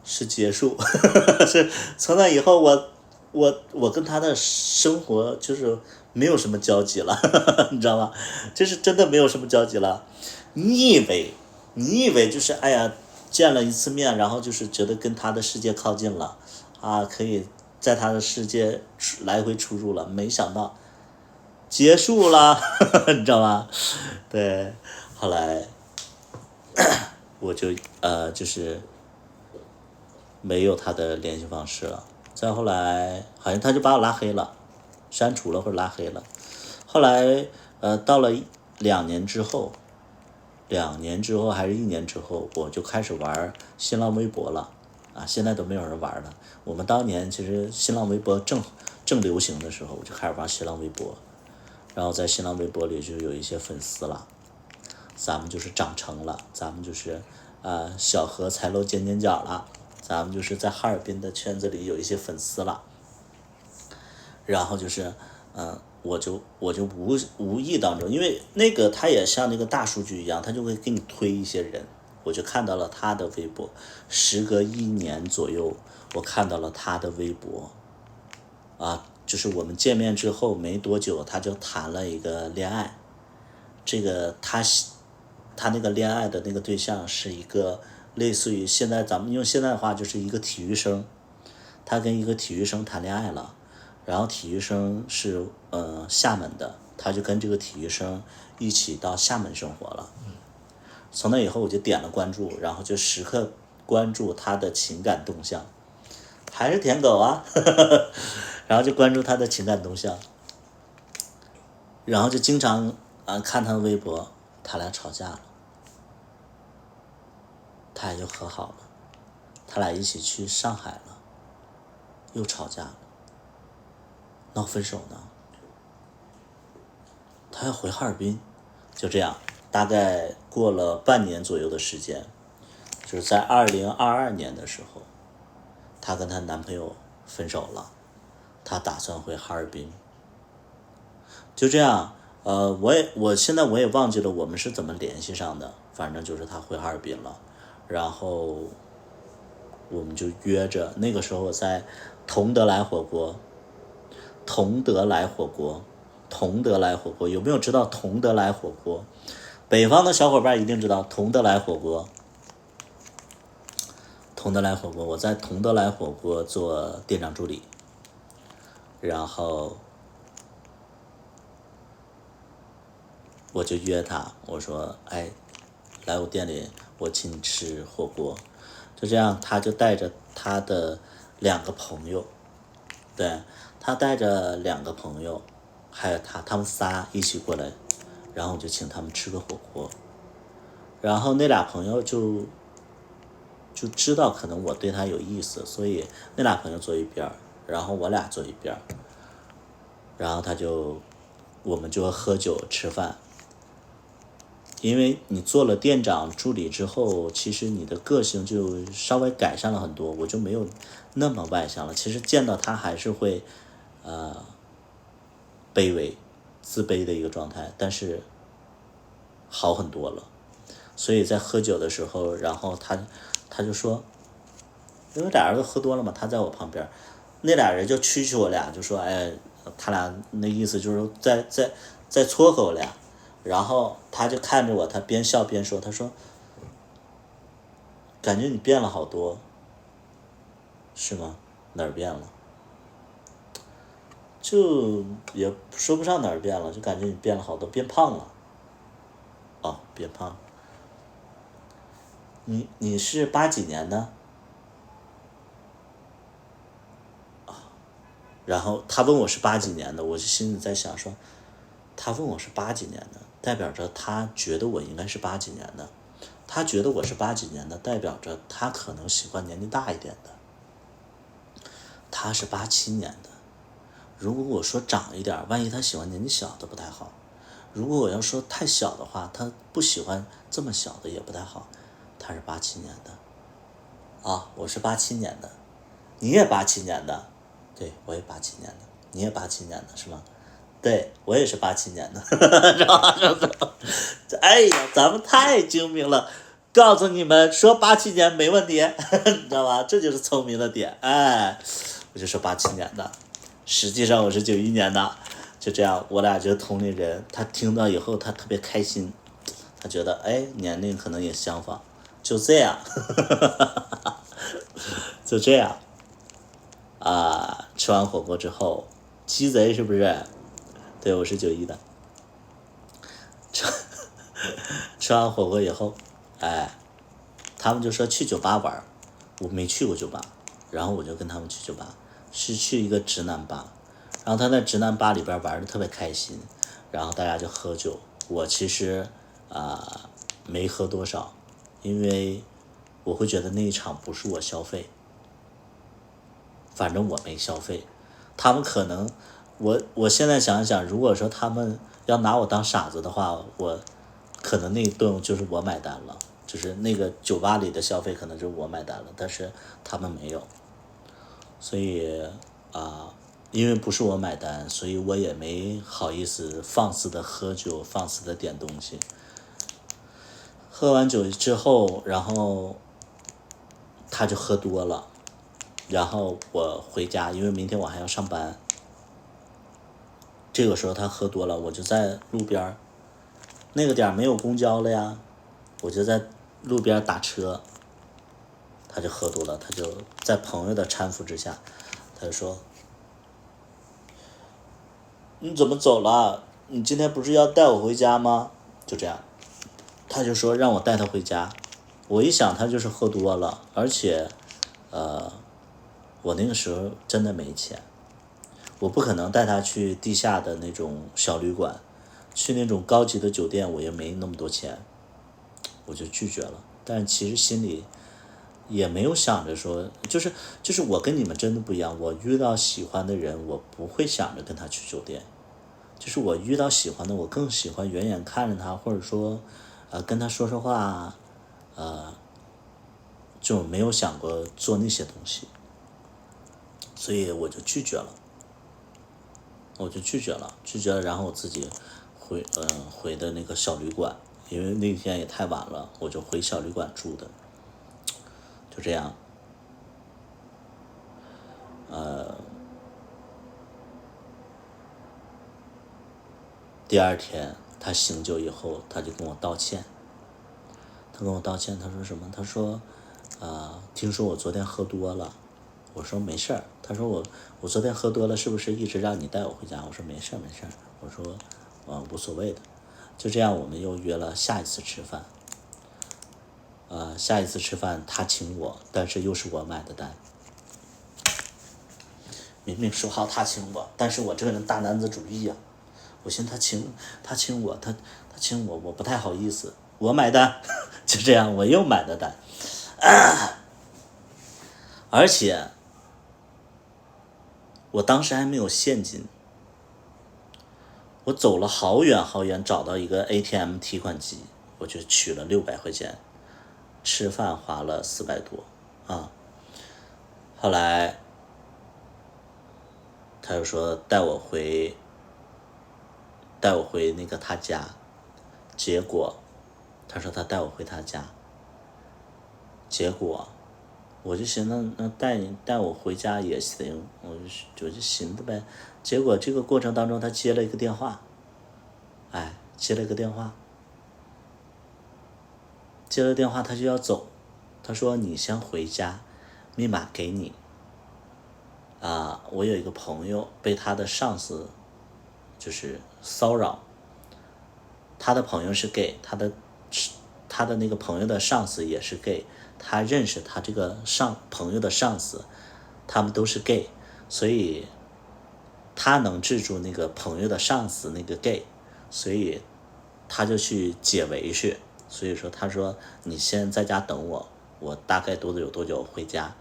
B: 是结束。是从那以后我跟他的生活就是没有什么交集了，你知道吗？就是真的没有什么交集了。你以为就是哎呀，见了一次面，然后就是觉得跟他的世界靠近了啊，可以在他的世界来回出入了，没想到结束了，你知道吗？对，后来我就就是没有他的联系方式了。再后来好像他就把我拉黑了，删除了或者拉黑了。后来到了2年之后还是1年之后，我就开始玩新浪微博了啊！现在都没有人玩了。我们当年其实新浪微博正流行的时候，我就开始玩新浪微博，然后在新浪微博里就有一些粉丝了，咱们就是长成了，咱们就是小荷才露尖尖角了，咱们就是在哈尔滨的圈子里有一些粉丝了。然后就是我就无意当中，因为那个他也像那个大数据一样，他就会给你推一些人，我就看到了他的微博，时隔1年左右，我看到了他的微博，就是我们见面之后没多久，他就谈了一个恋爱，这个他那个恋爱的那个对象是一个类似于现在咱们用现在的话就是一个体育生，他跟一个体育生谈恋爱了。然后体育生是厦门的，他就跟这个体育生一起到厦门生活了。从那以后我就点了关注，然后就时刻关注他的情感动向，还是舔狗啊，然后就关注他的情感动向，然后就经常看他的微博，他俩吵架了，他俩又和好了，他俩一起去上海了，又吵架了。闹分手呢，他要回哈尔滨，就这样，大概过了半年左右的时间，就是在2022年的时候，她跟她男朋友分手了，她打算回哈尔滨。就这样，我现在也忘记了我们是怎么联系上的，反正就是她回哈尔滨了，然后我们就约着，那个时候我在同德来火锅，有没有知道同德来火锅？北方的小伙伴一定知道同德来火锅。我在同德来火锅做店长助理，然后我就约他，我说来我店里，我请你吃火锅。就这样，他就带着他的2个朋友，对，他带着2个朋友，还有他们仨一起过来，然后我就请他们吃个火锅。然后那俩朋友就知道可能我对他有意思，所以那俩朋友坐一边，然后我俩坐一边，然后我们就喝酒吃饭。因为你做了店长助理之后，其实你的个性就稍微改善了很多，我就没有那么外向了。其实见到他还是会卑微自卑的一个状态，但是好很多了。所以在喝酒的时候，然后他就说，因为俩人都喝多了嘛，他在我旁边，那俩人就蛐我俩，就说他俩那意思就是在撮合我俩。然后他就看着我，他边笑边说，他说感觉你变了好多。是吗？哪儿变了？就也说不上哪儿变了，就感觉你变了好多，变胖了。哦，变胖。你是80几年的？然后他问我是80几年的，我就心里在想说，他问我是80几年的，代表着他觉得我应该是80几年的。他觉得我是80几年的，代表着他可能喜欢年纪大一点的。他是87年的，如果我说长一点，万一他喜欢年纪小的不太好。如果我要说太小的话，他不喜欢这么小的也不太好。他是87年的。啊，我是87年的。你也87年的？对，我也87年的。你也87年的是吗？对，我也是87年的。哎呀，咱们太精明了，告诉你们说87年没问题，你知道吧？这就是聪明的点。我就说87年的，实际上我是91年的。就这样，我俩就是同龄人。他听到以后他特别开心，他觉得年龄可能也相仿。就这样就这样吃完火锅之后，鸡贼是不是？对，我是91的。吃完火锅以后，他们就说去酒吧玩，我没去过酒吧，然后我就跟他们去酒吧，是去一个直男吧，然后他在直男吧里边玩的特别开心，然后大家就喝酒。我其实没喝多少，因为我会觉得那一场不是我消费，反正我没消费。他们可能，我现在想想，如果说他们要拿我当傻子的话，我可能那一顿就是我买单了，就是那个酒吧里的消费可能就是我买单了，但是他们没有。所以因为不是我买单，所以我也没好意思放肆的喝酒，放肆的点东西。喝完酒之后，然后他就喝多了，然后我回家，因为明天我还要上班。这个时候他喝多了，我就在路边，那个点没有公交了呀，我就在路边打车。他就喝多了，他就在朋友的搀扶之下，他就说，你怎么走了？你今天不是要带我回家吗？就这样，他就说让我带他回家。我一想他就是喝多了，而且我那个时候真的没钱，我不可能带他去地下的那种小旅馆，去那种高级的酒店我也没那么多钱，我就拒绝了。但其实心里也没有想着说，就是我跟你们真的不一样，我遇到喜欢的人，我不会想着跟他去酒店，就是我遇到喜欢的，我更喜欢远远看着他，或者说跟他说说话，就没有想过做那些东西，所以我就拒绝了，然后我自己回的那个小旅馆，因为那天也太晚了，我就回小旅馆住的，就这样。第二天他醒酒以后，他就跟我道歉。他跟我道歉，他说什么？他说，听说我昨天喝多了。我说没事儿。他说我昨天喝多了，是不是一直让你带我回家？我说没事儿没事儿。我说无所谓的。就这样，我们又约了下一次吃饭。下一次吃饭他请我，但是又是我买的单。明明说好他请我，但是我这个人大男子主义啊，我寻思他请我，他请我，我不太好意思，我买单。就这样，我又买的单。而且我当时还没有现金，我走了好远好远，找到一个 ATM 提款机，我就取了600块钱，吃饭花了400多啊。后来他又说带我回那个他家，结果他说他带我回他家，结果我就寻思那带我回家也行，我就寻思呗。结果这个过程当中，他接了一个电话，接了个电话他就要走。他说你先回家，密码给你。我有一个朋友被他的上司就是骚扰，他的朋友是 gay， 他的那个朋友的上司也是 gay， 他认识他这个朋友的上司，他们都是 gay， 所以他能治住那个朋友的上司那个 gay， 所以他就去解围去。所以说他说你先在家等我，我大概有多久回家。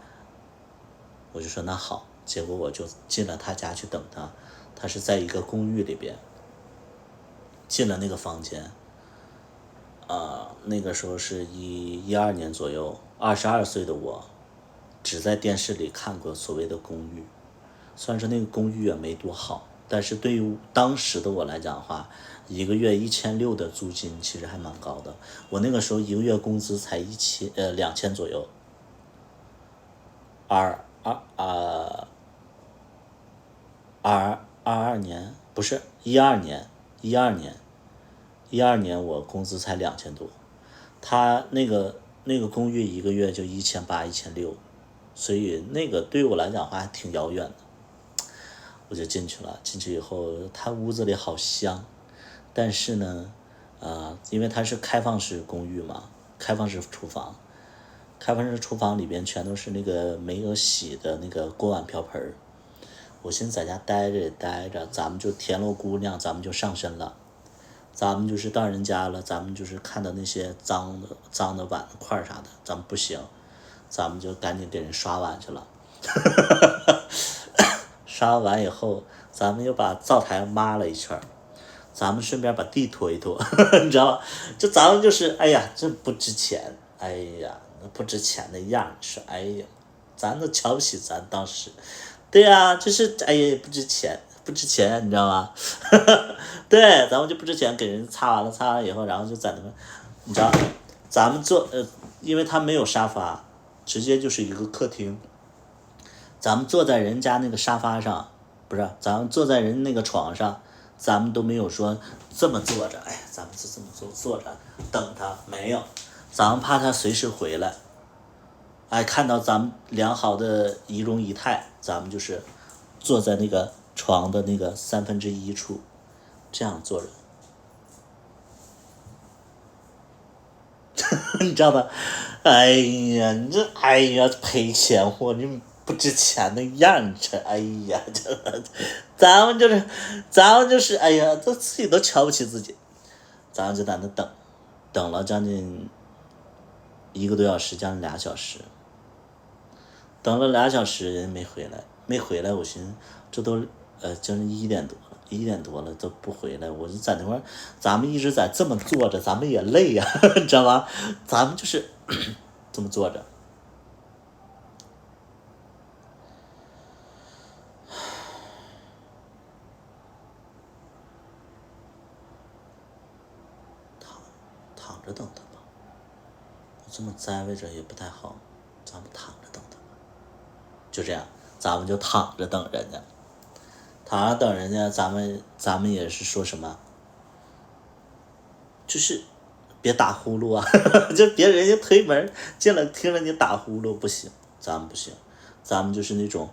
B: 我就说那好，结果我就进了他家去等他。他是在一个公寓里边，进了那个房间。那个时候是12年左右，22岁的我只在电视里看过所谓的公寓。虽然说那个公寓也没多好，但是对于当时的我来讲的话，一个月1600的租金其实还蛮高的。我那个时候一个月工资才2000左右。22年不是12年我工资才2000多，他那个公寓一个月就1800、1600，所以那个对于我来讲的话还挺遥远的。我就进去了，进去以后他屋子里好香，但是呢因为它是开放式公寓嘛，开放式厨房里边全都是那个没有洗的那个锅碗瓢盆。我寻思在家待着，咱们就田螺姑娘，咱们就上身了。咱们就是到人家了，咱们就是看到那些脏的碗筷啥的，咱们不行，咱们就赶紧给人刷碗去了。刷完以后，咱们又把灶台抹了一圈，咱们顺便把地拖一拖。你知道吗？就咱们就是哎呀，真不值钱，哎呀，那不值钱的样是，哎呀，咱都瞧不起咱当时。对呀，就是哎呀，不值钱，你知道吗？对，咱们就不值钱，给人擦完以后，然后就在那边，你知道，咱们因为他没有沙发，直接就是一个客厅。咱们坐在人家那个沙发上，不是，咱们坐在人那个床上，咱们都没有说这么坐着，哎，咱们就这么坐着等他，没有，咱们怕他随时回来。看到咱们良好的仪容仪态，咱们就是坐在那个床的那个1/3处，这样坐着。你知道吧？哎呀，你这赔钱货，你不值钱的样子，哎呀，咱们就是哎呀，都自己都瞧不起自己。咱们就在那等了将近1个多小时，将近2小时。等了2小时人没回来，我寻思这都将近1点多了都不回来，我就在那块儿，咱们一直在这么坐着，咱们也累呀，你知道吗？咱们就是这么坐着，躺着等他吧，我这么栽位着也不太好，咱们躺着等他吧。就这样，咱们就躺着等人家，咱们也是说什么就是别打呼噜啊，就别人家推门进来听着你打呼噜不行，咱们不行，咱们就是那种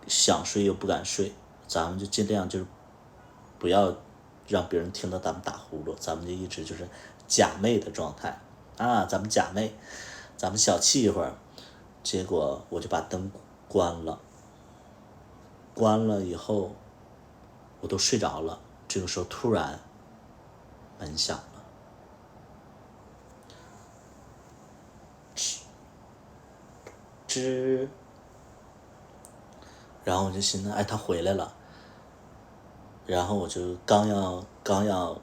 B: 想睡又不敢睡，咱们就尽量就是不要让别人听到咱们打呼噜，咱们就一直就是假寐的状态啊，咱们假寐，咱们小憩一会儿，结果我就把灯关了，关了以后我都睡着了，这个时候突然门响了，吱，然后我就寻思，哎，他回来了，然后我就刚要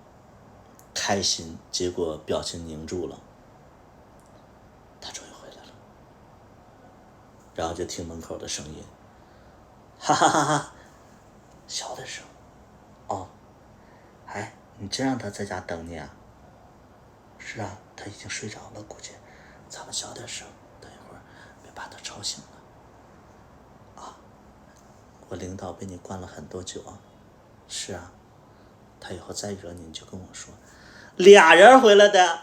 B: 开心，结果表情凝住了，他终于回来了，然后就听门口的声音，哈哈哈哈，小点声，哦，哎，你真让他在家等你啊？是啊，他已经睡着了，估计，咱们小点声，等一会儿别把他吵醒了。啊，我领导被你灌了很多酒啊。是啊，他以后再惹你，你就跟我说。俩人回来的。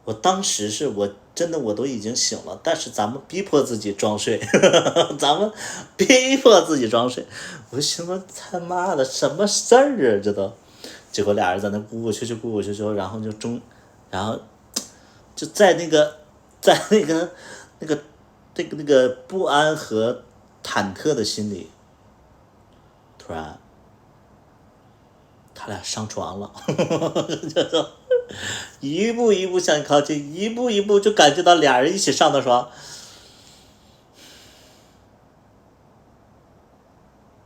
B: 我当时是我真的我都已经醒了，但是咱们逼迫自己装睡，咱们逼迫自己装睡。我就寻思他妈的什么事儿啊，这都。结果俩人在那咕咕啾啾，然后然后就在那个不安和忐忑的心里，突然他俩上床了，就一步一步向你靠近，一步一步就感觉到俩人一起上的床。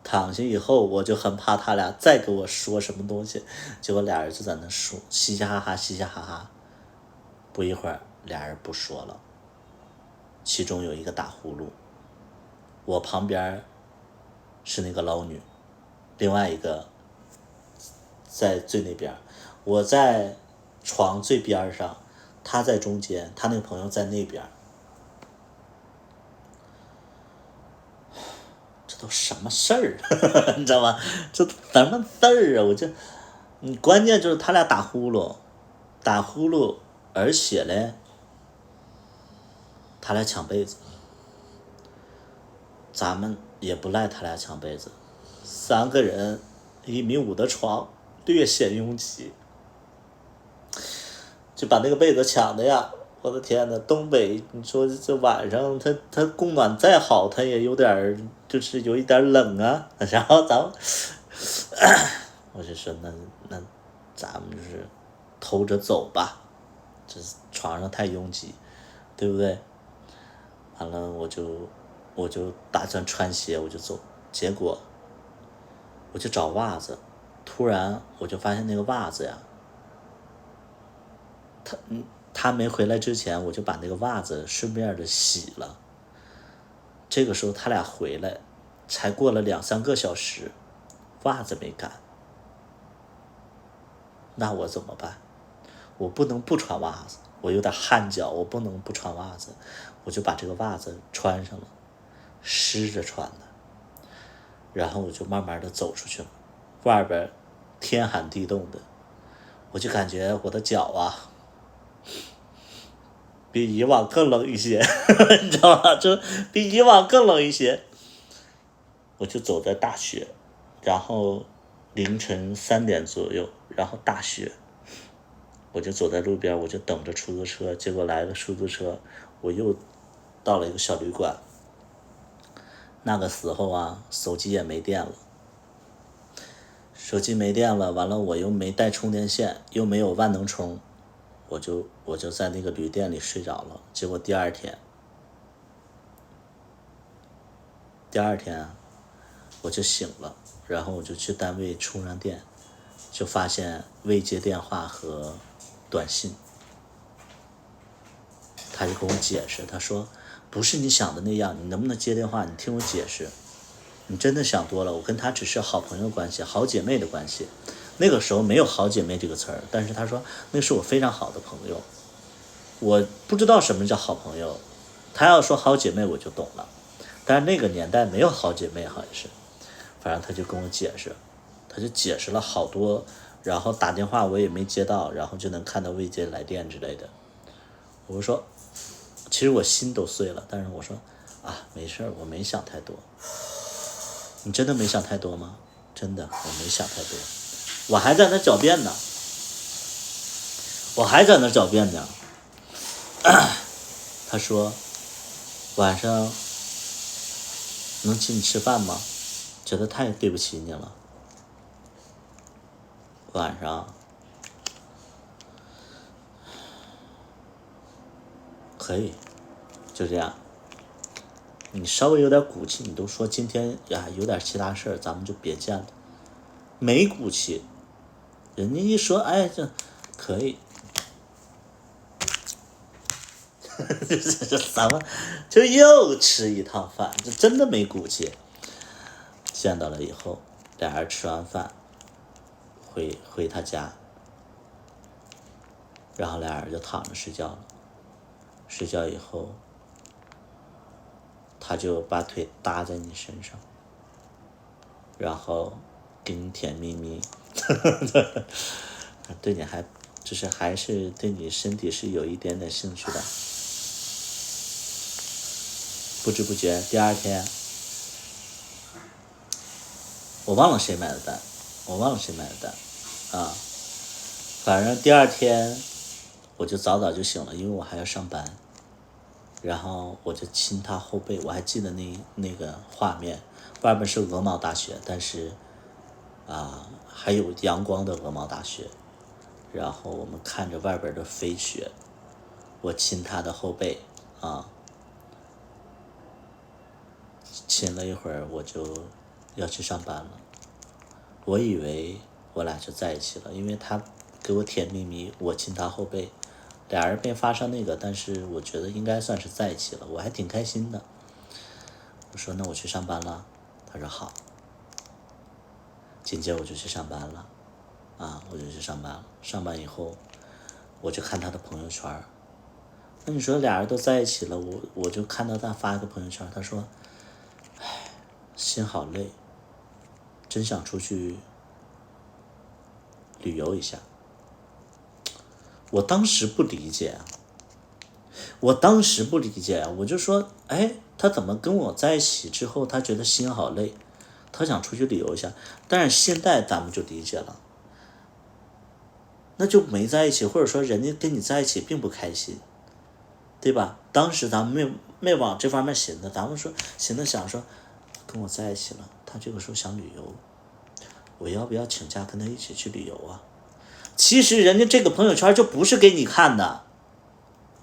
B: 躺下以后，我就很怕他俩再给我说什么东西，结果俩人就在那说，嘻嘻哈哈。不一会儿，俩人不说了，其中有一个打呼噜，我旁边是那个捞女，另外一个在最那边，我在床最边上，他在中间，他那个朋友在那边。这都什么事儿，你知道吗？这什么事儿啊！关键就是他俩打呼噜，而且呢，他俩抢被子，咱们也不赖他俩抢被子，3个人1.5米的床，略显拥挤，就把那个被子抢的呀！我的天呐，东北，你说这晚上它供暖再好，它也有点就是有一点冷啊。然后咱们，我就说那咱们就是偷着走吧，这床上太拥挤，对不对？完了我就打算穿鞋我就走，结果我就找袜子，突然我就发现那个袜子呀，他没回来之前，我就把那个袜子顺便的洗了。这个时候他俩回来，才过了2-3个小时，袜子没干。那我怎么办？我不能不穿袜子，我有点汗脚，我不能不穿袜子，我就把这个袜子穿上了，湿着穿的。然后我就慢慢的走出去了，外边天寒地冻的，我就感觉我的脚啊，比以往更冷一些，你知道吗？就比以往更冷一些。我就走在大雪，然后凌晨3点左右，然后大雪，我就走在路边，我就等着出租车，结果来了出租车，我又到了一个小旅馆。那个时候啊，手机也没电了，完了我又没带充电线，又没有万能充。我就在那个旅店里睡着了，结果第二天啊，我就醒了，然后我就去单位充上电，就发现未接电话和短信。他就跟我解释，他说不是你想的那样，你能不能接电话？你听我解释，你真的想多了，我跟他只是好朋友关系，好姐妹的关系。那个时候没有好姐妹这个词儿，但是他说那是我非常好的朋友。我不知道什么叫好朋友，他要说好姐妹我就懂了，但是那个年代没有好姐妹，好像是。反正他就跟我解释，他就解释了好多，然后打电话我也没接到，然后就能看到未接来电之类的。我说，其实我心都碎了，但是我说啊，没事，我没想太多。你真的没想太多吗？真的，我没想太多，我还在那狡辩呢，他说晚上能请你吃饭吗？觉得太对不起你了。晚上可以，就这样。你稍微有点骨气，你都说今天呀有点其他事儿，咱们就别见了。没骨气，人家一说哎这可以，这咱们就又吃一趟饭，这真的没骨气。见到了以后，俩人吃完饭回他家，然后俩人就躺着睡觉了。睡觉以后，他就把腿搭在你身上，然后给你甜蜜蜜，对你还是对你身体是有一点点兴趣的。不知不觉第二天，我忘了谁买的单啊，反正第二天我就早就醒了，因为我还要上班。然后我就亲他后背，我还记得那个画面，外面是鹅毛大雪，但是还有阳光的鹅毛大雪，然后我们看着外边的飞雪，我亲他的后背亲了一会儿我就要去上班了。我以为我俩就在一起了，因为他给我甜蜜蜜，我亲他后背，俩人没发生那个，但是我觉得应该算是在一起了，我还挺开心的。我说那我去上班了，他说好。紧接着我就去上班了，上班以后我就看他的朋友圈。那你说俩人都在一起了，我就看到他发一个朋友圈，他说唉，心好累，真想出去旅游一下。我当时不理解，我就说哎，他怎么跟我在一起之后他觉得心好累，他想出去旅游一下。但是现在咱们就理解了，那就没在一起，或者说人家跟你在一起并不开心，对吧？当时咱们没往这方面寻思，咱们说寻思想说跟我在一起了，他这个时候想旅游，我要不要请假跟他一起去旅游啊？其实人家这个朋友圈就不是给你看的，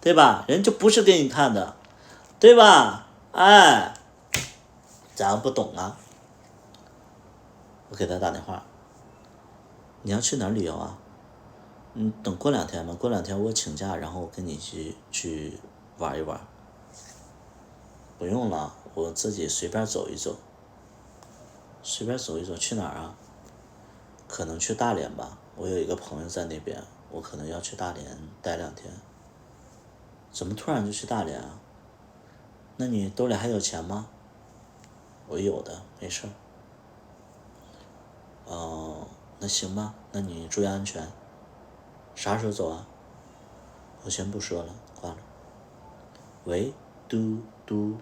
B: 对吧？人就不是给你看的，对吧？哎，咱不懂啊。我给他打电话，你要去哪儿旅游啊？等过2天吧，过2天我请假，然后我跟你去玩一玩。不用了，我自己随便走一走。去哪儿啊？可能去大连吧，我有一个朋友在那边，我可能要去大连待2天。怎么突然就去大连啊？那你兜里还有钱吗？我有的，没事。那行吧，那你注意安全。啥时候走啊？我先不说了，挂了。喂，嘟嘟。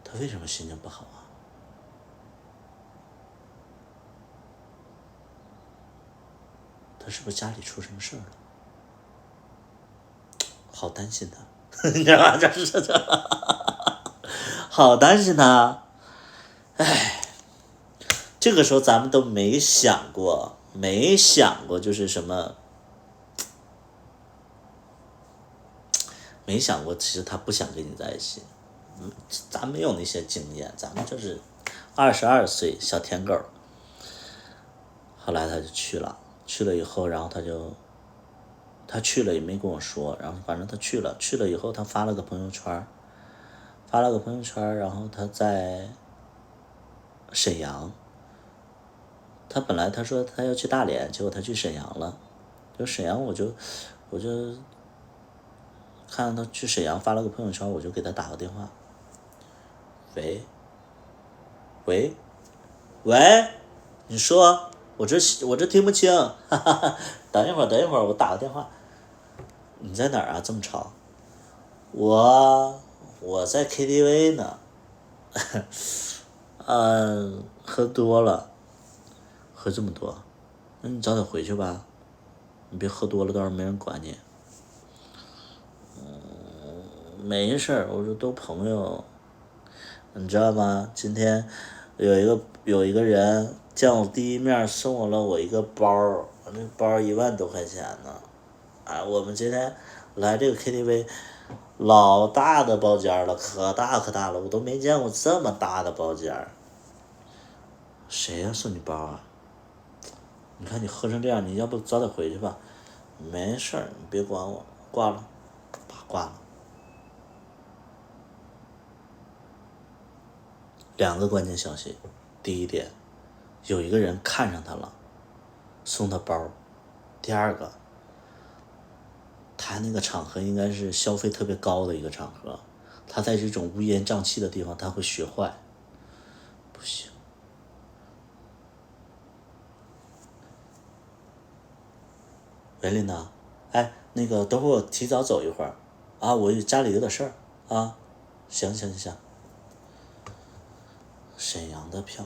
B: 他为什么心情不好啊？他是不是家里出什么事儿了？好担心他，你知道吧？好担心他。唉，这个时候咱们都没想过就是什么，没想过其实他不想跟你在一起。咱没有那些经验，咱们就是22岁小舔狗。后来他就去了以后，然后他去了也没跟我说，然后反正他去了以后，他发了个朋友圈，然后他在沈阳。他本来他说他要去大连，结果他去沈阳了。就沈阳我就看到他去沈阳发了个朋友圈，我就给他打个电话。喂，喂，喂，你说，我这听不清，哈哈哈。等一会儿，我打个电话。你在哪儿啊？这么吵？我在 KTV 呢。喝多了，喝这么多，那你早点回去吧，你别喝多了，到时候没人管你。没事儿，我说都朋友，你知道吗？今天有一个人见我第一面送我一个包，那包1万多块钱呢。我们今天来这个 KTV，老大的包间了，可大了，我都没见过这么大的包间。谁呀送你包啊？你看你喝成这样，你要不早点回去吧？没事儿，你别管我，挂了，挂了。2个关键消息，第一点，有一个人看上他了，送他包。第二个，他那个场合应该是消费特别高的一个场合，他在这种乌烟瘴气的地方他会学坏，不行。喂，琳达，那个等会儿我提早走一会儿啊，我家里有点事儿啊。行。沈阳的票，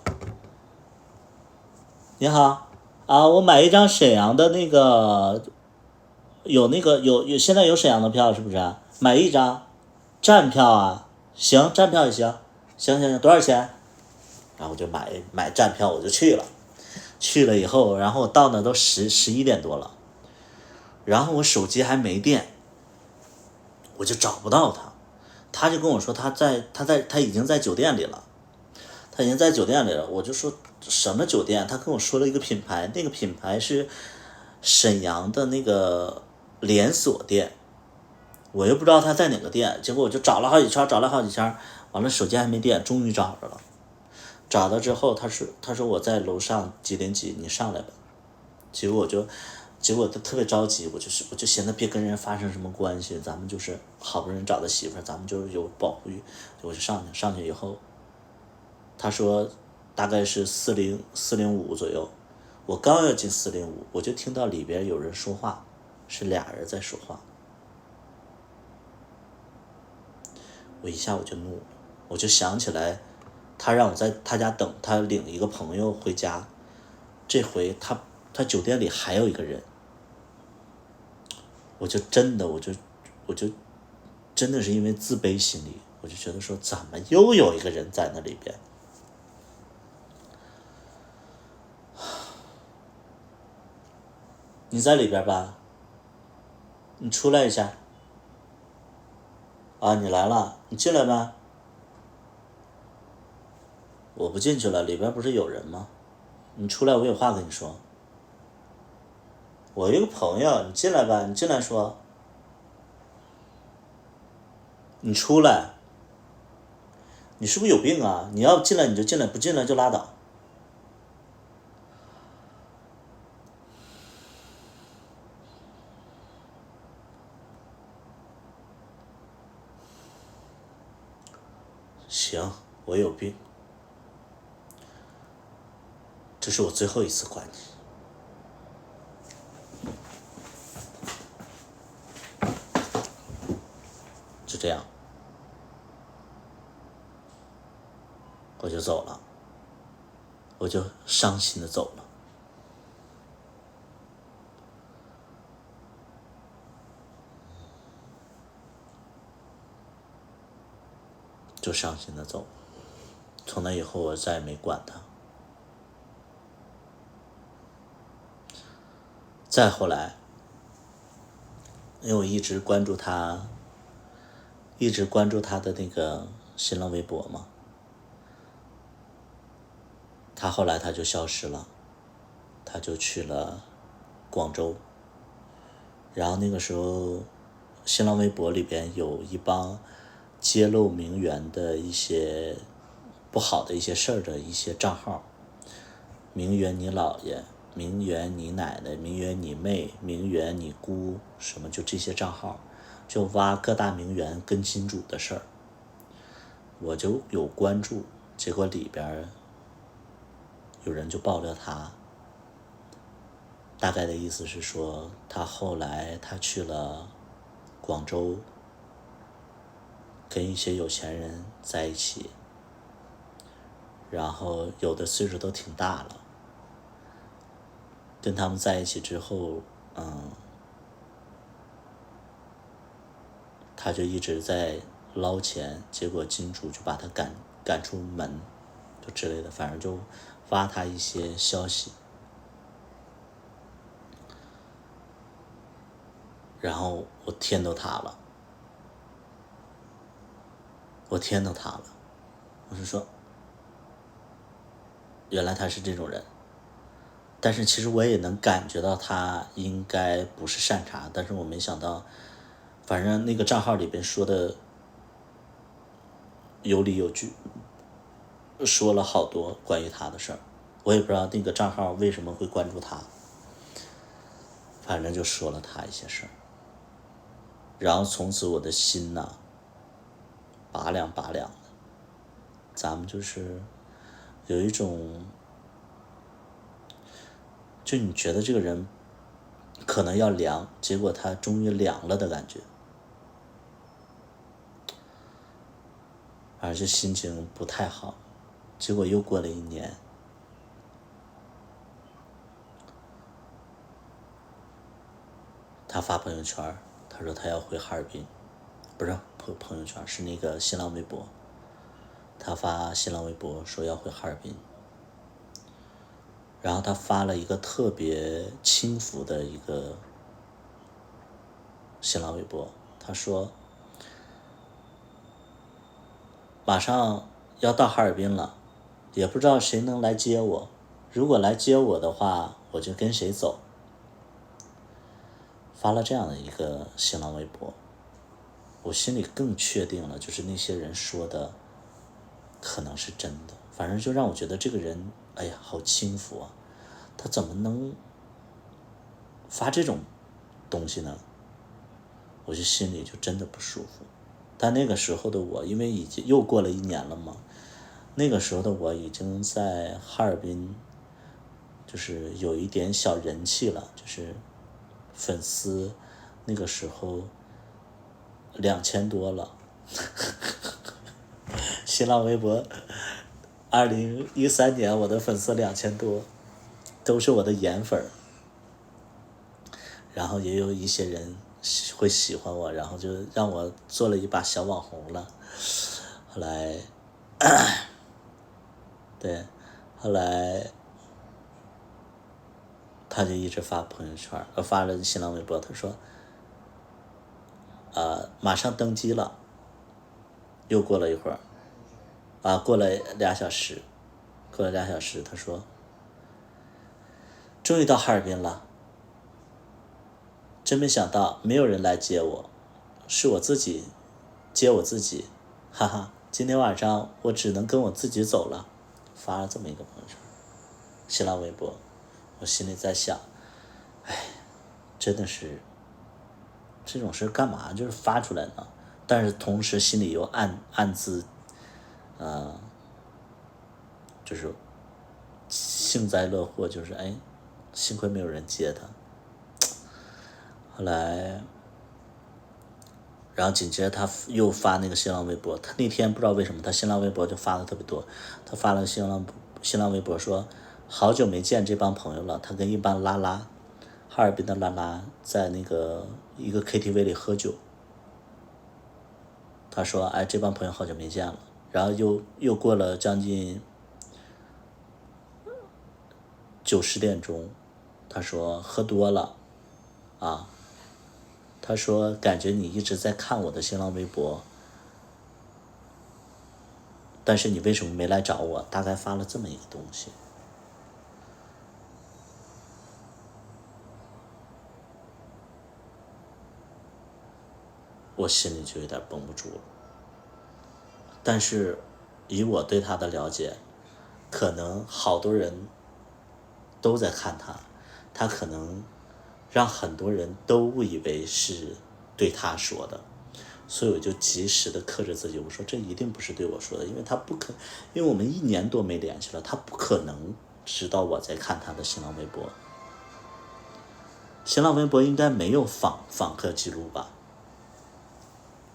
B: 你好啊，我买一张沈阳的那个，有现在有沈阳的票是不是？买一张站票啊？行，站票也行，行，多少钱？然后我就买站票，我就去了。去了以后，然后我到那都11点多了，然后我手机还没电，我就找不到他。他就跟我说他已经在酒店里了。我就说什么酒店？他跟我说了一个品牌，那个品牌是沈阳的那个连锁店，我又不知道他在哪个店。结果我就找了好几圈，完了手机还没电，终于找着了。找到之后，他说我在楼上几点几，你上来吧。结果他特别着急，我就寻思别跟人发生什么关系，咱们就是好不容易找的媳妇儿，咱们就是有保护欲，我就上去以后，他说大概是405左右，我刚要进405，我就听到里边有人说话，是俩人在说话，我一下我就怒了，我就想起来，他让我在他家等，他领一个朋友回家，这回他酒店里还有一个人，我就真的是因为自卑心理，我就觉得说怎么又有一个人在那里边。你在里边吧，你出来一下。啊，你来了，你进来吧。我不进去了，里边不是有人吗？你出来，我有话跟你说。我有个朋友，你进来吧，你进来说。你出来，你是不是有病啊？你要进来你就进来，不进来就拉倒。行，我有病，这是我最后一次管你。就这样，我就走了，我就伤心的走了。就伤心的走，从那以后我再也没管他。再后来，因为我一直关注他的那个新浪微博嘛，他后来他就消失了，他就去了广州。然后那个时候，新浪微博里边有一帮揭露名媛的一些不好的一些事儿的一些账号，名媛你姥爷，名媛你奶奶，名媛你妹，名媛你姑，什么就这些账号，就挖各大名媛跟金主的事儿，我就有关注，结果里边有人就爆料他，大概的意思是说，他后来他去了广州，跟一些有钱人在一起，然后有的岁数都挺大了，跟他们在一起之后，他就一直在捞钱，结果金主就把他赶出门，就之类的，反正就挖他一些消息。然后我天都塌了，我是说，原来他是这种人。但是其实我也能感觉到他应该不是善茬，但是我没想到，反正那个账号里边说的有理有据，说了好多关于他的事儿，我也不知道那个账号为什么会关注他，反正就说了他一些事儿，然后从此我的心呐，拔凉的。咱们就是有一种，就你觉得这个人可能要凉，结果他终于凉了的感觉，而且心情不太好。结果又过了1年，他发朋友圈，他说他要回哈尔滨，不是朋友圈，是那个新浪微博。他发新浪微博说要回哈尔滨，然后他发了一个特别轻浮的一个新浪微博，他说马上要到哈尔滨了，也不知道谁能来接我，如果来接我的话，我就跟谁走。发了这样的一个新浪微博，我心里更确定了，就是那些人说的可能是真的。反正就让我觉得这个人，哎呀，好轻浮啊！他怎么能发这种东西呢？我就心里就真的不舒服。但那个时候的我，因为已经又过了1年了嘛，那个时候的我已经在哈尔滨，就是有一点小人气了，就是粉丝那个时候2000多了。新浪微博2013年我的粉丝2000多，都是我的颜粉，然后也有一些人会喜欢我，然后就让我做了一把小网红了。后来对，后来他就一直发朋友圈，发了新浪微博，他说马上登机了。又过了一会儿过了2小时，他说终于到哈尔滨了，真没想到没有人来接我，是我自己接我自己，哈哈，今天晚上我只能跟我自己走了。发了这么一个朋友圈，新浪微博。我心里在想，哎，真的是这种事干嘛就是发出来呢？但是同时心里又暗自就是幸灾乐祸，就是哎，幸亏没有人接他。后来然后紧接着他又发那个新浪微博，他那天不知道为什么他新浪微博就发的特别多，他发了新浪微博说好久没见这帮朋友了，他跟一帮拉拉，哈尔滨的拉拉在那个一个 KTV 里喝酒。他说哎，这帮朋友好久没见了。然后又过了将近9、10点钟，他说喝多了他说感觉你一直在看我的新浪微博，但是你为什么没来找我？大概发了这么一个东西。我心里就有点绷不住了。但是以我对他的了解，可能好多人都在看他，他可能让很多人都误以为是对他说的，所以我就及时的克制自己，我说这一定不是对我说的，因为我们1年多没联系了，他不可能知道我在看他的新浪微博。新浪微博应该没有访客记录吧？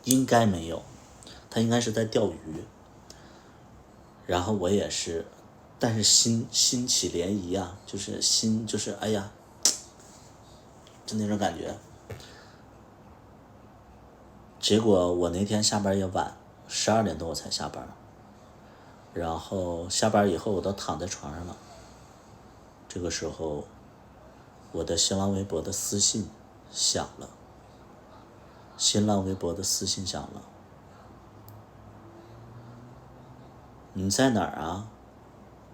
B: 应该没有，他应该是在钓鱼。然后我也是，但是心起涟漪啊，就是心就是哎呀，就那种感觉。结果我那天下班也晚，12点多我才下班，然后下班以后我都躺在床上了。这个时候，我的新浪微博的私信响了。你在哪儿啊？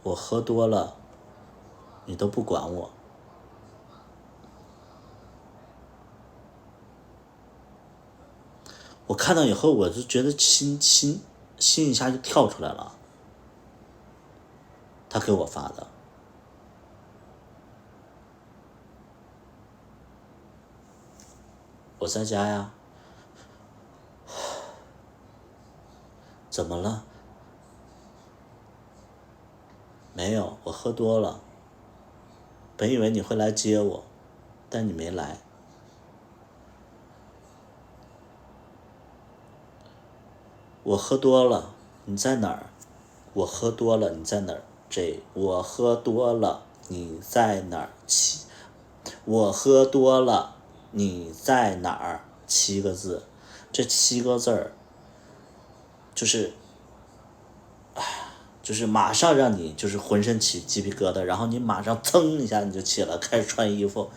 B: 我喝多了，你都不管我。我看到以后，我就觉得心一下就跳出来了。他给我发的，我在家呀。怎么了？没有，我喝多了。本以为你会来接我，但你没来。我喝多了，你在哪儿？我喝多了，你在哪儿？我喝多了，你在哪儿？我喝多了，你在哪儿？7个字，这7个字儿，就是马上让你就是浑身起鸡皮疙瘩，然后你马上噌一下你就起了，开始穿衣服。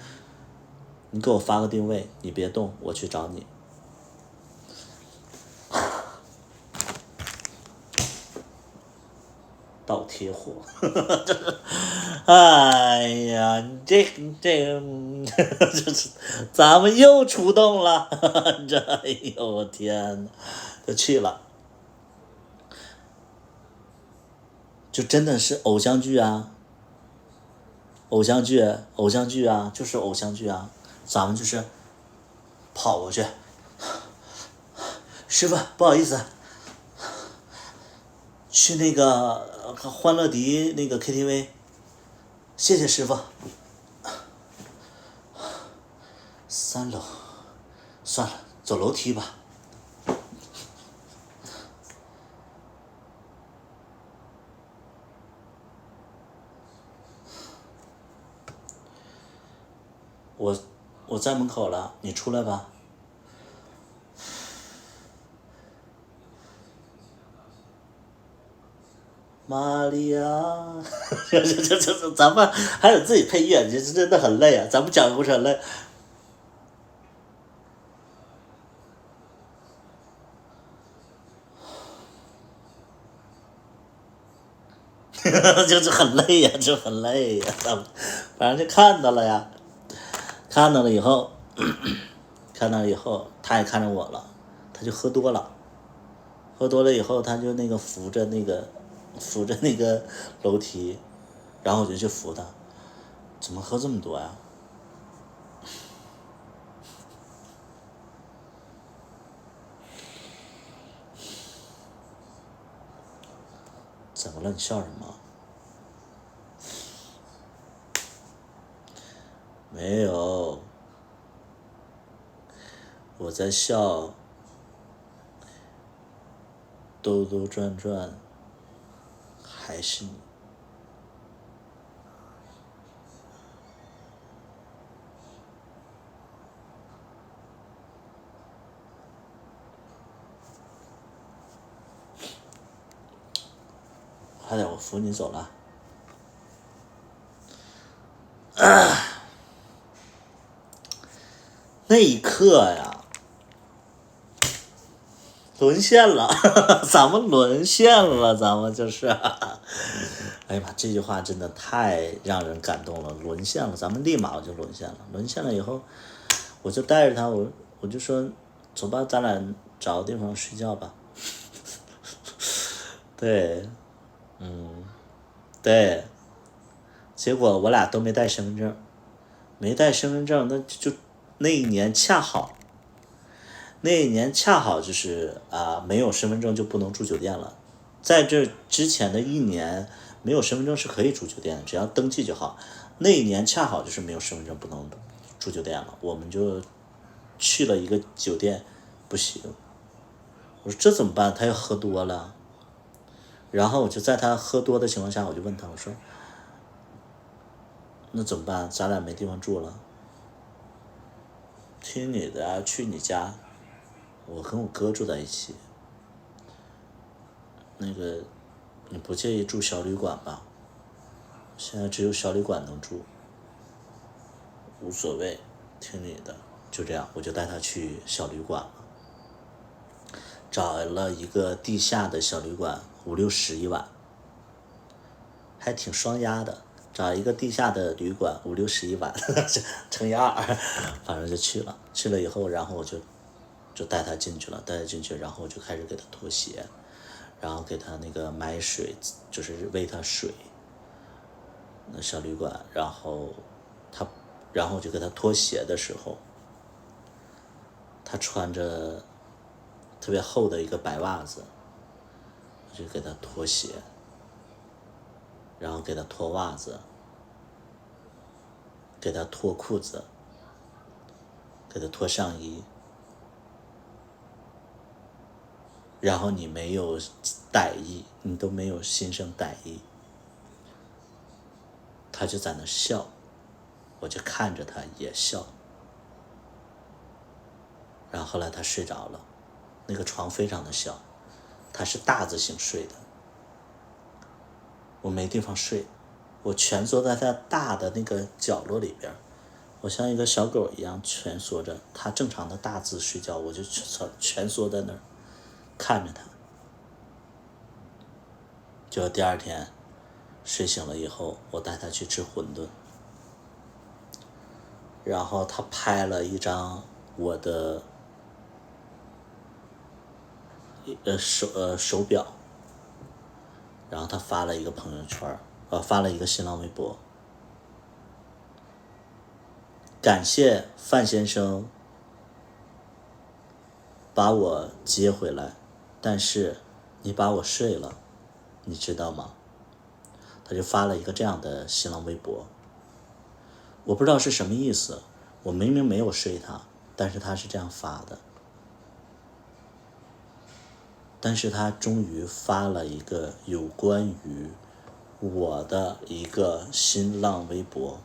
B: 你给我发个定位，你别动，我去找你。倒贴货，哎呀，这咱们又出动了，哎呦我天哪，就去了，就真的是偶像剧啊，就是偶像剧啊，咱们就是跑过去，师傅不好意思，去那个欢乐迪那个 KTV， 谢谢师傅。3楼，算了，走楼梯吧。我在门口了，你出来吧。玛利亚，这，咱们还得自己配乐，这真的很累啊！咱们讲故事很累。就是很累呀，就很累呀。反正就看到了呀，看到了以后，他也看着我了，他就喝多了。喝多了以后，他就那个扶着那个楼梯，然后我就去扶他。怎么喝这么多呀？怎么了？你笑什么？没有，我在笑。兜兜转转，还是你。快点，我扶你走了。那一刻呀，沦陷了，咱们沦陷了，咱们就是。哎呀妈，这句话真的太让人感动了，沦陷了，咱们立马我就沦陷了。沦陷了以后，我就带着他，我就说，走吧，咱俩找个地方睡觉吧。对，对。结果我俩都没带身份证，那就那一年恰好那一年恰好就是没有身份证就不能住酒店了。在这之前的一年，没有身份证是可以住酒店的，只要登记就好。那一年恰好就是没有身份证不能住酒店了，我们就去了一个酒店，不行。我说这怎么办？他又喝多了。然后我就在他喝多的情况下，我就问他，我说那怎么办？咱俩没地方住了。听你的，去你家。我跟我哥住在一起。那个，你不介意住小旅馆吧？现在只有小旅馆能住。无所谓，听你的。就这样，我就带他去小旅馆了。找了一个地下的小旅馆，5、6十一晚，还挺双压的。找一个地下的旅馆，5、6十一晚，乘以2，反正就去了。去了以后，然后我就带他进去了，然后我就开始给他脱鞋，然后给他那个买水，就是喂他水。那小旅馆，然后我就给他脱鞋的时候，他穿着特别厚的一个白袜子，我就给他脱鞋，然后给他脱袜子，给他脱裤子，给他脱上衣。然后你没有歹意，你都没有心生歹意，他就在那笑，我就看着他也笑。然后后来他睡着了，那个床非常的小，他是大字型睡的，我没地方睡，我蜷缩在他大的那个角落里边，我像一个小狗一样蜷缩着。他正常的大字睡觉，我就蜷缩在那儿看着他。就第2天睡醒了以后，我带他去吃馄饨，然后他拍了一张我的手表，然后他发了一个朋友圈，发了一个新浪微博，感谢范先生把我接回来，但是你把我睡了，你知道吗？他就发了一个这样的新浪微博，我不知道是什么意思，我明明没有睡他，但是他是这样发的。但是他终于发了一个有关于我的一个新浪微博，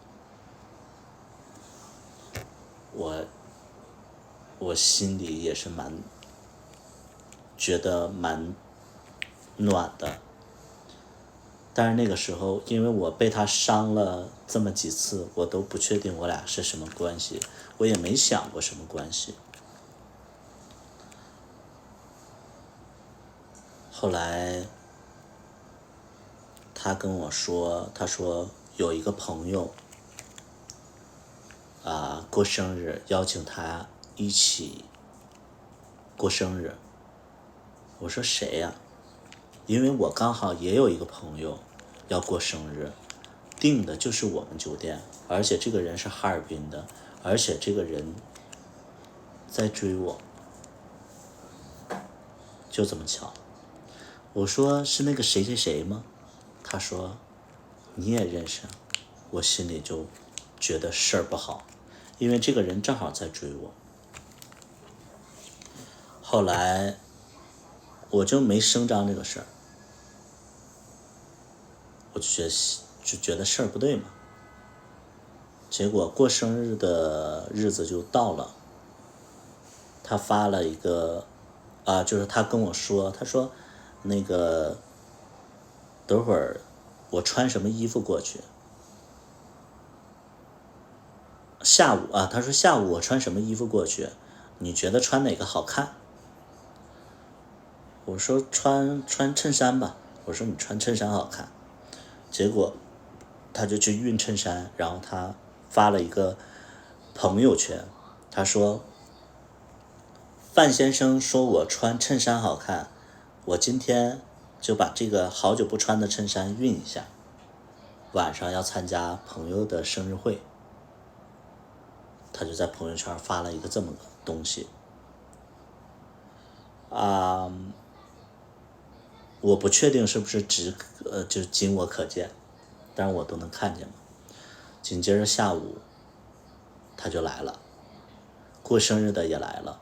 B: 我心里也是觉得蛮暖的。但是那个时候，因为我被他伤了这么几次，我都不确定我俩是什么关系，我也没想过什么关系。后来他跟我说，他说有一个朋友过生日，邀请他一起过生日。我说谁呀？因为我刚好也有一个朋友要过生日，订的就是我们酒店，而且这个人是哈尔滨的，而且这个人在追我，就这么巧。我说是那个谁谁谁吗？他说你也认识。我心里就觉得事儿不好，因为这个人正好在追我。后来我就没声张这个事儿，我就觉得事儿不对嘛。结果过生日的日子就到了，他发了一个就是他跟我说，他说那个等会儿我穿什么衣服过去。下午他说下午我穿什么衣服过去，你觉得穿哪个好看？我说穿衬衫吧，我说你穿衬衫好看。结果他就去熨衬衫，然后他发了一个朋友圈，他说范先生说我穿衬衫好看，我今天就把这个好久不穿的衬衫熨一下，晚上要参加朋友的生日会。他就在朋友圈发了一个这么个东西。我不确定是不是就仅我可见，但是我都能看见嘛。紧接着下午他就来了，过生日的也来了，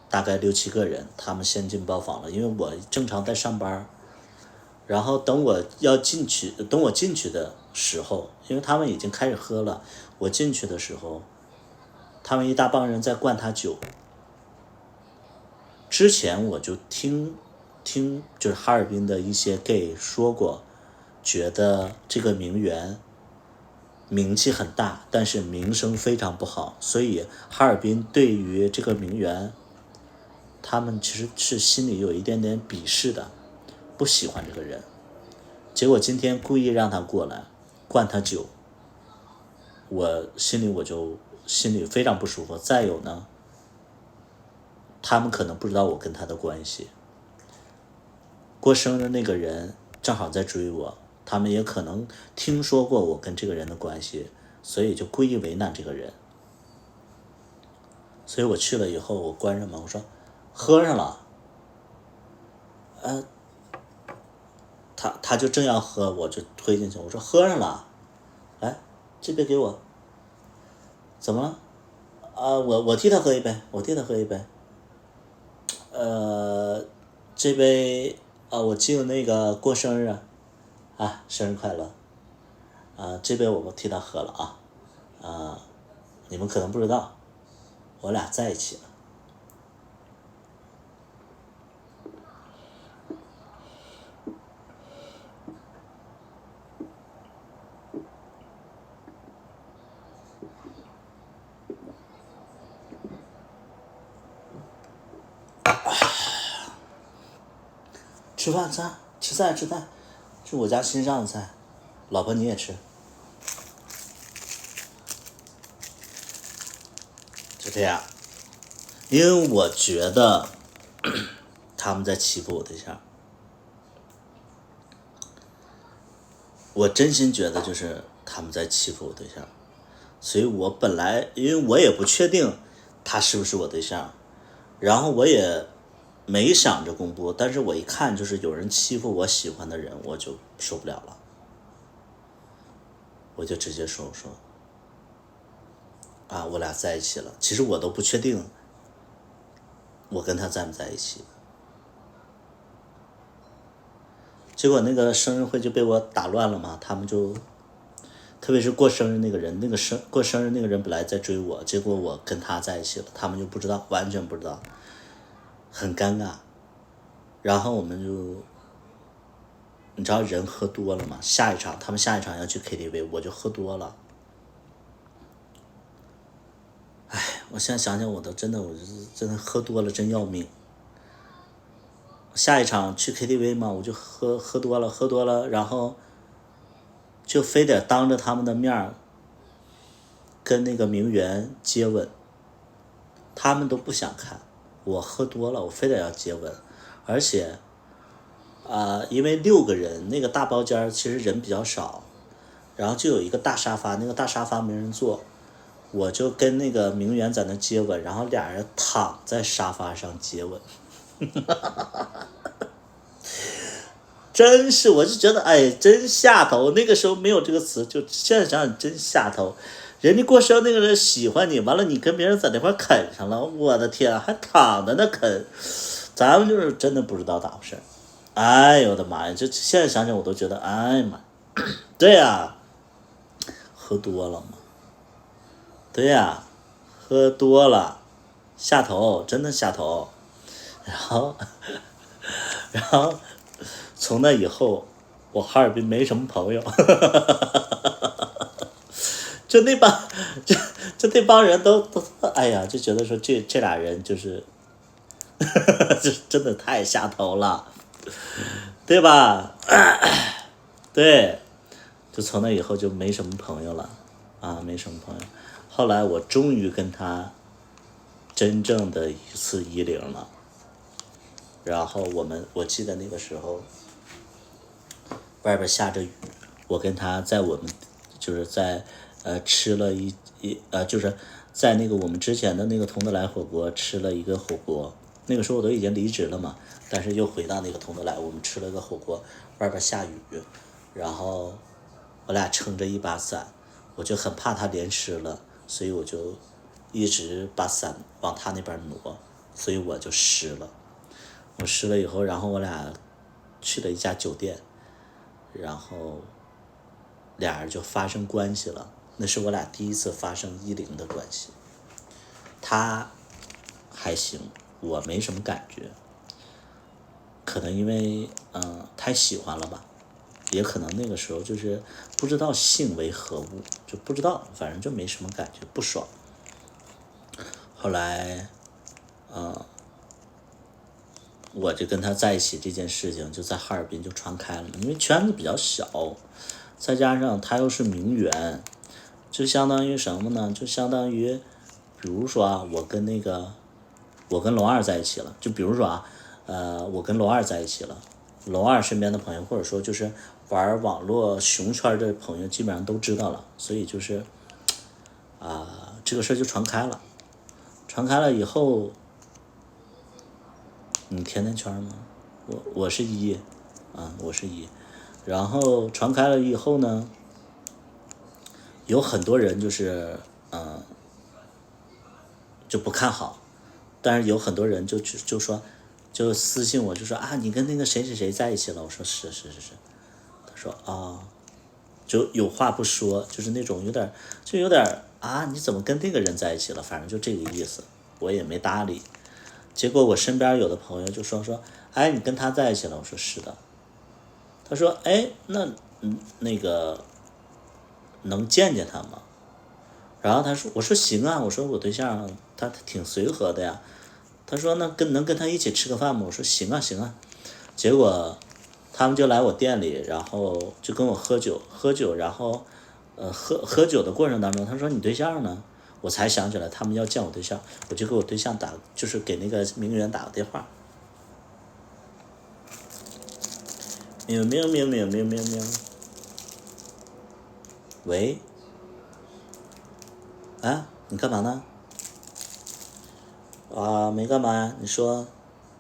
B: 大概6、7个人，他们先进包房了，因为我正常在上班。然后等我进去的时候，因为他们已经开始喝了，我进去的时候，他们一大帮人在灌他酒。之前我就听就是哈尔滨的一些 gay 说过，觉得这个名媛名气很大，但是名声非常不好，所以哈尔滨对于这个名媛，他们其实是心里有一点点鄙视的，不喜欢这个人。结果今天故意让他过来灌他酒，我心里非常不舒服。再有呢，他们可能不知道我跟他的关系，过生日那个人正好在追我，他们也可能听说过我跟这个人的关系，所以就故意为难这个人。所以我去了以后，我关上门，我说喝上了，他就正要喝，我就推进去，我说喝上了，来这杯给我。怎么了？我替他喝一杯，这杯我敬那个过生日生日快乐这杯我替他喝了你们可能不知道，我俩在一起了。吃饭，吃菜，是我家新上的菜，老婆你也吃。就这样，因为我觉得他们在欺负我对象，我真心觉得就是他们在欺负我对象，所以我本来因为我也不确定他是不是我对象，然后我也没想着公布，但是我一看就是有人欺负我喜欢的人，我就受不了了，我就直接说我俩在一起了。其实我都不确定我跟他在不在一起。结果那个生日会就被我打乱了嘛，他们就特别是过生日那个人，过生日那个人本来在追我，结果我跟他在一起了，他们就不知道，完全不知道，很尴尬。然后我们就，你知道人喝多了嘛，他们下一场要去 KTV， 我就喝多了。我现在想想我真的喝多了真要命。下一场去 KTV 嘛，我就喝多了，然后就非得当着他们的面跟那个名媛接吻，他们都不想看，我喝多了，我非得要接吻，而且因为6个人，那个大包间其实人比较少，然后就有一个大沙发，那个大沙发没人坐，我就跟那个名媛在那接吻，然后俩人躺在沙发上接吻。真是，我就觉得真下头。那个时候没有这个词，就现在想想真下头。人家过生日那个人喜欢你，完了你跟别人在那块啃上了，我的天还躺在那啃，咱们就是真的不知道咋回事。哎呦我的妈呀！就现在想想我都觉得，哎呀妈，对呀，喝多了嘛，对呀，喝多了，下头，真的下头。然后从那以后，我哈尔滨没什么朋友，就那帮人都哎呀，就觉得说这俩人就是这真的太下头了，对吧？对，就从那以后就没什么朋友了没什么朋友。后来我终于跟他真正的一次10了，然后我记得那个时候外边下着雨，我跟他我们就是在吃了就是在那个我们之前的那个同德来火锅吃了一个火锅，那个时候我都已经离职了嘛，但是又回到那个同德来，我们吃了个火锅，外边下雨，然后我俩撑着一把伞，我就很怕他淋湿了，所以我就一直把伞往他那边挪，所以我就湿了。我湿了以后，然后我俩去了一家酒店，然后俩人就发生关系了。那是我俩第一次发生10的关系。他还行，我没什么感觉，可能因为太喜欢了吧，也可能那个时候就是不知道性为何物，就不知道，反正就没什么感觉，不爽。后来我就跟他在一起这件事情就在哈尔滨就传开了，因为圈子比较小，再加上他又是名媛，就相当于什么呢？就相当于，比如说啊，我跟龙二在一起了，就比如说啊，我跟龙二在一起了，龙二身边的朋友或者说就是玩网络熊圈的朋友基本上都知道了，所以就是这个事就传开了，传开了以后。你甜甜圈吗？我是1，我是1，然后传开了以后呢，有很多人就是就不看好，但是有很多人就说，就私信我就说你跟那个谁谁谁在一起了，我说是，他说就有话不说，就是那种有点你怎么跟那个人在一起了，反正就这个意思，我也没搭理。结果我身边有的朋友就说你跟他在一起了，我说是的。他说那个能见见他吗？然后我说行啊，我说我对象他挺随和的呀。他说能跟他一起吃个饭吗？我说行啊。结果他们就来我店里，然后就跟我喝酒，然后喝酒的过程当中，他说你对象呢？我才想起来他们要见我对象，我就给我对象就是给那个名媛打个电话。喵，喂，你干嘛呢？没干嘛呀，你说，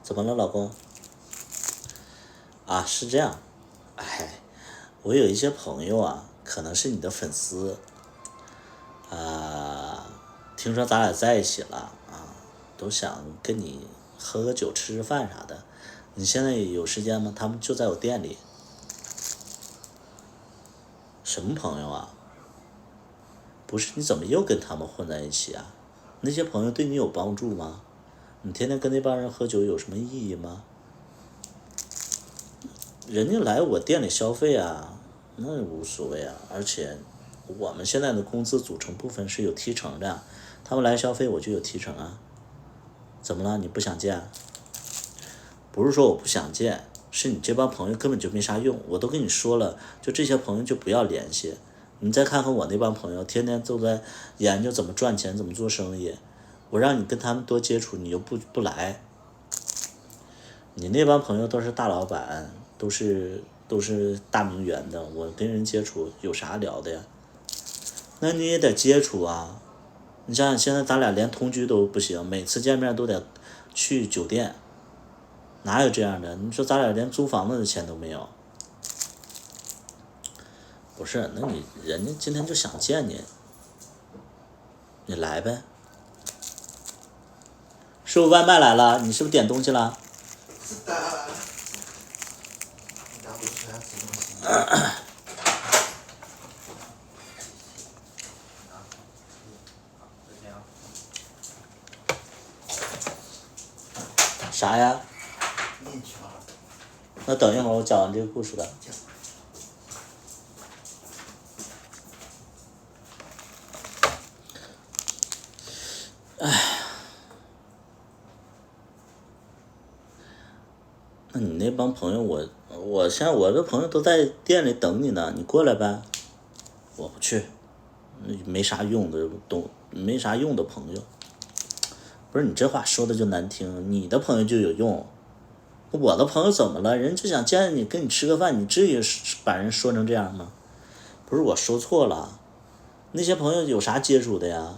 B: 怎么了，老公？是这样，我有一些朋友可能是你的粉丝，听说咱俩在一起了都想跟你喝个酒吃吃饭啥的，你现在有时间吗？他们就在我店里。什么朋友啊？不是，你怎么又跟他们混在一起啊？那些朋友对你有帮助吗？你天天跟那帮人喝酒有什么意义吗？人家来我店里消费那无所谓而且我们现在的工资组成部分是有提成的，他们来消费我就有提成怎么了？你不想见？不是说我不想见，是你这帮朋友根本就没啥用，我都跟你说了，就这些朋友就不要联系。你再看看我那帮朋友，天天都在研究怎么赚钱，怎么做生意，我让你跟他们多接触，你又不来。你那帮朋友都是大老板，都是大名媛的，我跟人接触有啥聊的呀？那你也得接触你想想，现在咱俩连同居都不行，每次见面都得去酒店，哪有这样的？你说咱俩连租房子的钱都没有？不是，那人家今天就想见你，你来呗。师傅，外卖来了，你是不是点东西了？
A: 是的。你打不出来吃东西。
B: 啥呀？
A: 面条。
B: 那等一会儿我讲完这个故事的。那你那帮朋友，我现在我的朋友都在店里等你呢，你过来呗。我不去，没啥用的没啥用的朋友。不是，你这话说的就难听，你的朋友就有用，我的朋友怎么了？人就想见你，跟你吃个饭，你至于把人说成这样吗？不是我说错了，那些朋友有啥接触的呀？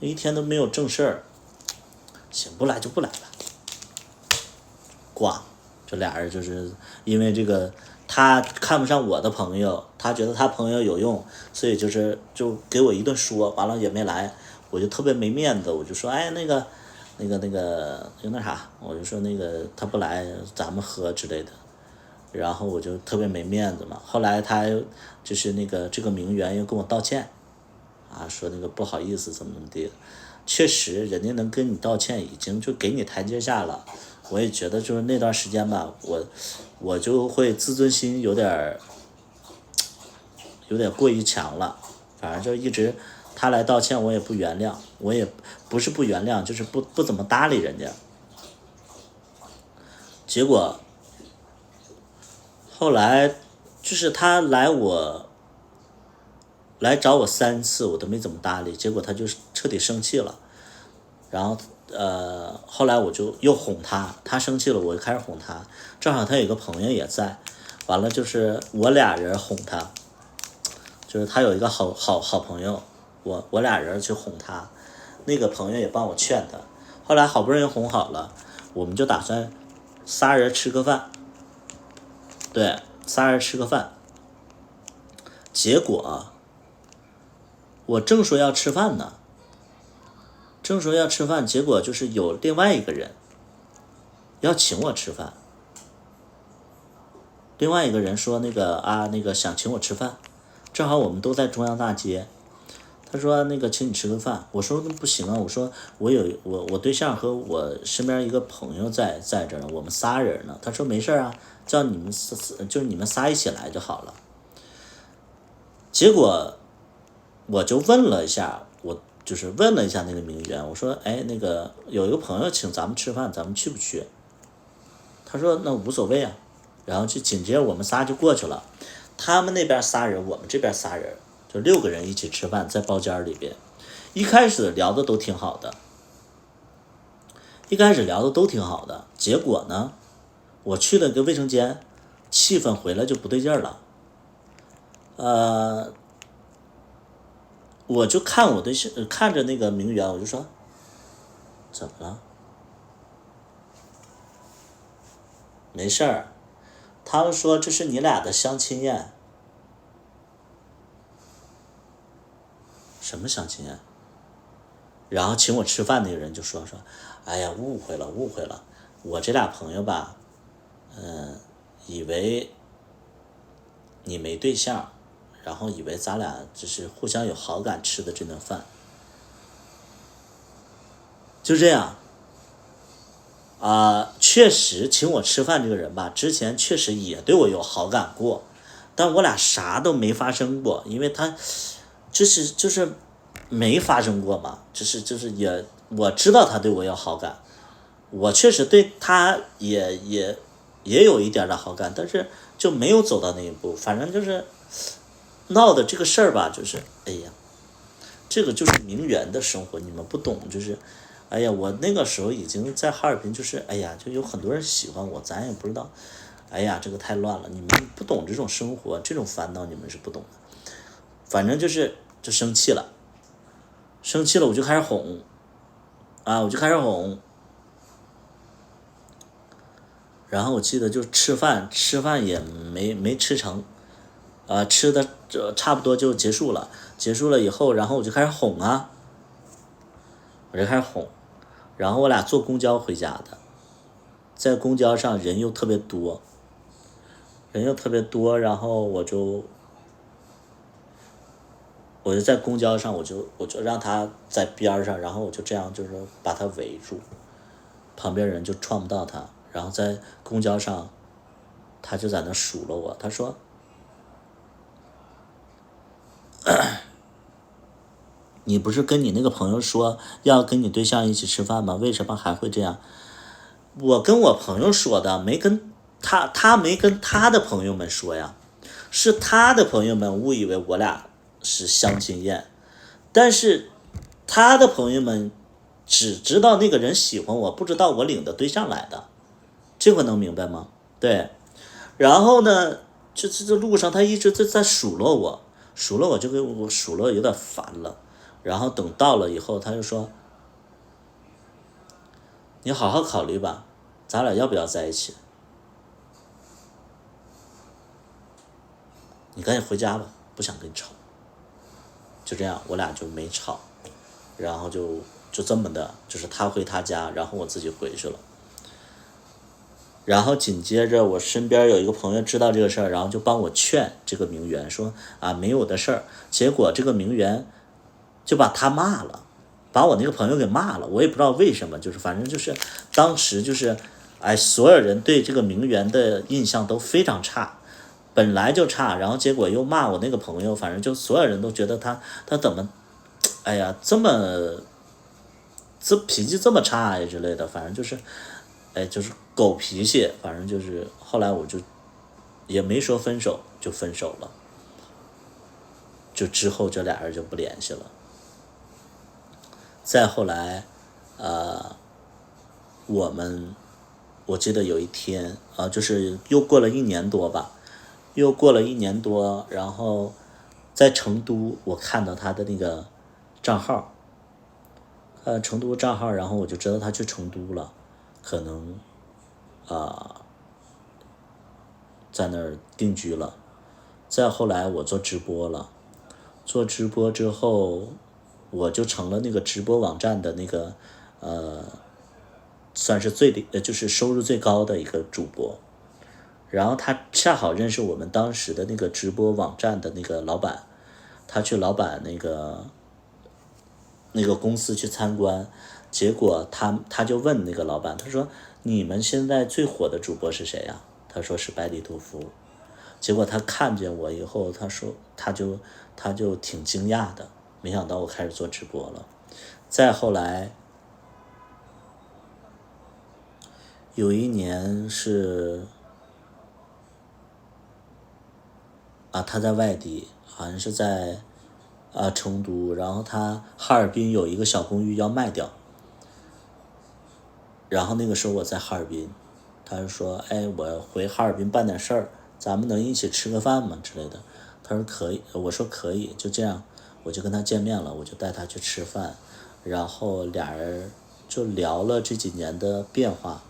B: 一天都没有正事儿。行，不来就不来吧。挂，这俩人就是因为这个，他看不上我的朋友，他觉得他朋友有用，所以就给我一顿说，完了也没来，我就特别没面子，我就说，哎，那个啥，我就说那个他不来，咱们喝之类的，然后我就特别没面子嘛。后来他就是这个名媛又跟我道歉，啊，说那个不好意思怎么的，确实人家能跟你道歉，已经就给你台阶下了。我也觉得就是那段时间吧，我就会自尊心有点过于强了，反正就一直他来道歉我也不原谅，我也不是不原谅，就是不怎么搭理人家。结果后来就是他来找我3次，我都没怎么搭理，结果他就彻底生气了，然后后来我就又哄他，他生气了，我就开始哄他，正好他有个朋友也在，完了就是我俩人哄他，就是他有一个好朋友，我俩人去哄他，那个朋友也帮我劝他，后来好不容易哄好了，我们就打算仨人吃个饭，对，仨人吃个饭，结果我正说要吃饭呢，结果就是有另外一个人要请我吃饭，另外一个人说那个想请我吃饭，正好我们都在中央大街，他说那个请你吃个饭，我说那不行啊，我说我对象和我身边一个朋友在这呢，我们仨人呢，他说没事啊，叫你们就是你们仨一起来就好了。结果我就问了一下那个名媛，我说哎，那个有一个朋友请咱们吃饭，咱们去不去？他说那无所谓啊，然后就紧接着我们仨就过去了，他们那边仨人，我们这边仨人，就6个人一起吃饭，在包间里边。一开始聊的都挺好的，结果呢，我去了个卫生间，气氛回来就不对劲了。我就看着那个名媛，我就说怎么了？没事儿，他们说这是你俩的相亲宴。什么相亲宴？然后请我吃饭那个人就说，哎呀，误会了，我这俩朋友吧，以为你没对象，然后以为咱俩就是互相有好感吃的这顿饭，就这样。确实请我吃饭这个人吧，之前确实也对我有好感过，但我俩啥都没发生过，因为他就是没发生过嘛，就是也我知道他对我有好感，我确实对他也有一点的好感，但是就没有走到那一步。反正就是闹的这个事儿吧，就是哎呀，这个就是名媛的生活，你们不懂，就是哎呀，我那个时候已经在哈尔滨，就是哎呀，就有很多人喜欢我，咱也不知道，哎呀，这个太乱了，你们不懂这种生活，这种烦恼你们是不懂的。反正就生气了，我就开始哄，然后我记得就吃饭也没吃成，吃的差不多就结束了以后，然后我就开始哄，然后我俩坐公交回家的，在公交上人又特别多，然后我就在公交上，我就让他在边上，然后我就这样就是把他围住，旁边人就撞不到他，然后在公交上他就在那数落我，他说你不是跟你那个朋友说要跟你对象一起吃饭吗？为什么还会这样？我跟我朋友说的，没跟他没跟他的朋友们说呀，是他的朋友们误以为我俩是相亲宴，但是他的朋友们只知道那个人喜欢我，不知道我领的对象来的，这个能明白吗？对，然后呢，这路上他一直在数落我，就给我数落有点烦了，然后等到了以后，他就说你好好考虑吧，咱俩要不要在一起？你赶紧回家吧，不想跟你吵。就这样，我俩就没吵，然后就这么的，就是他回他家，然后我自己回去了。然后紧接着我身边有一个朋友知道这个事儿，然后就帮我劝这个名媛说啊，没有的事儿。结果这个名媛就把他骂了，把我那个朋友给骂了，我也不知道为什么，就是反正就是当时就是所有人对这个名媛的印象都非常差，本来就差，然后结果又骂我那个朋友，反正就所有人都觉得他怎么这脾气这么差呀之类的，反正就是就是狗脾气，反正就是后来我就也没说分手，就分手了，就之后这俩人就不联系了。再后来我记得有一天就是又过了1年多吧，然后在成都我看到他的那个账号，成都账号，然后我就知道他去成都了，可能在那儿定居了。再后来我做直播了，做直播之后我就成了那个直播网站的那个算是就是收入最高的一个主播。然后他恰好认识我们当时的那个直播网站的那个老板，他去老板那个公司去参观，结果他就问那个老板，他说你们现在最火的主播是谁呀？他说是百里屠夫。结果他看见我以后，他说他就挺惊讶的，没想到我开始做直播了。再后来有一年是他在外地，好像是在成都，然后他哈尔滨有一个小公寓要卖掉，然后那个时候我在哈尔滨，他就说我回哈尔滨办点事儿，咱们能一起吃个饭吗之类的。他说可以，我说可以，就这样我就跟他见面了，我就带他去吃饭，然后俩人就聊了这几年的变化。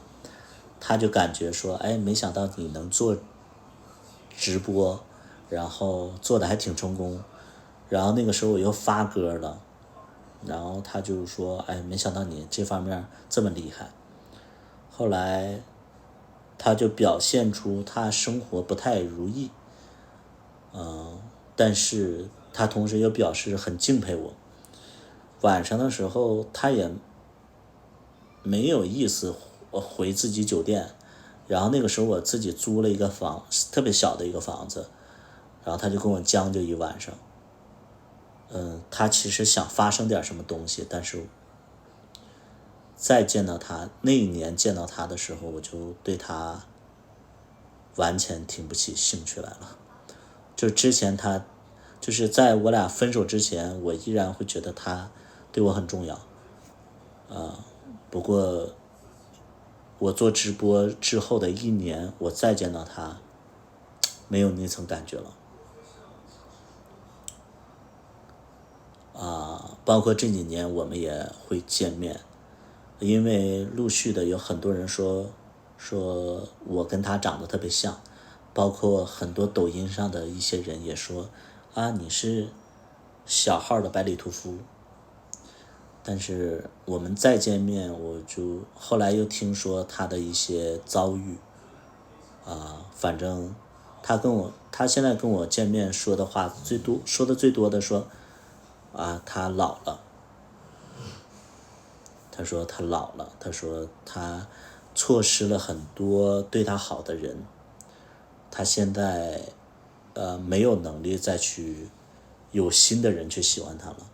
B: 他就感觉说没想到你能做直播，然后做的还挺成功，然后那个时候我又发歌了，然后他就说没想到你这方面这么厉害。后来他就表现出他生活不太如意，但是他同时又表示很敬佩我。晚上的时候他也没有意思回自己酒店，然后那个时候我自己租了一个特别小的一个房子，然后他就跟我将就一晚上。他其实想发生点什么东西，但是再见到他那一年见到他的时候，我就对他完全提不起兴趣来了。就之前他就是在我俩分手之前，我依然会觉得他对我很重要不过我做直播之后的1年，我再见到他没有那层感觉了包括这几年我们也会见面，因为陆续的有很多人说我跟他长得特别像，包括很多抖音上的一些人也说你是小号的百里屠夫。但是我们再见面，我就后来又听说他的一些遭遇反正他现在跟我见面说的话说的最多的说他老了。他说他老了，他说他错失了很多对他好的人，他现在没有能力再去有新的人去喜欢他了。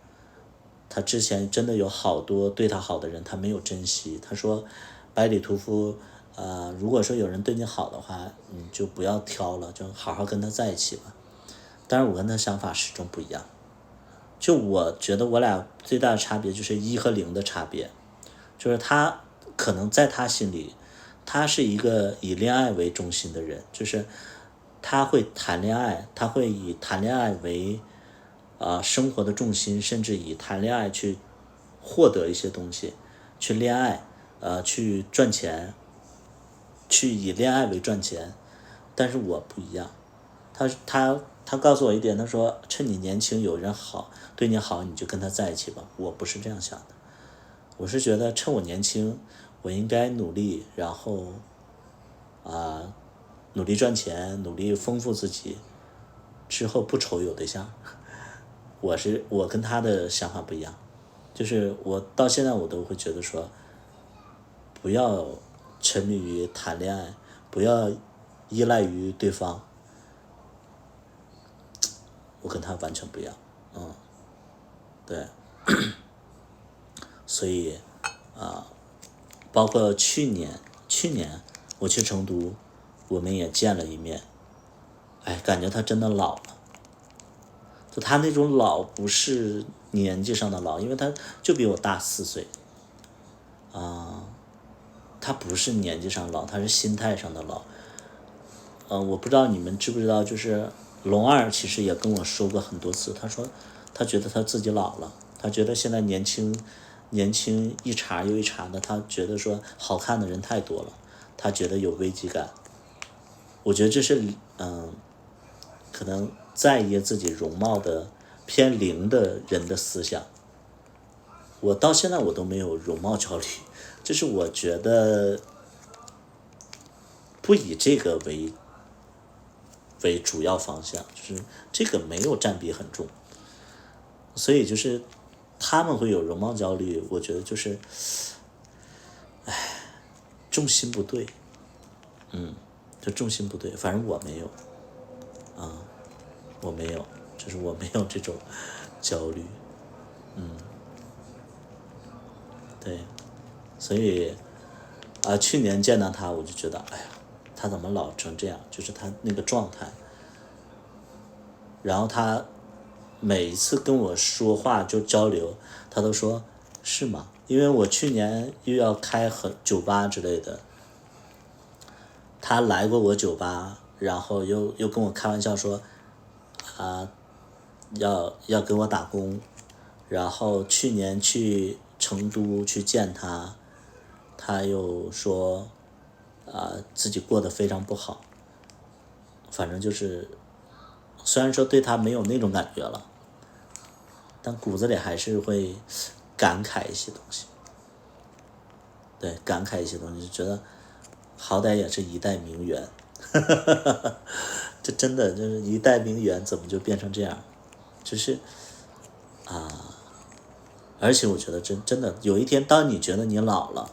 B: 他之前真的有好多对他好的人，他没有珍惜。他说百里屠夫如果说有人对你好的话，你就不要挑了，就好好跟他在一起吧。但是我跟他想法始终不一样，就我觉得我俩最大的差别就是1和0的差别，就是他可能在他心里，他是一个以恋爱为中心的人，就是他会谈恋爱，他会以谈恋爱为生活的重心，甚至以谈恋爱去获得一些东西，去恋爱去赚钱，去以恋爱为赚钱，但是我不一样。他告诉我一点，他说趁你年轻有人好对你好，你就跟他在一起吧。我不是这样想的，我是觉得趁我年轻，我应该努力，然后努力赚钱，努力丰富自己，之后不愁有对象。我跟他的想法不一样，就是我到现在我都会觉得说，不要沉迷于谈恋爱，不要依赖于对方。我跟他完全不一样，对，所以包括去年我去成都，我们也见了一面，感觉他真的老了。就他那种老不是年纪上的老，因为他就比我大4岁，他不是年纪上老，他是心态上的老。我不知道你们知不知道，就是龙二其实也跟我说过很多次，他说他觉得他自己老了，他觉得现在年轻一茬又一茬的，他觉得说好看的人太多了，他觉得有危机感。我觉得这是可能在意自己容貌的偏0的人的思想。我到现在我都没有容貌焦虑，就是我觉得不以这个为主要方向，就是这个没有占比很重，所以就是他们会有容貌焦虑，我觉得就是重心不对，就重心不对，反正我没有我没有，就是我没有这种焦虑，对，所以去年见到他，我就觉得他怎么老成这样，就是他那个状态。然后他每一次跟我说话就交流，他都说是吗？因为我去年又要开酒吧之类的，他来过我酒吧，然后又跟我开玩笑说要给我打工，然后去年去成都去见他，他又说自己过得非常不好，反正就是虽然说对他没有那种感觉了，但骨子里还是会感慨一些东西，对，感慨一些东西，就觉得好歹也是一代名媛，这真的就是一代名媛，怎么就变成这样？就是而且我觉得真的有一天，当你觉得你老了，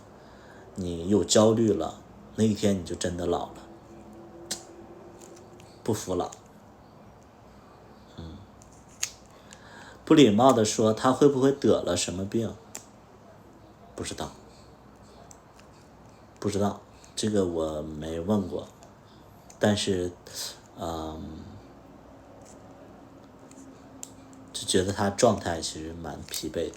B: 你有焦虑了，那一天你就真的老了，不服老。不礼貌的说他会不会得了什么病？不知道，这个我没问过，但是就觉得他状态其实蛮疲惫的。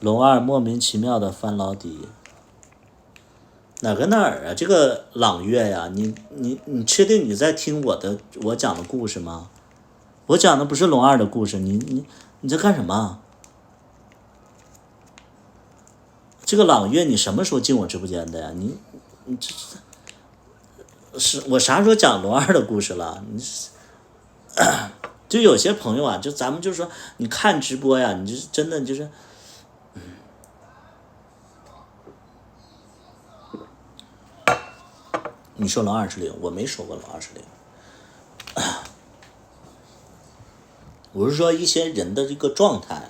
B: 龙二莫名其妙的翻老底，哪儿啊？这个朗月呀，你确定你在听我讲的故事吗？我讲的不是龙二的故事，你在干什么？这个朗月，你什么时候进我直播间的呀？你这是我啥时候讲龙二的故事了？就有些朋友啊，就咱们就说你看直播呀，你就是真的就是你说龙二是0，我没说过龙二是0，我是说一些人的这个状态，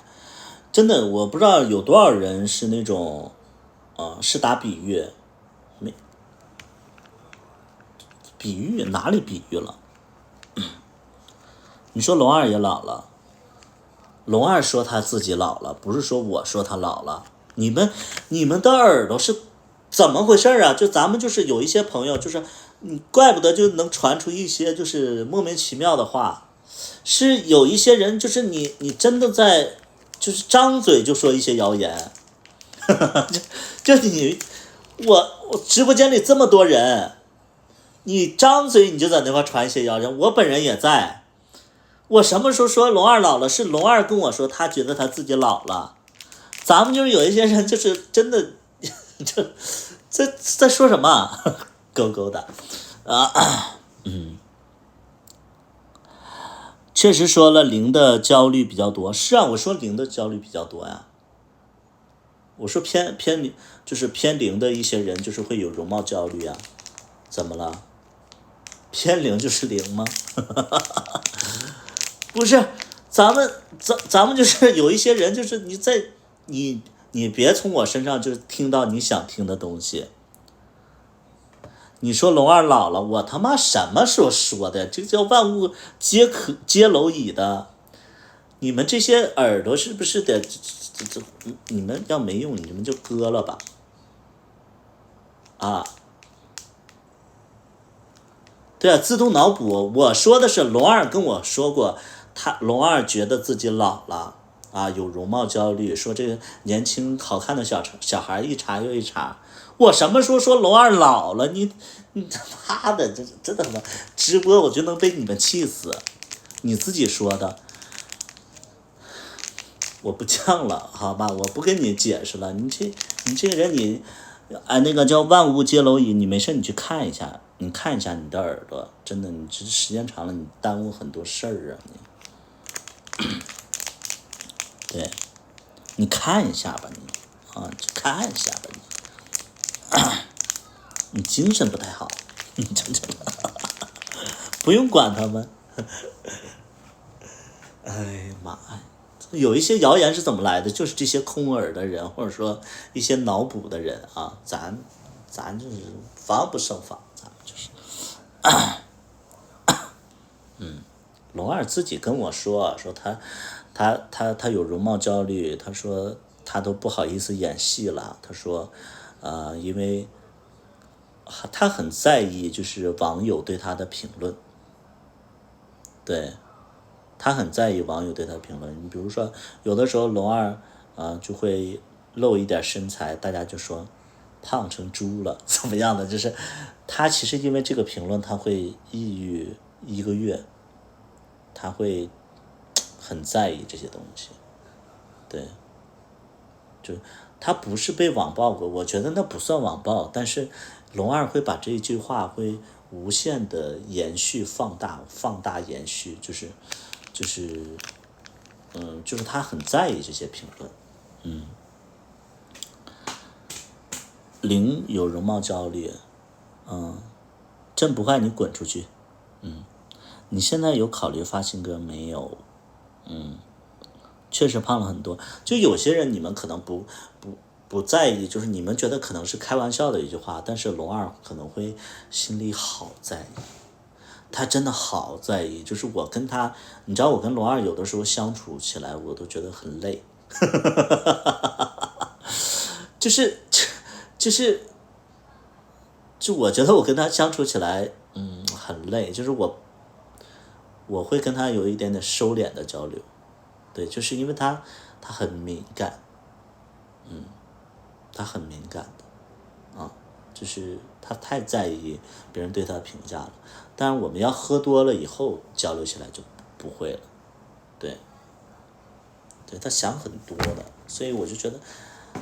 B: 真的我不知道有多少人是那种是打比喻，没比喻哪里比喻了？你说龙二也老了，龙二说他自己老了，不是说我说他老了。你们的耳朵是怎么回事啊？就咱们就是有一些朋友，就是怪不得就能传出一些就是莫名其妙的话，是有一些人就是你真的在就是张嘴就说一些谣言，就我直播间里这么多人，你张嘴你就在那块传一些谣言，我本人也在。我什么时候说龙二老了？是龙二跟我说他觉得他自己老了。咱们就是有一些人就是真的，这在说什么？勾勾的啊，确实说了零的焦虑比较多。是啊，我说零的焦虑比较多呀。我说偏就是偏零的一些人就是会有容貌焦虑啊。怎么了？偏零就是零吗？不是，咱们就是有一些人，就是你别从我身上就是听到你想听的东西。你说龙二老了，我他妈什么时候说的？这叫万物皆蝼蚁的。你们这些耳朵是不是得你们要没用，你们就割了吧。啊，对啊，自动脑补。我说的是龙二跟我说过，龙二觉得自己老了啊，有容貌焦虑，说这个年轻好看的小孩一茬又一茬。我什么时候说龙二老了？你他妈的，这真的他妈直播我就能被你们气死。你自己说的，我不犟了，好吧，我不跟你解释了。你这个人那个叫万物皆蝼蚁，你没事你去看一下，你看一下你的耳朵，真的，你这时间长了，你耽误很多事儿啊你。对，你看一下吧你，啊，去看一下吧你。你精神不太好，真的，不用管他们。哎呀妈呀！有一些谣言是怎么来的？就是这些空耳的人，或者说一些脑补的人啊，咱就是防不胜防，咱们就是。龙二自己跟我说他有容貌焦虑，他说他都不好意思演戏了，他说，因为他很在意就是网友对他的评论，对。他很在意网友对他的评论。你比如说，有的时候龙二就会露一点身材，大家就说胖成猪了，怎么样的？就是他其实因为这个评论，他会抑郁1个月，他会很在意这些东西。对，就他不是被网暴过，我觉得那不算网暴，但是龙二会把这一句话会无限的延续、放大、延续，就是他很在意这些评论。零有容貌焦虑，朕不坏你滚出去。你现在有考虑发新歌没有？确实胖了很多。就有些人你们可能不在意，就是你们觉得可能是开玩笑的一句话，但是龙二可能会心里好在意。他真的好在意，就是我跟他，你知道我跟龙二有的时候相处起来，我都觉得很累，就我觉得我跟他相处起来，很累，就是我会跟他有一点点收敛的交流，对，就是因为他很敏感，他很敏感的，就是他太在意别人对他的评价了。但是我们要喝多了以后交流起来就不会了，对，他想很多的，所以我就觉得，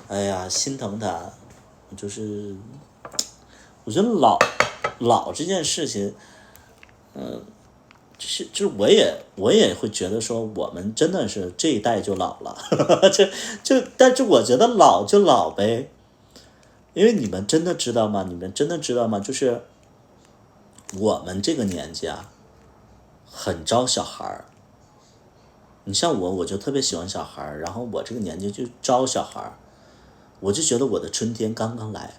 B: 哎呀，心疼他，就是我觉得老这件事情，就是我也会觉得说我们真的是这一代就老了，但是我觉得老就老呗，因为你们真的知道吗？就是我们这个年纪啊，很招小孩儿。你像我就特别喜欢小孩儿，然后我这个年纪就招小孩儿，我就觉得我的春天刚刚来。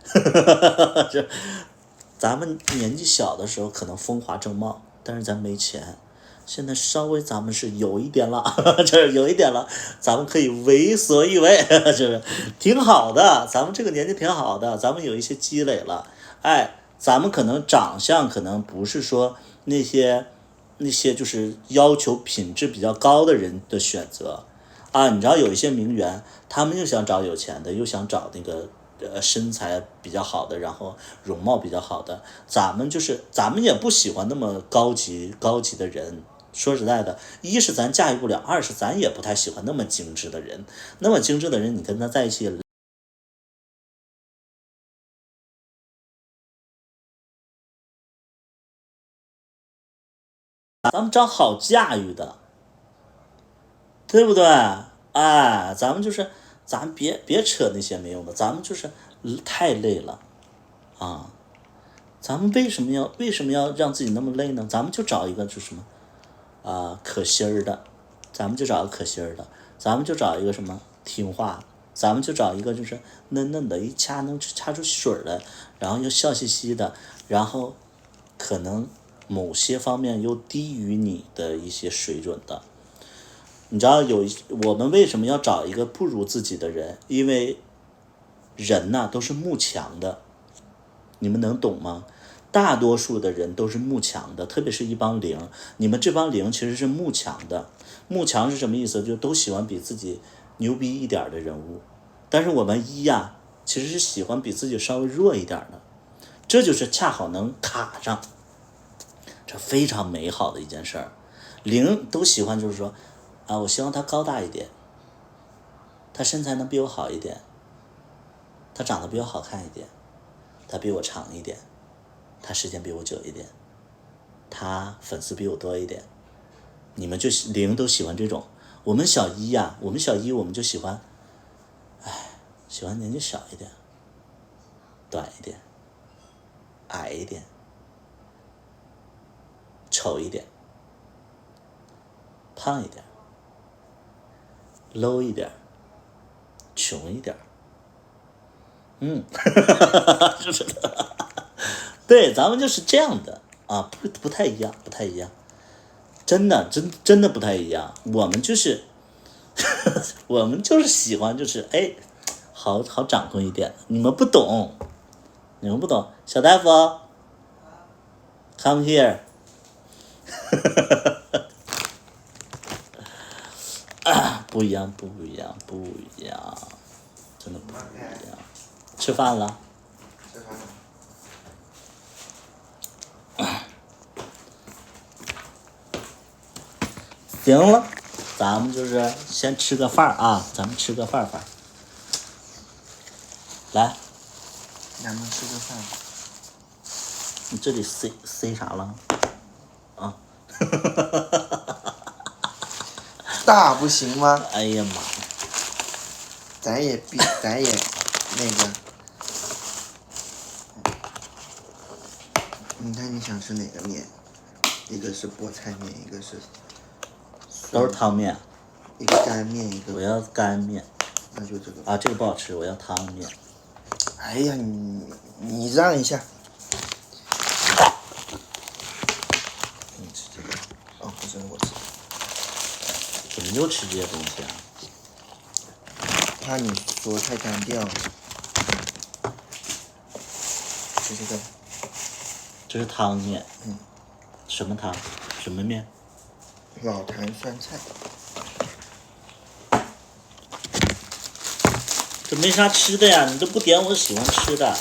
B: 咱们年纪小的时候可能风华正茂，但是咱没钱。现在稍微咱们是有一点了，就是有一点了，咱们可以为所欲为，就是挺好的。咱们这个年纪挺好的，咱们有一些积累了，哎。咱们可能长相可能不是说那些就是要求品质比较高的人的选择啊，你知道有一些名媛，他们又想找有钱的，又想找那个身材比较好的，然后容貌比较好的。咱们也不喜欢那么高级的人，说实在的，一是咱驾驭不了，二是咱也不太喜欢那么精致的人。那么精致的人，你跟他在一起，咱们找好驾驭的，对不对？哎，咱们就是咱别扯那些没用的，咱们就是太累了啊！咱们为什么要让自己那么累呢？咱们就找一个就是什么可心儿的，咱们就找一个可心儿的，咱们就找一个什么听话，咱们就找一个就是嫩嫩的，一掐能掐出水来，然后又笑嘻嘻的，然后可能某些方面又低于你的一些水准的。你知道我们为什么要找一个不如自己的人？因为人呐都是慕强的，你们能懂吗？大多数的人都是慕强的，特别是一帮零。你们这帮零其实是慕强的。慕强是什么意思？就都喜欢比自己牛逼一点的人物。但是我们一呀，其实是喜欢比自己稍微弱一点的。这就是恰好能卡上，这非常美好的一件事儿。零都喜欢就是说我希望他高大一点，他身材能比我好一点，他长得比我好看一点，他比我长一点，他时间比我久一点，他粉丝比我多一点。你们就零都喜欢这种。我们小一呀，我们就喜欢，喜欢年纪小一点，短一点，矮一点，丑一点，胖一点，low 一点，穷一点。是不是？对，咱们就是这样的啊，不太一样，真的不太一样。我们就是我们就是喜欢就是好掌控一点。你们不懂，小大夫 come here 不一样，真的不一样。吃饭了？
A: 吃饭了。
B: 行了，咱们就是先吃个饭啊，来，
A: 咱们吃个饭。
B: 你这里塞啥了？
A: 大不行吗？
B: 哎呀妈！
A: 咱也那个。你看你想吃哪个面？一个是菠菜面，一个是
B: 都是汤面。
A: 一个干面，一个。
B: 我要干面。
A: 那就这个。
B: 这个不好吃，我要汤面。
A: 哎呀，你让一下。你吃这个。不是我吃。
B: 怎么又吃这些东西啊？
A: 怕你说太单调了。吃这个。
B: 这是汤面。什么汤？什么面？
A: 老坛酸菜。
B: 这没啥吃的呀，你都不点我喜欢吃的。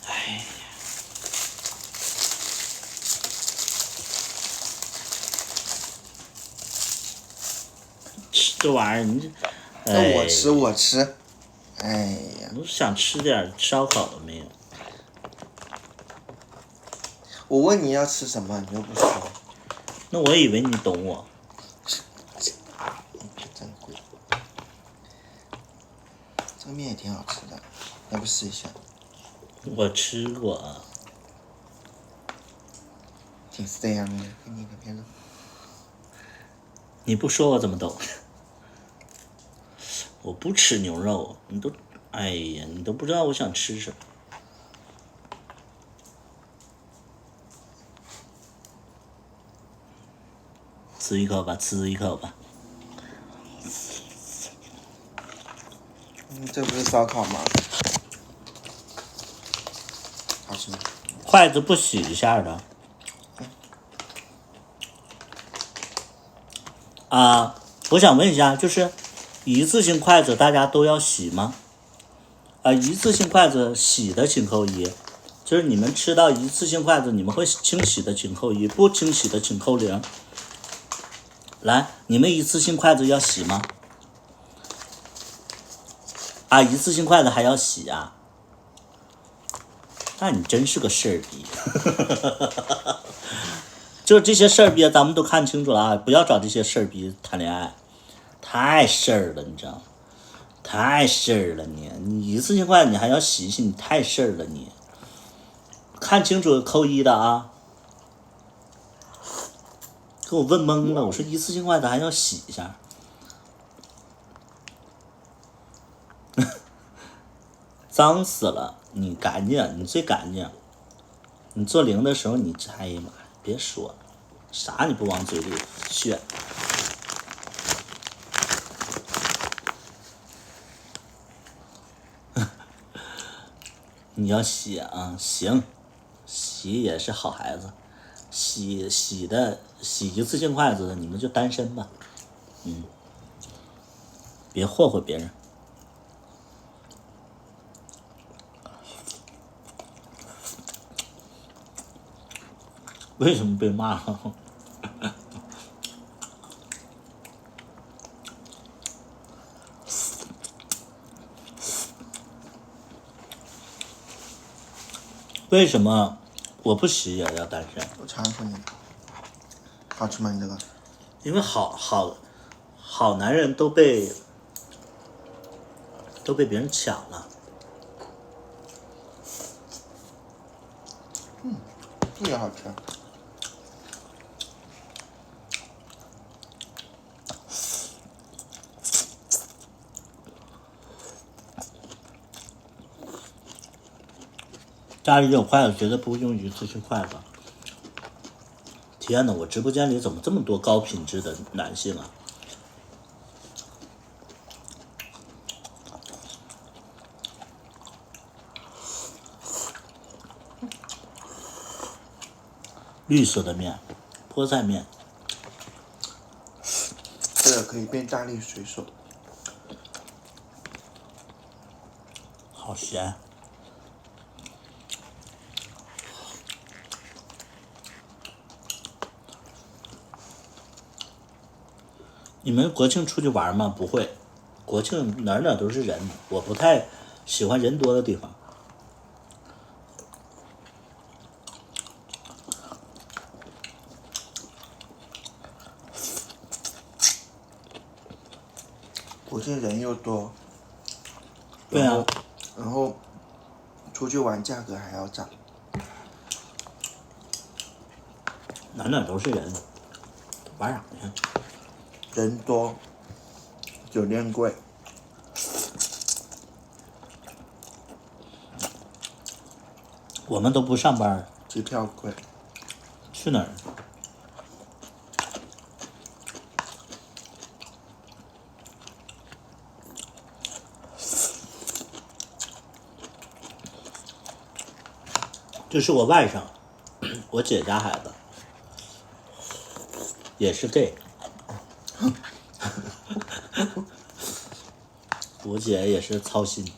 B: 哎呀，吃这玩意儿你这，
A: 那我吃。哎呀，
B: 我想吃点烧烤的没有？
A: 我问你要吃什么，你又不说。
B: 那我以为你懂我。
A: 真贵。这个面也挺好吃的，要不试一下？
B: 我吃过。
A: 挺这样的，给你个片子。
B: 你不说我怎么懂？我不吃牛肉，你都不知道我想吃什么。吃一口吧。
A: 这不是烧烤吗？好吃吗？
B: 筷子不洗一下的。我想问一下，就是一次性筷子大家都要洗吗？一次性筷子洗的请扣一，就是你们吃到一次性筷子，你们会清洗的请扣1，不清洗的请扣0。来，你们一次性筷子要洗吗？啊，一次性筷子还要洗啊？那你真是个事儿逼。就是这些事儿逼，咱们都看清楚了啊！不要找这些事儿逼谈恋爱，太事儿了，你知道吗？太事儿了你一次性筷子你还要洗一洗，你太事儿了你。看清楚扣1的啊！给我问懵了，我说一次性筷子还要洗一下。脏死了，你干净，你最干净。你做0的时候，你哎呀妈，别说，啥你不往嘴里炫。你要洗啊，行，洗也是好孩子，洗一次性筷子的，你们就单身吧，别霍霍别人。为什么被骂了？为什么我不洗也要单身？
A: 我尝尝你的，好吃吗？你这个？
B: 因为好男人都被别人抢了。
A: 这个好吃。
B: 家里有筷子，绝对不会用一次性筷子。天哪，我直播间里怎么这么多高品质的男性啊？绿色的面，菠菜面，
A: 这个可以变大力水手。
B: 好咸。你们国庆出去玩吗？不会，国庆哪都是人，我不太喜欢人多的地方。
A: 国庆人又多，
B: 对啊，
A: 然后出去玩价格还要涨。
B: 哪都是人，玩啥去？
A: 人多，酒店贵。
B: 我们都不上班，
A: 机票贵。
B: 去哪儿？这是我外甥，我姐家孩子，也是 gay。我姐也是操心。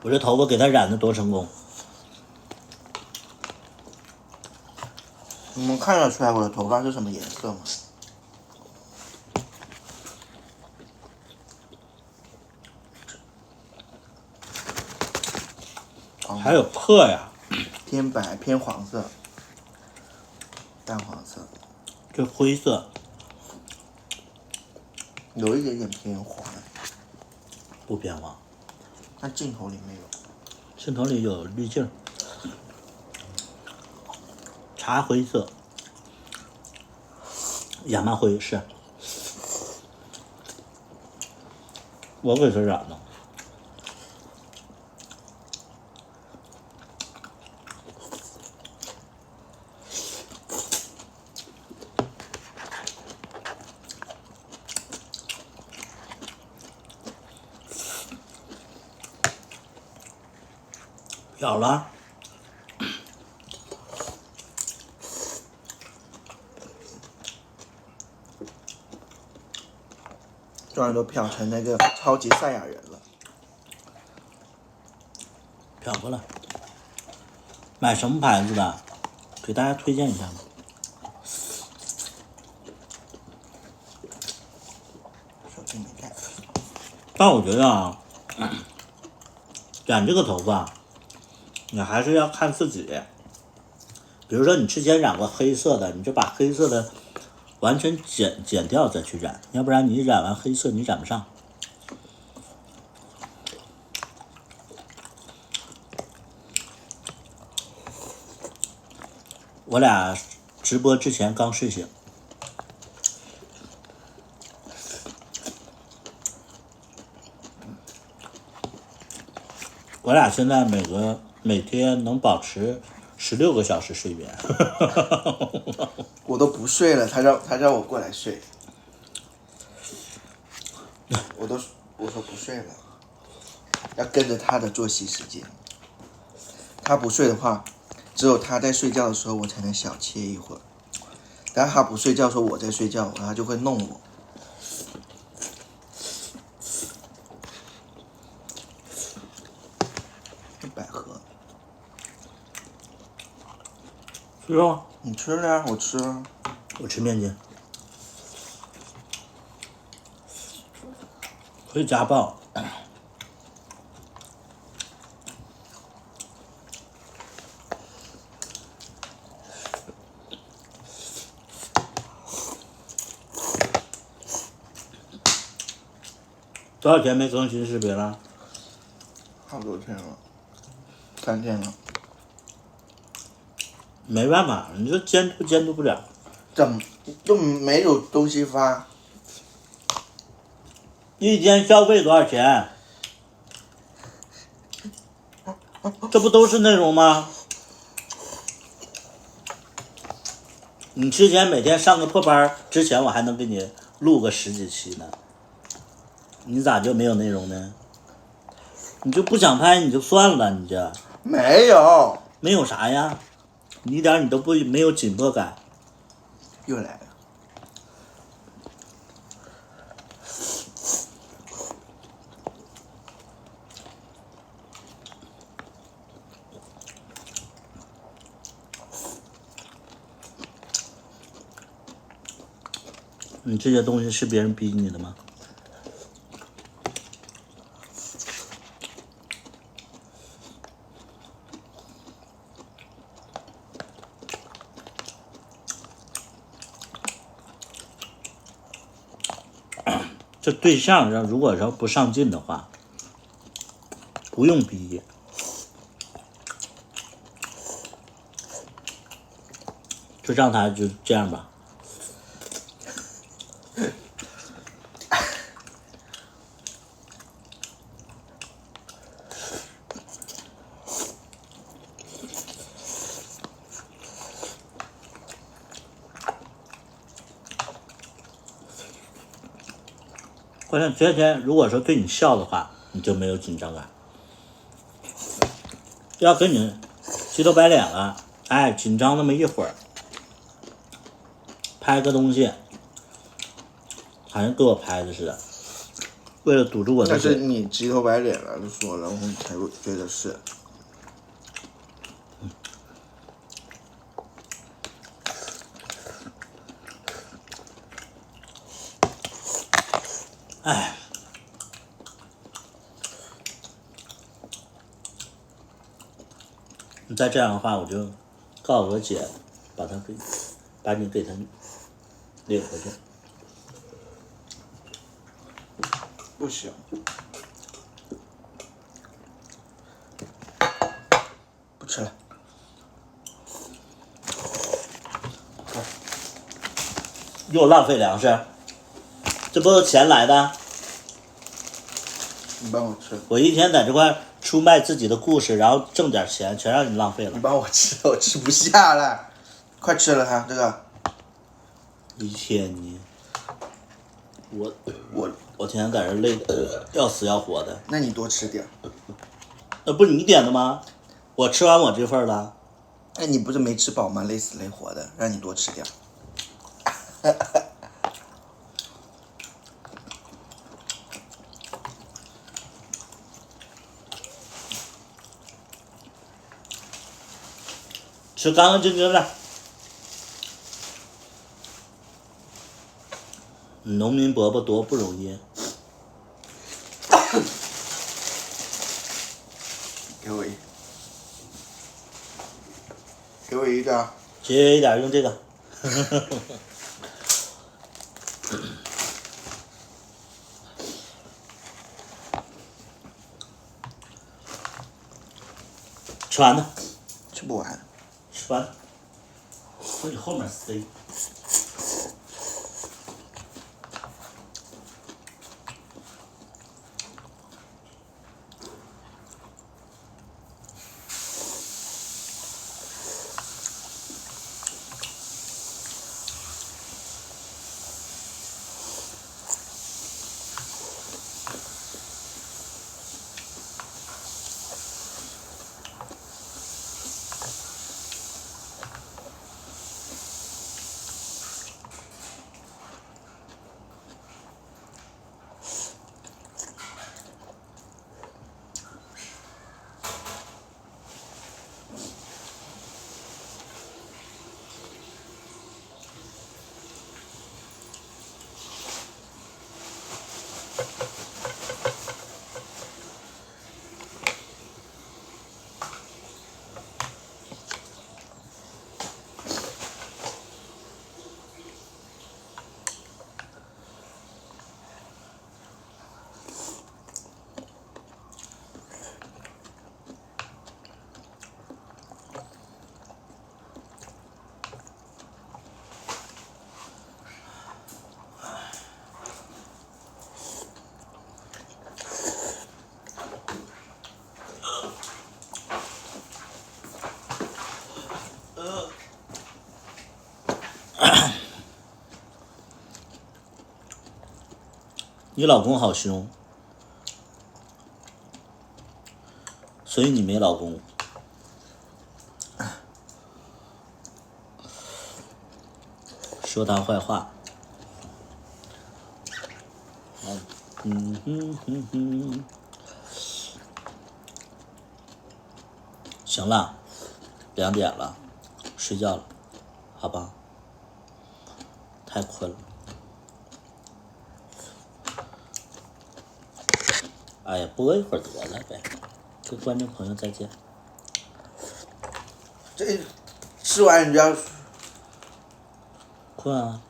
B: 我这头发给他染的多成功。
A: 你们看得出来我的头发是什么颜色吗？
B: 还有破呀，
A: 偏白偏黄色，淡黄色，
B: 这灰色，
A: 有一点点偏黄。
B: 不偏黄。
A: 那镜头里没有。
B: 镜头里有滤镜，茶灰色。亚麻灰是，我给它染的。漂了。
A: 终于都漂成那个超级赛亚人了。
B: 漂过了。买什么牌子的？给大家推荐一下吧。
A: 手机没带。
B: 但我觉得啊，染这个头发，你还是要看自己。比如说你之前染过黑色的，你就把黑色的完全剪掉再去染，要不然你染完黑色你染不上。我俩直播之前刚睡醒，我俩现在每天能保持16个小时睡眠。
A: 我都不睡了，他让我过来睡，我说不睡了，要跟着他的作息时间。他不睡的话，只有他在睡觉的时候我才能小歇一会儿，但他不睡觉的时候我在睡觉，他就会弄我。百合，
B: 吃肉？
A: 你吃了呀？我吃了。
B: 我吃面筋。可以家暴。多少天没更新视频了？
A: 好多天了，3天了。
B: 没办法，你这监督不了。
A: 怎么就没有东西发？
B: 一天消费多少钱？这不都是内容吗？你之前每天上个破班之前，我还能给你录个10几期呢。你咋就没有内容呢？你就不想拍你就算了，你这
A: 没有，
B: 没有啥呀？你一点你都没有紧迫感。
A: 又来了。
B: 你这些东西是别人逼你的吗？这对象如果说不上进的话，不用逼，就让他就这样吧。关键天天如果说对你笑的话，你就没有紧张感。要跟你鸡头白脸了，哎，紧张那么一会儿，拍个东西，好像给我拍的似的，为了堵住我的嘴。
A: 那是你鸡头白脸了，就说，然后你才会觉得是。
B: 哎，你再这样的话，我就告诉我姐，把你给她领回去。
A: 不行。不吃了。
B: 又浪费粮食，这不是钱来的？
A: 你帮我吃，
B: 我一天在这块出卖自己的故事，然后挣点钱，全让你浪费了
A: 你。帮我吃，我吃不下了，快吃了它这个。
B: 一天你，我
A: 我
B: 天天在这累得要死要活的。
A: 那你多吃点。
B: 那不是你点的吗？我吃完我这份了。
A: 哎，你不是没吃饱吗？累死累活的，让你多吃点。
B: 吃干干净净的。农民伯伯多不容易。
A: 给我一个。
B: 节约一点，用这个。吃完了。
A: 吃不完。
B: 吃完了。从你后面塞。你老公好凶，所以你没老公。说他坏话。行了，2点了，睡觉了，好吧？太困了。哎呀，播一会儿得了呗，跟观众朋友再见。
A: 这吃完你就要
B: 困啊！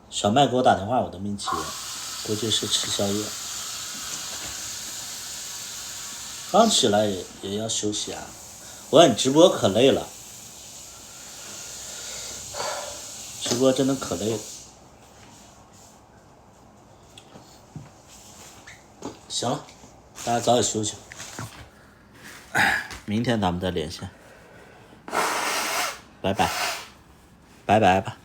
B: 小麦给我打电话，我都没接，估计是吃宵夜。刚起来也要休息啊！我看你直播可累了，直播真的可累了。行了，大家早点休息。明天咱们再连线。拜拜，拜拜吧。